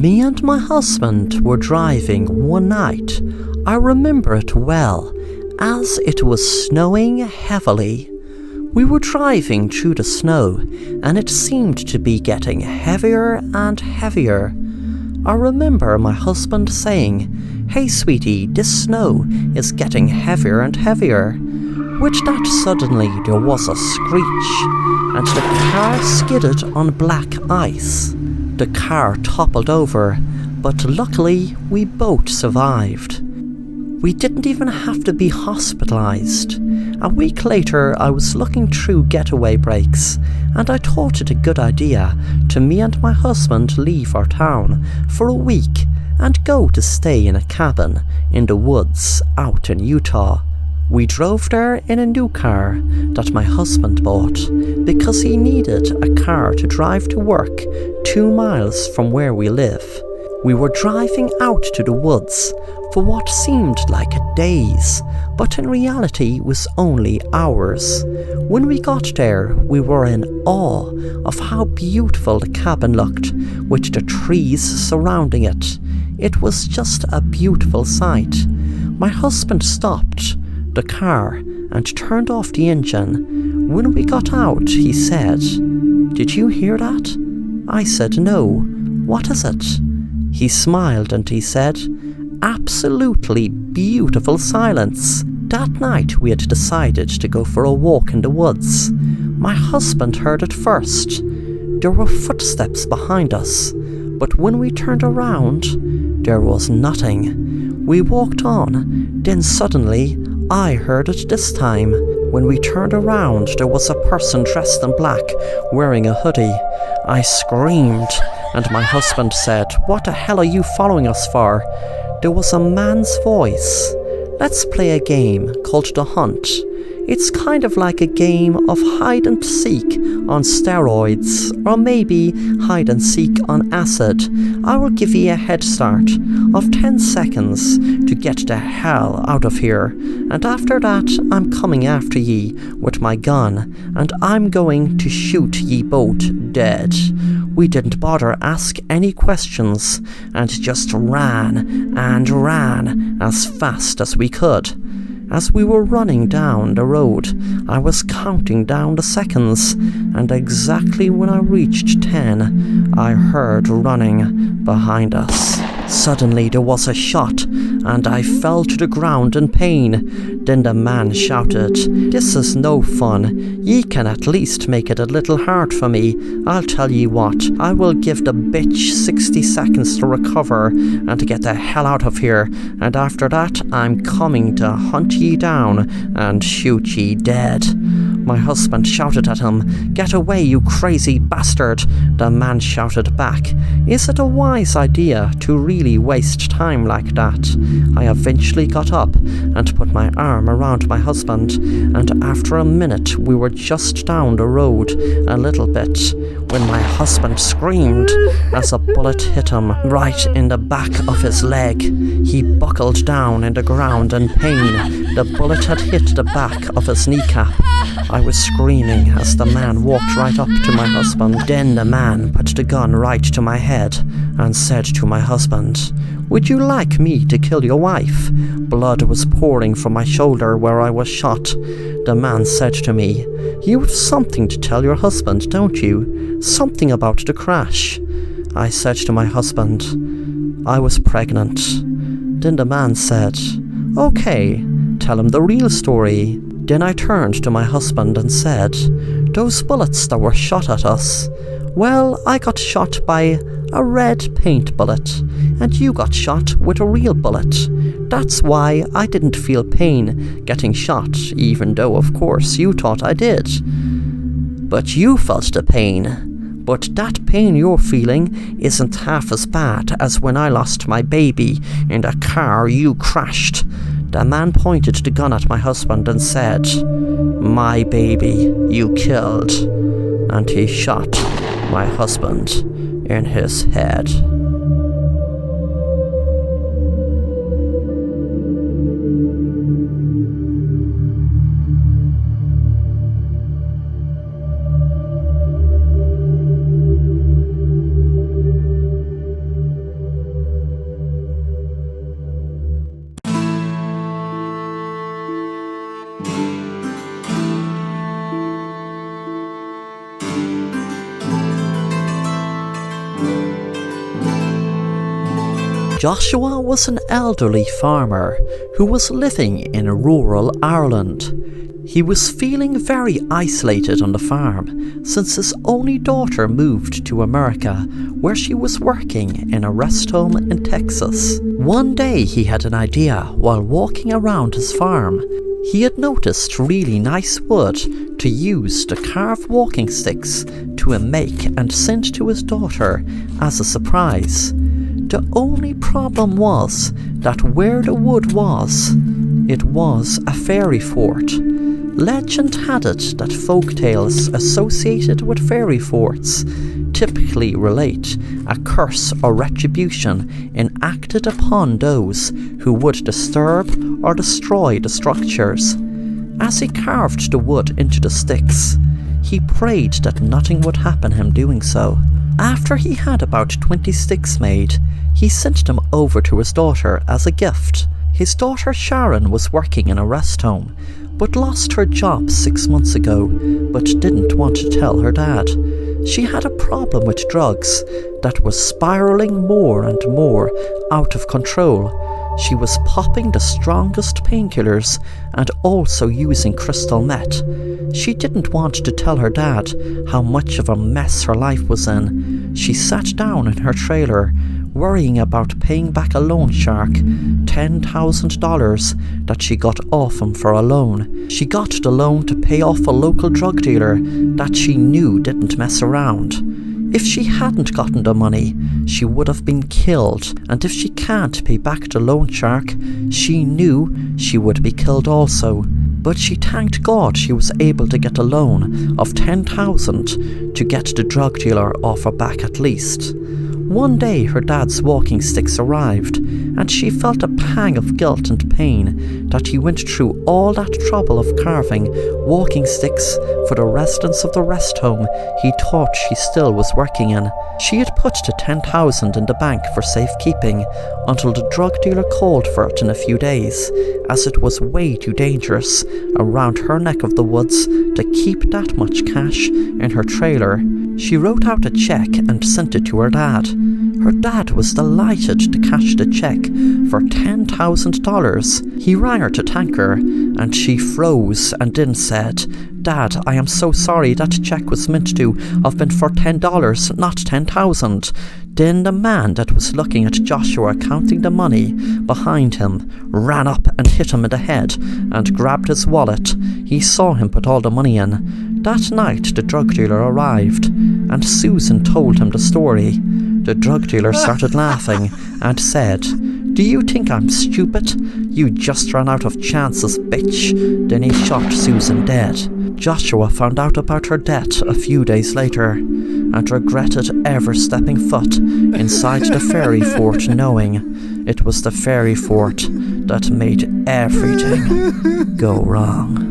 Me and my husband were driving one night. I remember it well, as it was snowing heavily. We were driving through the snow, and it seemed to be getting heavier and heavier. I remember my husband saying, "Hey sweetie, this snow is getting heavier and heavier." With that suddenly there was a screech, and the car skidded on black ice. The car toppled over, but luckily we both survived. We didn't even have to be hospitalized. A week later I was looking through getaway breaks, and I thought it a good idea to me and my husband leave our town for a week and go to stay in a cabin in the woods out in Utah. We drove there in a new car that my husband bought because he needed a car to drive to work 2 miles from where we live. We were driving out to the woods for what seemed like days, but in reality was only hours. When we got there, we were in awe of how beautiful the cabin looked, with the trees surrounding it. It was just a beautiful sight. My husband stopped the car and turned off the engine. When we got out, he said, "Did you hear that?" I said, "No. What is it?" He smiled and he said, "Absolutely beautiful silence." That night we had decided to go for a walk in the woods. My husband heard it first. There were footsteps behind us, but when we turned around, there was nothing. We walked on, then suddenly I heard it this time. When we turned around, there was a person dressed in black, wearing a hoodie. I screamed, and my husband said, "What the hell are you following us for?" There was a man's voice. "Let's play a game called The Hunt. It's kind of like a game of hide and seek on steroids, or maybe hide and seek on acid. I will give you a head start of 10 seconds to get the hell out of here, and after that I'm coming after ye with my gun, and I'm going to shoot ye both dead." We didn't bother ask any questions, and just ran and ran as fast as we could. As we were running down the road, I was counting down the seconds, and exactly when I reached 10, I heard running behind us. Suddenly there was a shot, and I fell to the ground in pain. Then the man shouted, "This is no fun. Ye can at least make it a little hard for me. I'll tell ye what, I will give the bitch 60 seconds to recover and to get the hell out of here, and after that I'm coming to hunt ye down and shoot ye dead." My husband shouted at him, "Get away, you crazy bastard!" The man shouted back, "Is it a wise idea to really waste time like that?" I eventually got up and put my arm around my husband, and after a minute we were just down the road a little bit when my husband screamed as a bullet hit him right in the back of his leg. He buckled down in the ground in pain. The bullet had hit the back of his kneecap. I was screaming as the man walked right up to my husband. Then the man put the gun right to my head and said to my husband, "Would you like me to kill your wife?" Blood was pouring from my shoulder where I was shot. The man said to me, "You have something to tell your husband, don't you? Something about the crash." I said to my husband, "I was pregnant." Then the man said, "Okay, tell him the real story." Then I turned to my husband and said, "Those bullets that were shot at us, well, I got shot by a red paint bullet, and you got shot with a real bullet. That's why I didn't feel pain getting shot, even though of course you thought I did. But you felt the pain. But that pain you're feeling isn't half as bad as when I lost my baby in the car you crashed." The man pointed the gun at my husband and said, "My baby you killed." And he shot my husband in his head. Joshua was an elderly farmer who was living in rural Ireland. He was feeling very isolated on the farm since his only daughter moved to America, where she was working in a rest home in Texas. One day he had an idea while walking around his farm. He had noticed really nice wood to use to carve walking sticks to make and send to his daughter as a surprise. The only problem was that where the wood was, it was a fairy fort. Legend had it that folk tales associated with fairy forts typically relate a curse or retribution enacted upon those who would disturb or destroy the structures. As he carved the wood into the sticks, he prayed that nothing would happen him doing so. After he had about 20 sticks made, he sent them over to his daughter as a gift. His daughter Sharon was working in a rest home, but lost her job 6 months ago, but didn't want to tell her dad. She had a problem with drugs that was spiraling more and more out of control. She was popping the strongest painkillers and also using crystal meth. She didn't want to tell her dad how much of a mess her life was in. She sat down in her trailer, worrying about paying back a loan shark $10,000 that she got off him for a loan. She got the loan to pay off a local drug dealer that she knew didn't mess around. If she hadn't gotten the money, she would have been killed, and if she can't pay back the loan shark, she knew she would be killed also. But she thanked God she was able to get a loan of $10,000 to get the drug dealer off her back at least. One day her dad's walking sticks arrived, and she felt a pang of guilt and pain that he went through all that trouble of carving walking sticks for the residents of the rest home he thought she still was working in. She had put the $10,000 in the bank for safekeeping until the drug dealer called for it in a few days, as it was way too dangerous around her neck of the woods to keep that much cash in her trailer. She wrote out a check and sent it to her dad. Her dad was delighted to cash the check for $10,000. He rang her to thank her, and she froze and then said, "Dad, I am so sorry, that check was meant to have been for $10, not $10,000. Then the man that was looking at Joshua counting the money behind him ran up and hit him in the head and grabbed his wallet. He saw him put all the money in. That night the drug dealer arrived, and Susan told him the story. The drug dealer started laughing and said, "Do you think I'm stupid? You just ran out of chances, bitch." Then he shot Susan dead. Joshua found out about her death a few days later and regretted ever stepping foot inside the fairy fort, knowing it was the fairy fort that made everything go wrong.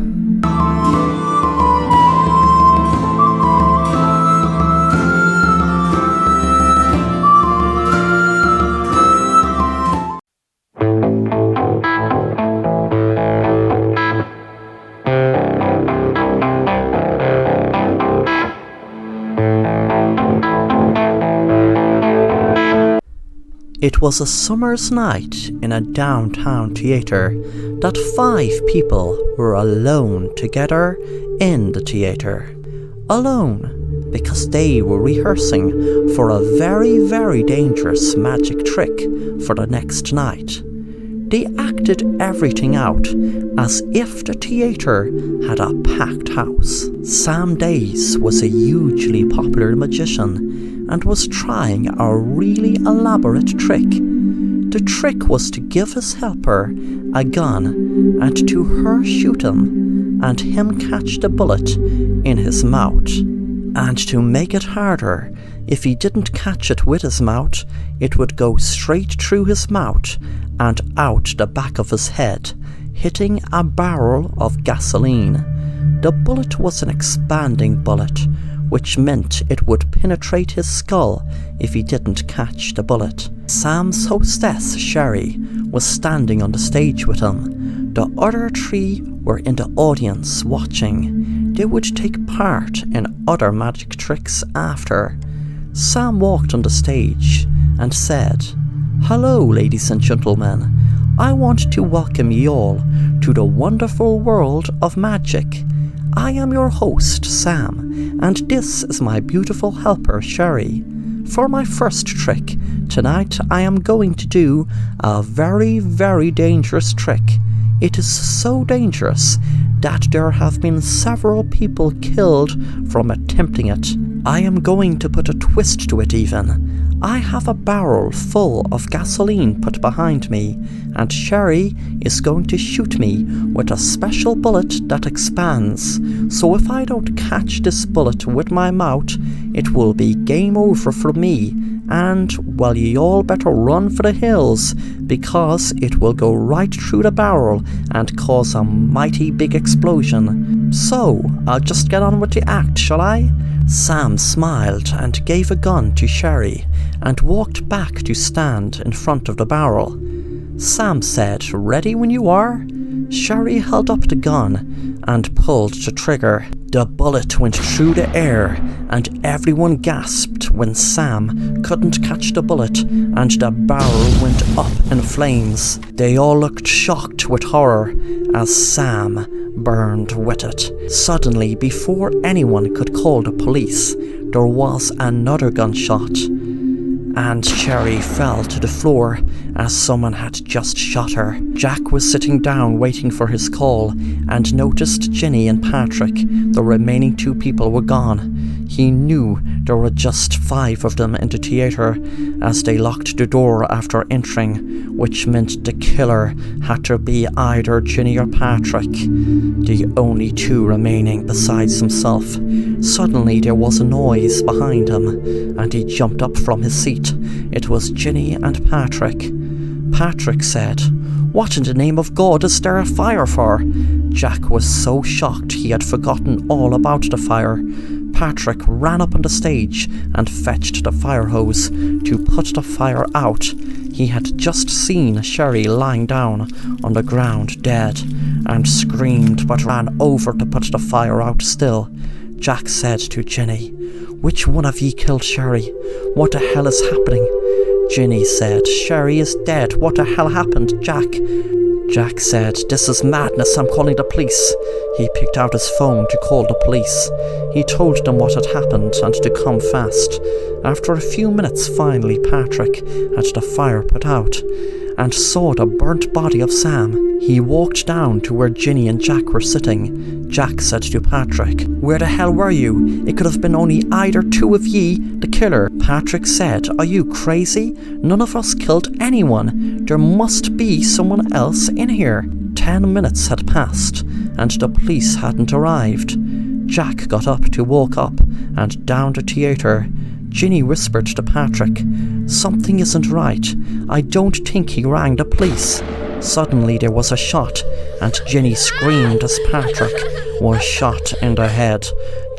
It was a summer's night in a downtown theatre that 5 people were alone together in the theatre. Alone because they were rehearsing for a very, very dangerous magic trick for the next night. They acted everything out as if the theatre had a packed house. Sam Days was a hugely popular magician and was trying a really elaborate trick. The trick was to give his helper a gun and to her shoot him and him catch the bullet in his mouth. And to make it harder, if he didn't catch it with his mouth, it would go straight through his mouth and out the back of his head, hitting a barrel of gasoline. The bullet was an expanding bullet, which meant it would penetrate his skull if he didn't catch the bullet. Sam's hostess, Sherry, was standing on the stage with him. The other 3 were in the audience watching. They would take part in other magic tricks after. Sam walked on the stage and said, Hello, ladies and gentlemen. I want to welcome you all to the wonderful world of magic. I am your host, Sam, and this is my beautiful helper, Sherry. For my first trick, tonight I am going to do a very, very dangerous trick. It is so dangerous that there have been several people killed from attempting it. I am going to put a twist to it even. I have a barrel full of gasoline put behind me, and Sherry is going to shoot me with a special bullet that expands. So if I don't catch this bullet with my mouth, it will be game over for me. And, well, you all better run for the hills, because it will go right through the barrel and cause a mighty big explosion. So, I'll just get on with the act, shall I? Sam smiled and gave a gun to Sherry and walked back to stand in front of the barrel. Sam said, "Ready when you are?" Sherry held up the gun and pulled the trigger. The bullet went through the air, and everyone gasped when Sam couldn't catch the bullet, and the barrel went up in flames. They all looked shocked with horror as Sam burned with it. Suddenly, before anyone could call the police, there was another gunshot, and Sherry fell to the floor as someone had just shot her. Jack was sitting down waiting for his call and noticed Ginny and Patrick. The remaining 2 people were gone. He knew there were just 5 of them in the theatre as they locked the door after entering, which meant the killer had to be either Ginny or Patrick, the only 2 remaining besides himself. Suddenly there was a noise behind him, and he jumped up from his seat. It was Ginny and Patrick. Patrick said, "What in the name of God is there a fire for?" Jack was so shocked he had forgotten all about the fire. Patrick ran up on the stage and fetched the fire hose to put the fire out. He had just seen Sherry lying down on the ground dead and screamed but ran over to put the fire out still. Jack said to Ginny, "Which one of ye killed Sherry? What the hell is happening?" Ginny said, "Sherry is dead. What the hell happened, Jack?" Jack said, "This is madness. I'm calling the police." He picked out his phone to call the police. He told them what had happened and to come fast. After a few minutes, finally, Patrick had the fire put out and saw the burnt body of Sam. He walked down to where Ginny and Jack were sitting. Jack said to Patrick, "Where the hell were you? It could have been only either 2 of ye, the killer." Patrick said, "Are you crazy? None of us killed anyone. There must be someone else in here." 10 minutes had passed, and the police hadn't arrived. Jack got up to walk up and down the theatre. Ginny whispered to Patrick, "Something isn't right. I don't think he rang the police." Suddenly there was a shot, and Ginny screamed as Patrick was shot in the head.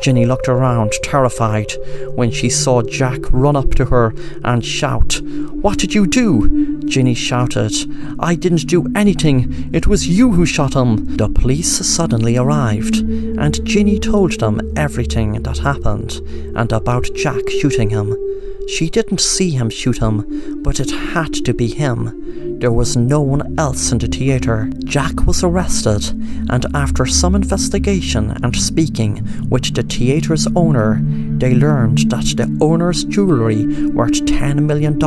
Ginny looked around, terrified, when she saw Jack run up to her and shout, "What did you do?" Ginny shouted, "I didn't do anything. It was you who shot him." The police suddenly arrived, and Ginny told them everything that happened and about Jack shooting him. She didn't see him shoot him, but it had to be him. There was no one else in the theatre. Jack was arrested, and after some investigation and speaking with the theatre's owner, they learned that the owner's jewellery worth $10 million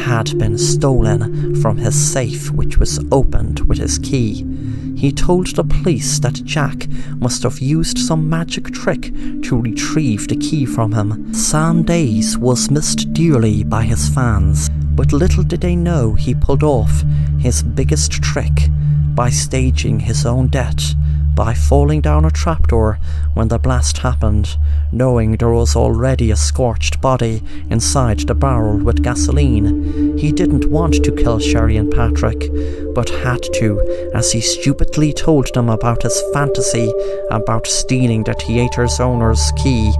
had been stolen from his safe, which was opened with his key. He told the police that Jack must have used some magic trick to retrieve the key from him. Sam Days was missed dearly by his fans, but little did they know he pulled off his biggest trick by staging his own death by falling down a trapdoor when the blast happened, knowing there was already a scorched body inside the barrel with gasoline. He didn't want to kill Sherry and Patrick, but had to, as he stupidly told them about his fantasy about stealing the theatre's owner's key,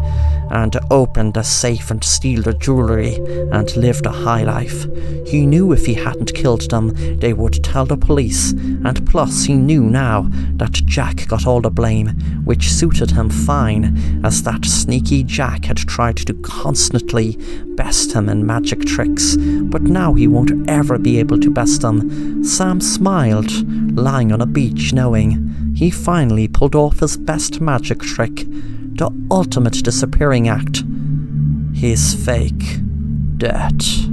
and open the safe and steal the jewellery and live the high life. He knew if he hadn't killed them, they would tell the police, and plus he knew now that Jack got all the blame, which suited him fine, as that sneaky Jack had tried to constantly best him in magic tricks, but now he won't ever be able to best them. Sam smiled, lying on a beach, knowing he finally pulled off his best magic trick, the ultimate disappearing act, his fake death.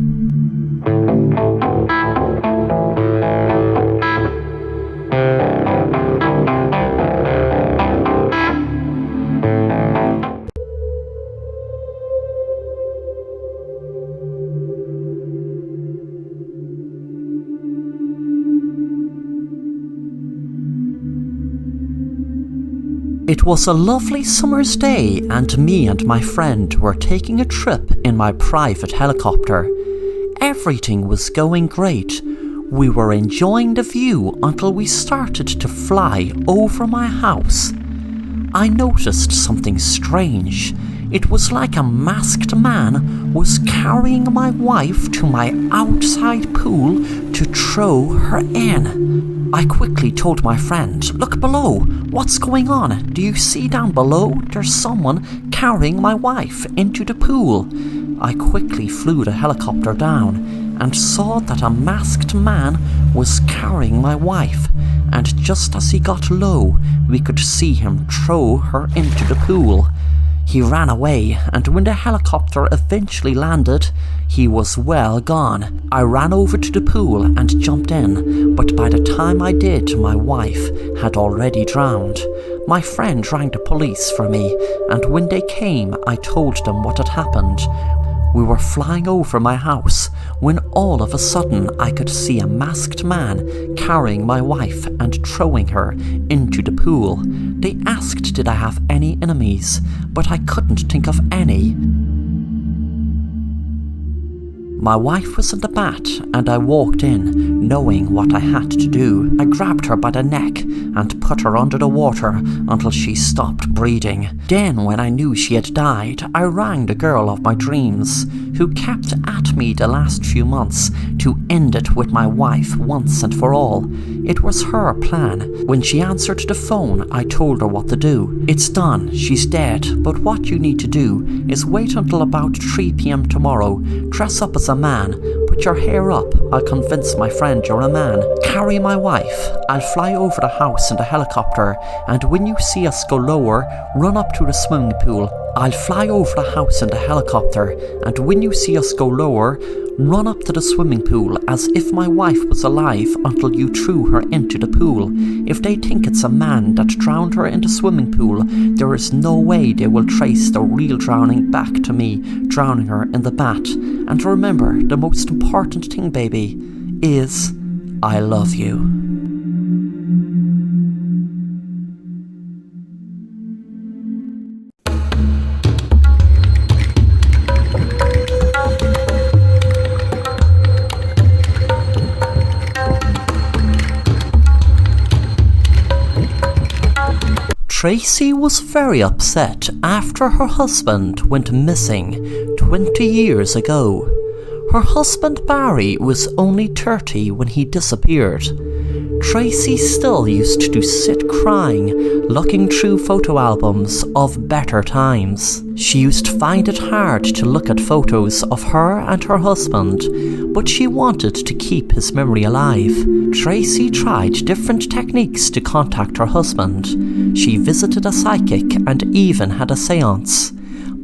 It was a lovely summer's day, and me and my friend were taking a trip in my private helicopter. Everything was going great. We were enjoying the view until we started to fly over my house. I noticed something strange. It was like a masked man was carrying my wife to my outside pool to throw her in. I quickly told my friend, "Look below, what's going on? Do you see down below? There's someone carrying my wife into the pool." I quickly flew the helicopter down and saw that a masked man was carrying my wife, and just as he got low, we could see him throw her into the pool. He ran away, and when the helicopter eventually landed, he was well gone. I ran over to the pool and jumped in, but by the time I did, my wife had already drowned. My friend rang the police for me, and when they came, I told them what had happened. We were flying over my house when all of a sudden I could see a masked man carrying my wife and throwing her into the pool. They asked did I have any enemies, but I couldn't think of any. My wife was in the bat, and I walked in, knowing what I had to do. I grabbed her by the neck and put her under the water until she stopped breathing. Then, when I knew she had died, I rang the girl of my dreams, who kept at me the last few months to end it with my wife once and for all. It was her plan. When she answered the phone, I told her what to do. "It's done, she's dead, but what you need to do is wait until about 3 p.m. tomorrow, dress up as a man, put your hair up, I'll convince my friend you're a man, carry my wife, I'll fly over the house in the helicopter, and when you see us go lower, run up to the swimming pool. I'll fly over the house in the helicopter, and when you see us go lower, run up to the swimming pool as if my wife was alive until you threw her into the pool. If they think it's a man that drowned her in the swimming pool, there is no way they will trace the real drowning back to me drowning her in the bat. And remember, the most important thing, baby, is I love you." Tracy was very upset after her husband went missing 20 years ago. Her husband Barry was only 30 when he disappeared. Tracy still used to sit crying, looking through photo albums of better times. She used to find it hard to look at photos of her and her husband, but she wanted to keep his memory alive. Tracy tried different techniques to contact her husband. She visited a psychic and even had a seance,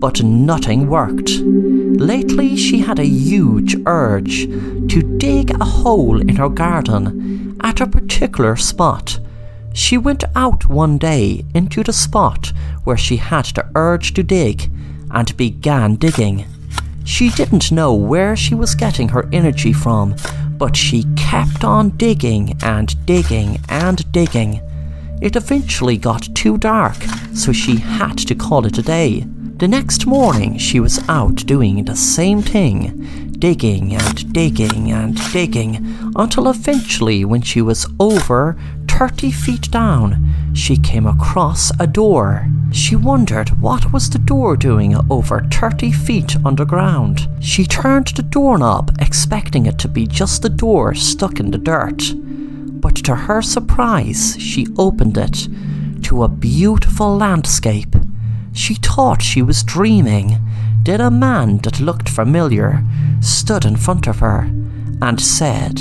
but nothing worked. Lately, she had a huge urge to dig a hole in her garden at a particular spot. She went out one day into the spot where she had the urge to dig and began digging. She didn't know where she was getting her energy from, but she kept on digging and digging and digging. It eventually got too dark, so she had to call it a day. The next morning, she was out doing the same thing, digging and digging and digging, until eventually, when she was over 30 feet down, she came across a door. She wondered what was the door doing over 30 feet underground. She turned the doorknob expecting it to be just the door stuck in the dirt. But to her surprise, she opened it to a beautiful landscape. She thought she was dreaming. Then a man that looked familiar stood in front of her and said,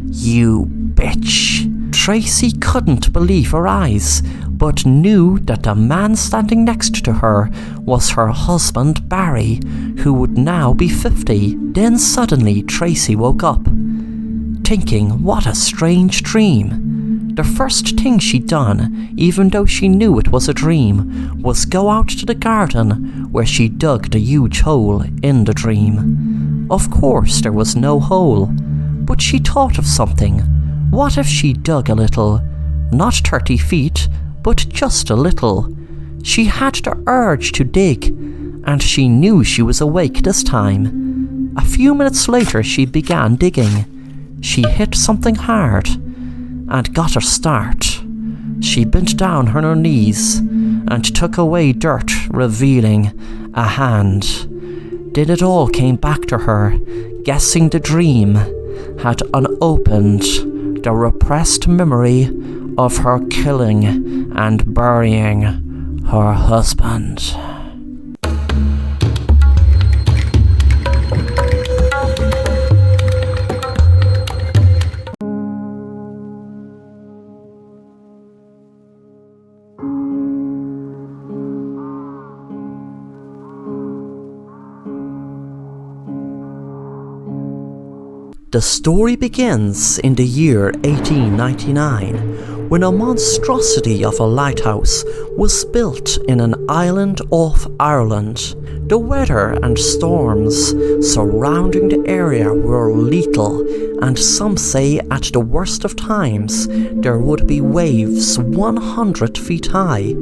"You bitch." Tracy couldn't believe her eyes, but knew that the man standing next to her was her husband Barry, who would now be 50. Then suddenly Tracy woke up, thinking what a strange dream. The first thing she'd done, even though she knew it was a dream, was go out to the garden where she dug the huge hole in the dream. Of course there was no hole, but she thought of something. What if she dug a little? Not 30 feet, but just a little. She had the urge to dig, and she knew she was awake this time. A few minutes later she began digging. She hit something hard and got a start. She bent down on her knees and took away dirt, revealing a hand. Then it all came back to her, guessing the dream had unopened the repressed memory of her killing and burying her husband. The story begins in the year 1899, when a monstrosity of a lighthouse was built in an island off Ireland. The weather and storms surrounding the area were lethal, and some say at the worst of times there would be waves 100 feet high.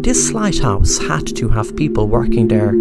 This lighthouse had to have people working there,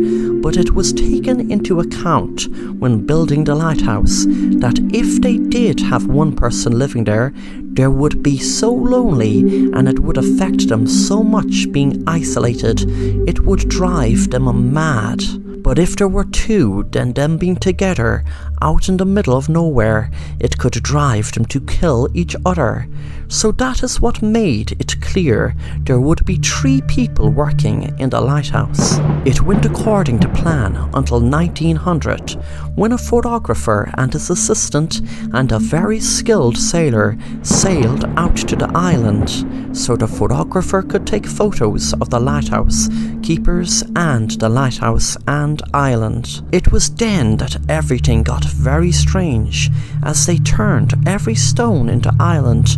but it was taken into account when building the lighthouse that if they did have one person living there, they would be so lonely and it would affect them so much being isolated, it would drive them mad. But if there were two, then them being together out in the middle of nowhere, it could drive them to kill each other. So that is what made it clear there would be 3 people working in the lighthouse. It went according to plan until 1900, when a photographer and his assistant and a very skilled sailor sailed out to the island, so the photographer could take photos of the lighthouse keepers and the lighthouse and island. It was then that everything got very strange, as they turned every stone in the island,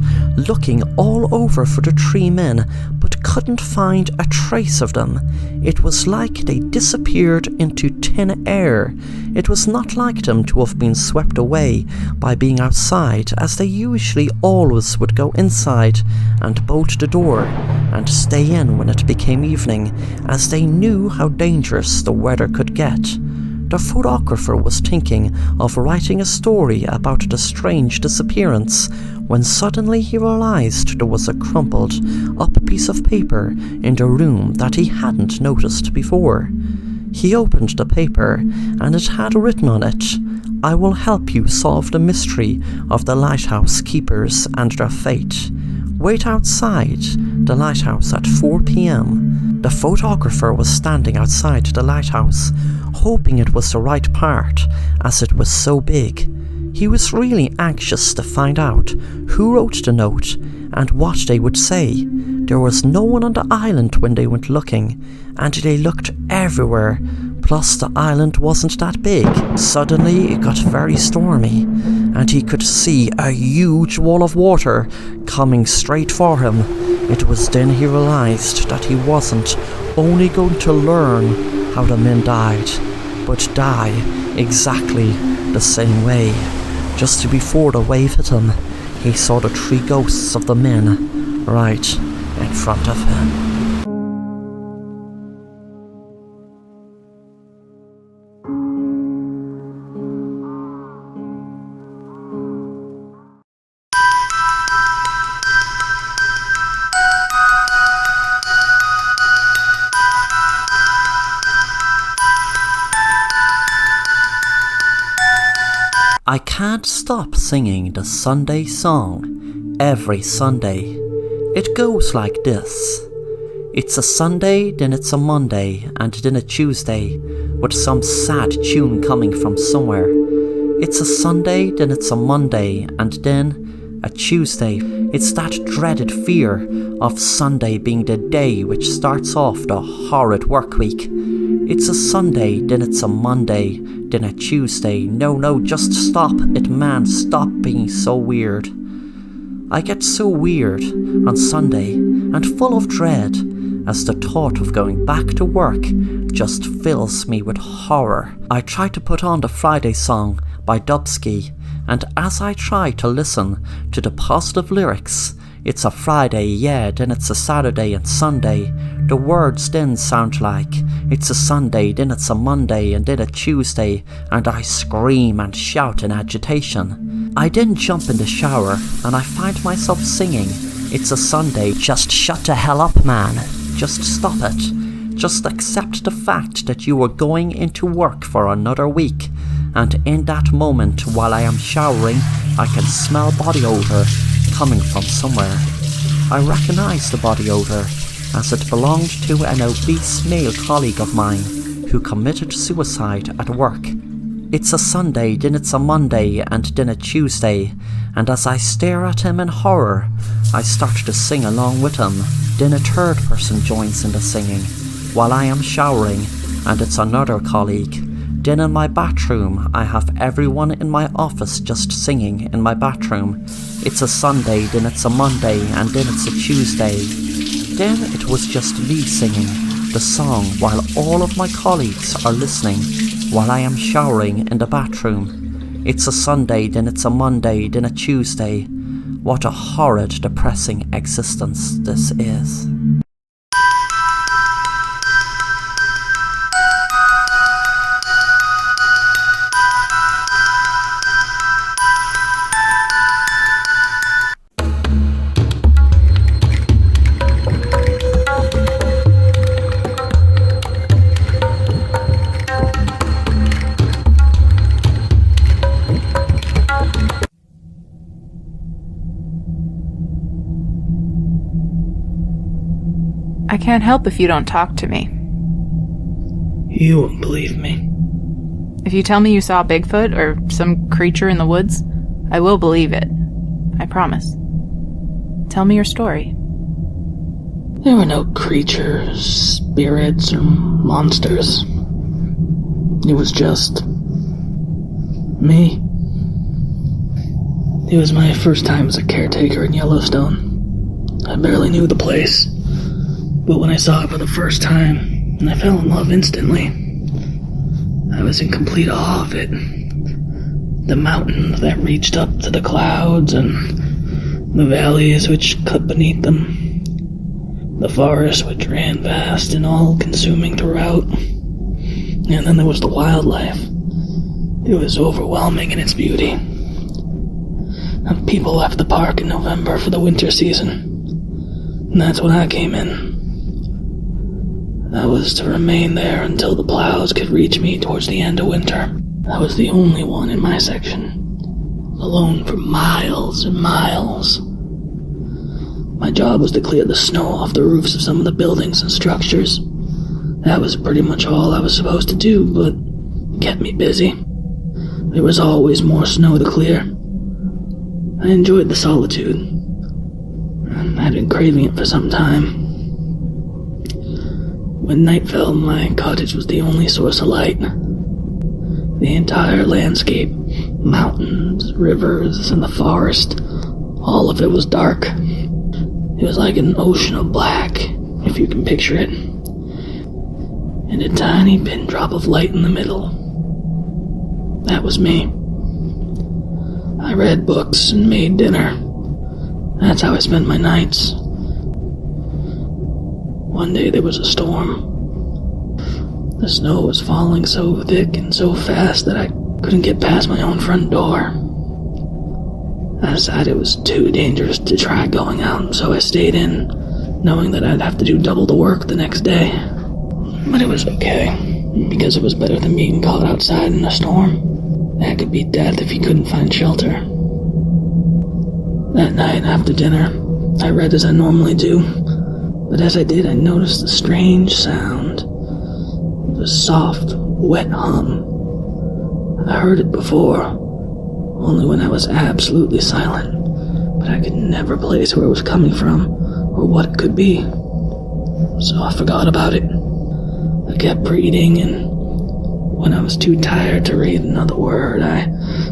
looking all over for the 3 men, but couldn't find a trace of them. It was like they disappeared into thin air. It was not like them to have been swept away by being outside, as they usually always would go inside and bolt the door and stay in when it became evening, as they knew how dangerous the weather could get. The photographer was thinking of writing a story about the strange disappearance when suddenly he realized there was a crumpled up piece of paper in the room that he hadn't noticed before. He opened the paper and it had written on it, "I will help you solve the mystery of the lighthouse keepers and their fate. Wait outside the lighthouse at 4 p.m. The photographer was standing outside the lighthouse, hoping it was the right part, as it was so big. He was really anxious to find out who wrote the note and what they would say. There was no one on the island when they went looking, and they looked everywhere. Plus the island wasn't that big. Suddenly it got very stormy, and he could see a huge wall of water coming straight for him. It was then he realized that he wasn't only going to learn how the men died, but die exactly the same way. Just before the wave hit him, he saw the 3 ghosts of the men right in front of him. I can't stop singing the Sunday song every Sunday. It goes like this. It's a Sunday, then it's a Monday, and then a Tuesday, with some sad tune coming from somewhere. It's a Sunday, then it's a Monday, and then a Tuesday. It's that dreaded fear of Sunday being the day which starts off the horrid work week. It's a Sunday, then it's a Monday, then a Tuesday. No, just stop it, man, stop being so weird. I get so weird on Sunday and full of dread as the thought of going back to work just fills me with horror. I try to put on the Friday song by Dubsky, and as I try to listen to the positive lyrics, it's a Friday, yeah, then it's a Saturday and Sunday, the words then sound like it's a Sunday, then it's a Monday, and then a Tuesday, and I scream and shout in agitation. I then jump in the shower and I find myself singing, "It's a Sunday, just shut the hell up, man. Just stop it. Just accept the fact that you are going into work for another week." And in that moment, while I am showering, I can smell body odour coming from somewhere. I recognise the body odour as it belonged to an obese male colleague of mine who committed suicide at work. It's a Sunday, then it's a Monday, and then a Tuesday, and as I stare at him in horror, I start to sing along with him. Then a third person joins in the singing, while I am showering, and it's another colleague. Then in my bathroom, I have everyone in my office just singing in my bathroom. It's a Sunday, then it's a Monday, and then it's a Tuesday. Then it was just me singing the song while all of my colleagues are listening while I am showering in the bathroom. It's a Sunday, then it's a Monday, then a Tuesday. What a horrid, depressing existence this is. I can't help if you don't talk to me. You won't believe me. If you tell me you saw Bigfoot or some creature in the woods, I will believe it. I promise. Tell me your story. There were no creatures, spirits, or monsters. It was just me. It was my first time as a caretaker in Yellowstone. I barely knew the place. But when I saw it for the first time, and I fell in love instantly, I was in complete awe of it. The mountains that reached up to the clouds, and the valleys which cut beneath them, the forest which ran vast and all-consuming throughout, and then there was the wildlife. It was overwhelming in its beauty. And people left the park in November for the winter season, and that's when I came in. I was to remain there until the plows could reach me towards the end of winter. I was the only one in my section, alone for miles and miles. My job was to clear the snow off the roofs of some of the buildings and structures. That was pretty much all I was supposed to do, but it kept me busy. There was always more snow to clear. I enjoyed the solitude. I'd been craving it for some time. When night fell, my cottage was the only source of light. The entire landscape, mountains, rivers, and the forest, all of it was dark. It was like an ocean of black, if you can picture it. And a tiny pin drop of light in the middle. That was me. I read books and made dinner. That's how I spent my nights. One day there was a storm. The snow was falling so thick and so fast that I couldn't get past my own front door. I decided it was too dangerous to try going out, so I stayed in, knowing that I'd have to do double the work the next day. But it was okay, because it was better than being caught outside in a storm. That could be death if he couldn't find shelter. That night, after dinner, I read as I normally do, but as I did, I noticed a strange sound. It was a soft, wet hum. I heard it before, only when I was absolutely silent, but I could never place where it was coming from or what it could be. So I forgot about it. I kept reading, and when I was too tired to read another word, I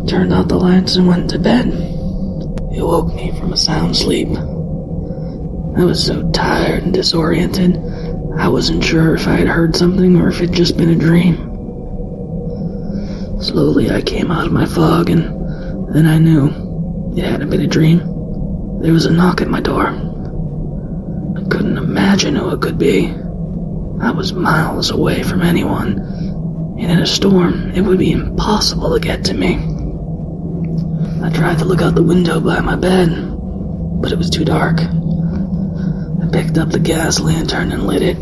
turned out the lights and went to bed. It woke me from a sound sleep. I was so tired and disoriented, I wasn't sure if I had heard something or if it had just been a dream. Slowly I came out of my fog, and then I knew it hadn't been a dream. There was a knock at my door. I couldn't imagine who it could be. I was miles away from anyone, and in a storm, it would be impossible to get to me. I tried to look out the window by my bed, but it was too dark. I picked up the gas lantern and lit it.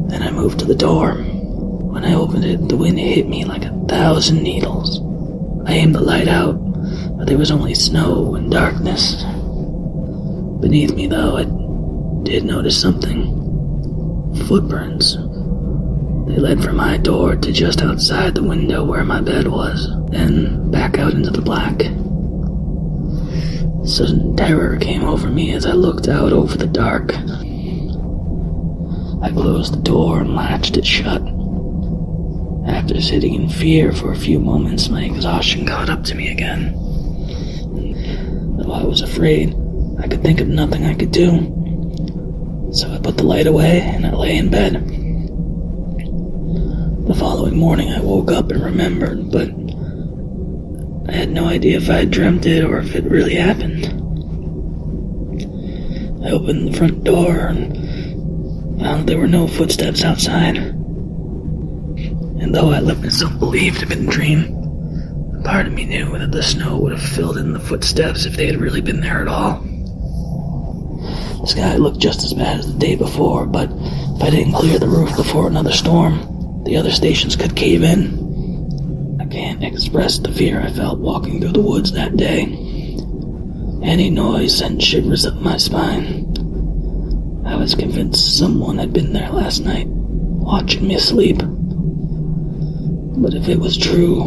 Then I moved to the door. When I opened it, the wind hit me like 1,000 needles. I aimed the light out, but there was only snow and darkness. Beneath me, though, I did notice something. Footprints. They led from my door to just outside the window where my bed was, then back out into the black. Sudden terror came over me as I looked out over the dark. I closed the door and latched it shut. After sitting in fear for a few moments, my exhaustion caught up to me again. Though I was afraid, I could think of nothing I could do. So I put the light away and I lay in bed. The following morning I woke up and remembered, but I had no idea if I had dreamt it or if it really happened. I opened the front door and found there were no footsteps outside. And though I let myself believe it had been a dream, part of me knew that the snow would have filled in the footsteps if they had really been there at all. The sky looked just as bad as the day before, but if I didn't clear the roof before another storm, the other stations could cave in. I can't express the fear I felt walking through the woods that day. Any noise sent shivers up my spine. I was convinced someone had been there last night, watching me sleep. But if it was true,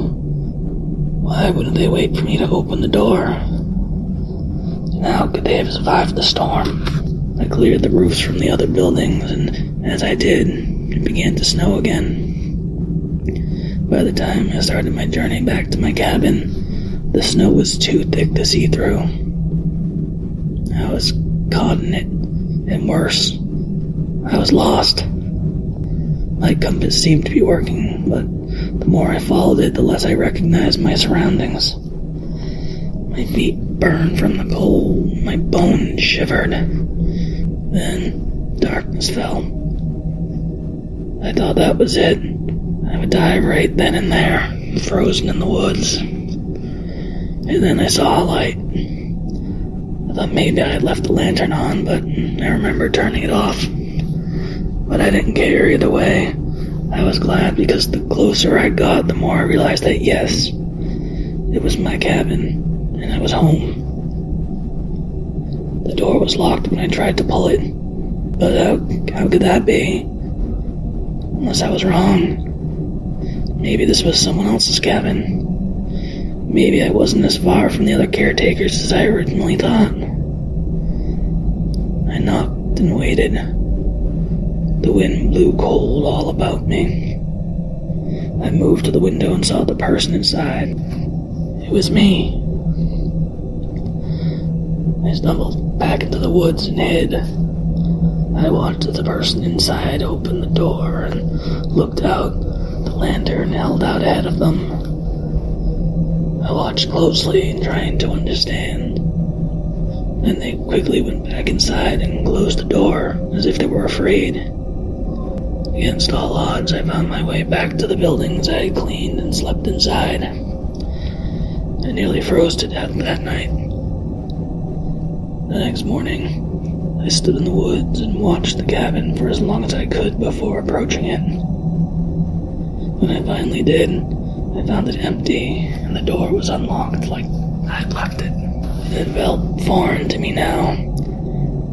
why wouldn't they wait for me to open the door? And how could they have survived the storm? I cleared the roofs from the other buildings, and as I did, it began to snow again. By the time I started my journey back to my cabin, the snow was too thick to see through. I was caught in it, and worse, I was lost. My compass seemed to be working, but the more I followed it, the less I recognized my surroundings. My feet burned from the cold, my bones shivered. Then darkness fell. I thought that was it. I would die right then and there, frozen in the woods. And then I saw a light. I thought maybe I had left the lantern on, but I remember turning it off. But I didn't care either way. I was glad because the closer I got, the more I realized that yes, it was my cabin, and I was home. The door was locked when I tried to pull it, but how could that be? Unless I was wrong. Maybe this was someone else's cabin. Maybe I wasn't as far from the other caretakers as I originally thought. I knocked and waited. The wind blew cold all about me. I moved to the window and saw the person inside. It was me. I stumbled back into the woods and hid. I watched as the person inside opened the door and looked out, the lantern held out ahead of them. I watched closely, trying to understand. Then they quickly went back inside and closed the door, as if they were afraid. Against all odds, I found my way back to the buildings I had cleaned and slept inside. I nearly froze to death that night. The next morning, I stood in the woods and watched the cabin for as long as I could before approaching it. When I finally did, I found it empty, and the door was unlocked like I'd left it. It felt foreign to me now,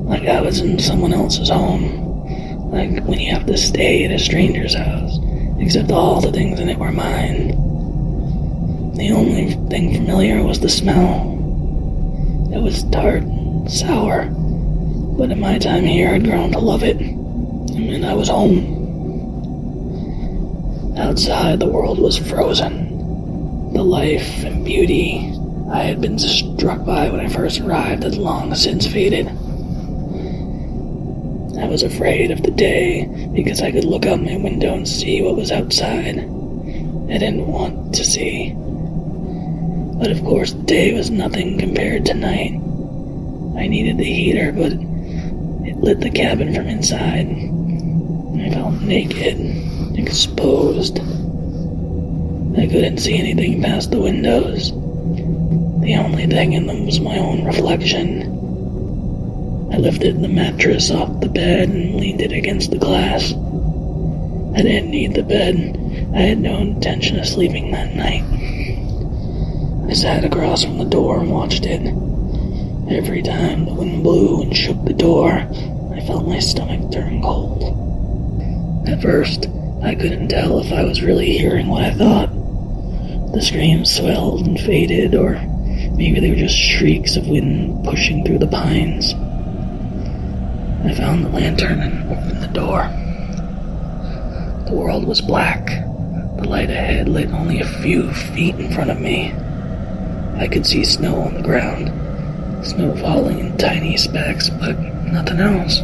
like I was in someone else's home, like when you have to stay at a stranger's house, except all the things in it were mine. The only thing familiar was the smell. It was tart, sour, but in my time here I'd grown to love it, and I was home. Outside, the world was frozen. The life and beauty I had been struck by when I first arrived had long since faded. I was afraid of the day because I could look out my window and see what was outside. I didn't want to see. But of course, the day was nothing compared to night. I needed the heater, but it lit the cabin from inside. I felt naked, exposed. I couldn't see anything past the windows. The only thing in them was my own reflection. I lifted the mattress off the bed and leaned it against the glass. I didn't need the bed. I had no intention of sleeping that night. I sat across from the door and watched it. Every time the wind blew and shook the door, I felt my stomach turn cold. At first, I couldn't tell if I was really hearing what I thought. The screams swelled and faded, or maybe they were just shrieks of wind pushing through the pines. I found the lantern and opened the door. The world was black. The light ahead lit only a few feet in front of me. I could see snow on the ground, snow falling in tiny specks, but nothing else.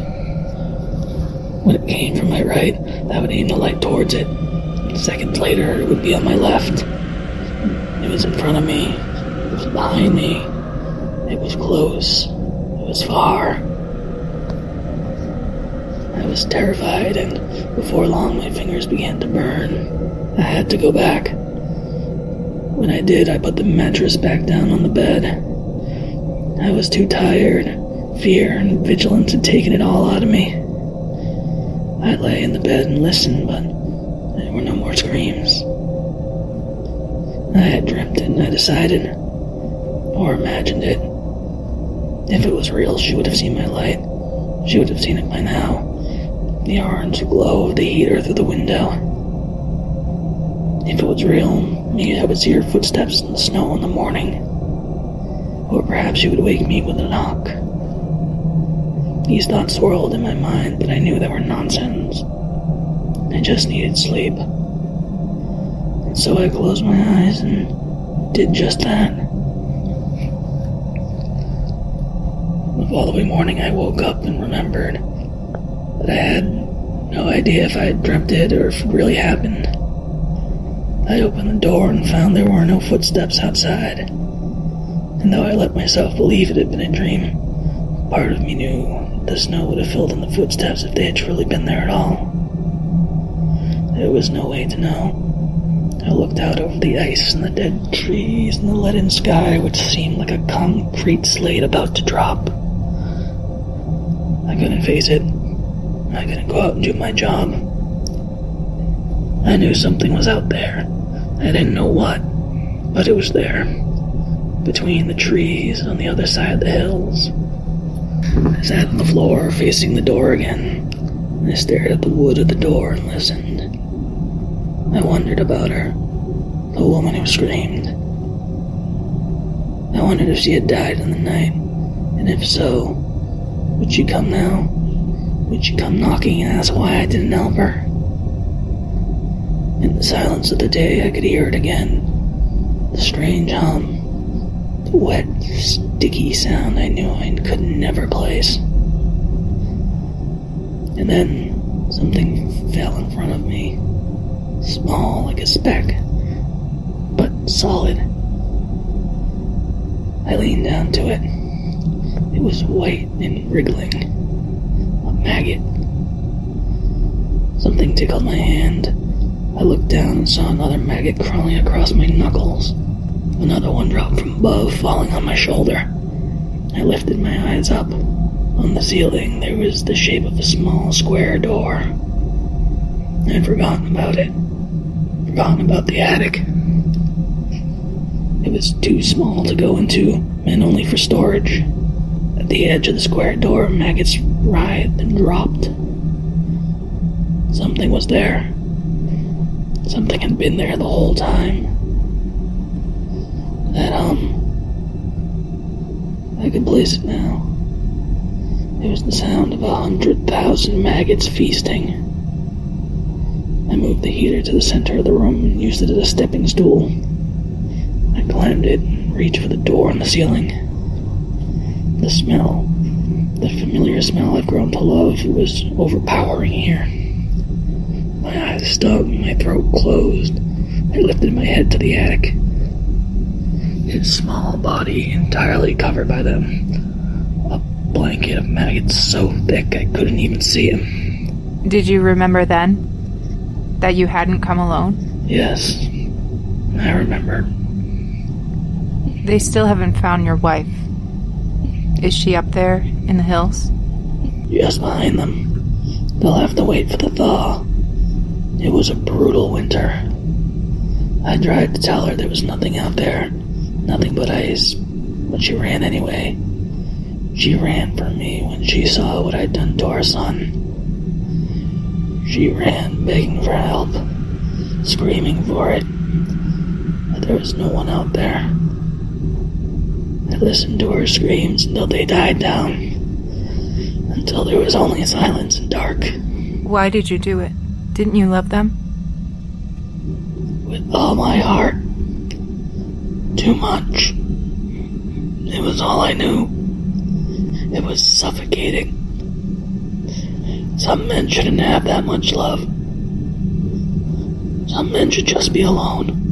When it came from my right, I would aim the light towards it. Seconds later, it would be on my left. It was in front of me. It was behind me. It was close. It was far. I was terrified, and before long, my fingers began to burn. I had to go back. When I did, I put the mattress back down on the bed. I was too tired. Fear and vigilance had taken it all out of me. I lay in the bed and listened, but there were no more screams. I had dreamt it, and I decided, or imagined it. If it was real, she would have seen my light. She would have seen it by now. The orange glow of the heater through the window. If it was real, maybe I would see her footsteps in the snow in the morning. Or perhaps she would wake me with a knock. These thoughts swirled in my mind, but I knew they were nonsense. I just needed sleep. And so I closed my eyes and did just that. The following morning I woke up and remembered that I had no idea if I had dreamt it or if it really happened. I opened the door and found there were no footsteps outside. And though I let myself believe it had been a dream, part of me knew the snow would have filled in the footsteps if they had truly been there at all. There was no way to know. I looked out over the ice and the dead trees and the leaden sky, which seemed like a concrete slate about to drop. I couldn't face it. I couldn't go out and do my job. I knew something was out there. I didn't know what, but it was there. Between the trees on the other side of the hills. I sat on the floor facing the door again. I stared at the wood of the door and listened. I wondered about her, the woman who screamed. I wondered if she had died in the night, and if so, would she come now? Would she come knocking and ask why I didn't help her? In the silence of the day, I could hear it again. The strange hum. The wet, sticky sound I knew I could never place. And then something fell in front of me. Small like a speck, but solid. I leaned down to it. It was white and wriggling. A maggot. Something tickled my hand. I looked down and saw another maggot crawling across my knuckles. Another one dropped from above, falling on my shoulder. I lifted my eyes up. On the ceiling, there was the shape of a small square door. I had forgotten about it. Forgotten about the attic. was too small to go into, meant only for storage. At the edge of the square door, maggots writhed and dropped. Something was there. Something had been there the whole time. That I could place it now. It was the sound of 100,000 maggots feasting. I moved the heater to the center of the room and used it as a stepping stool. I climbed it and reached for the door on the ceiling. The smell, the familiar smell I've grown to love, was overpowering here. My eyes stung, my throat closed. I lifted my head to the attic. His small body entirely covered by them. A blanket of maggots so thick I couldn't even see him. Did you remember then that you hadn't come alone? Yes, I remembered. They still haven't found your wife. Is she up there in the hills? Just behind them. They'll have to wait for the thaw. It was a brutal winter. I tried to tell her there was nothing out there, nothing but ice, but she ran anyway. She ran for me when she saw what I'd done to our son. She ran begging for help, screaming for it, but there was no one out there. I listened to her screams until they died down, until there was only silence and dark. Why did you do it? Didn't you love them? With all my heart. Too much. It was all I knew. It was suffocating. Some men shouldn't have that much love. Some men should just be alone.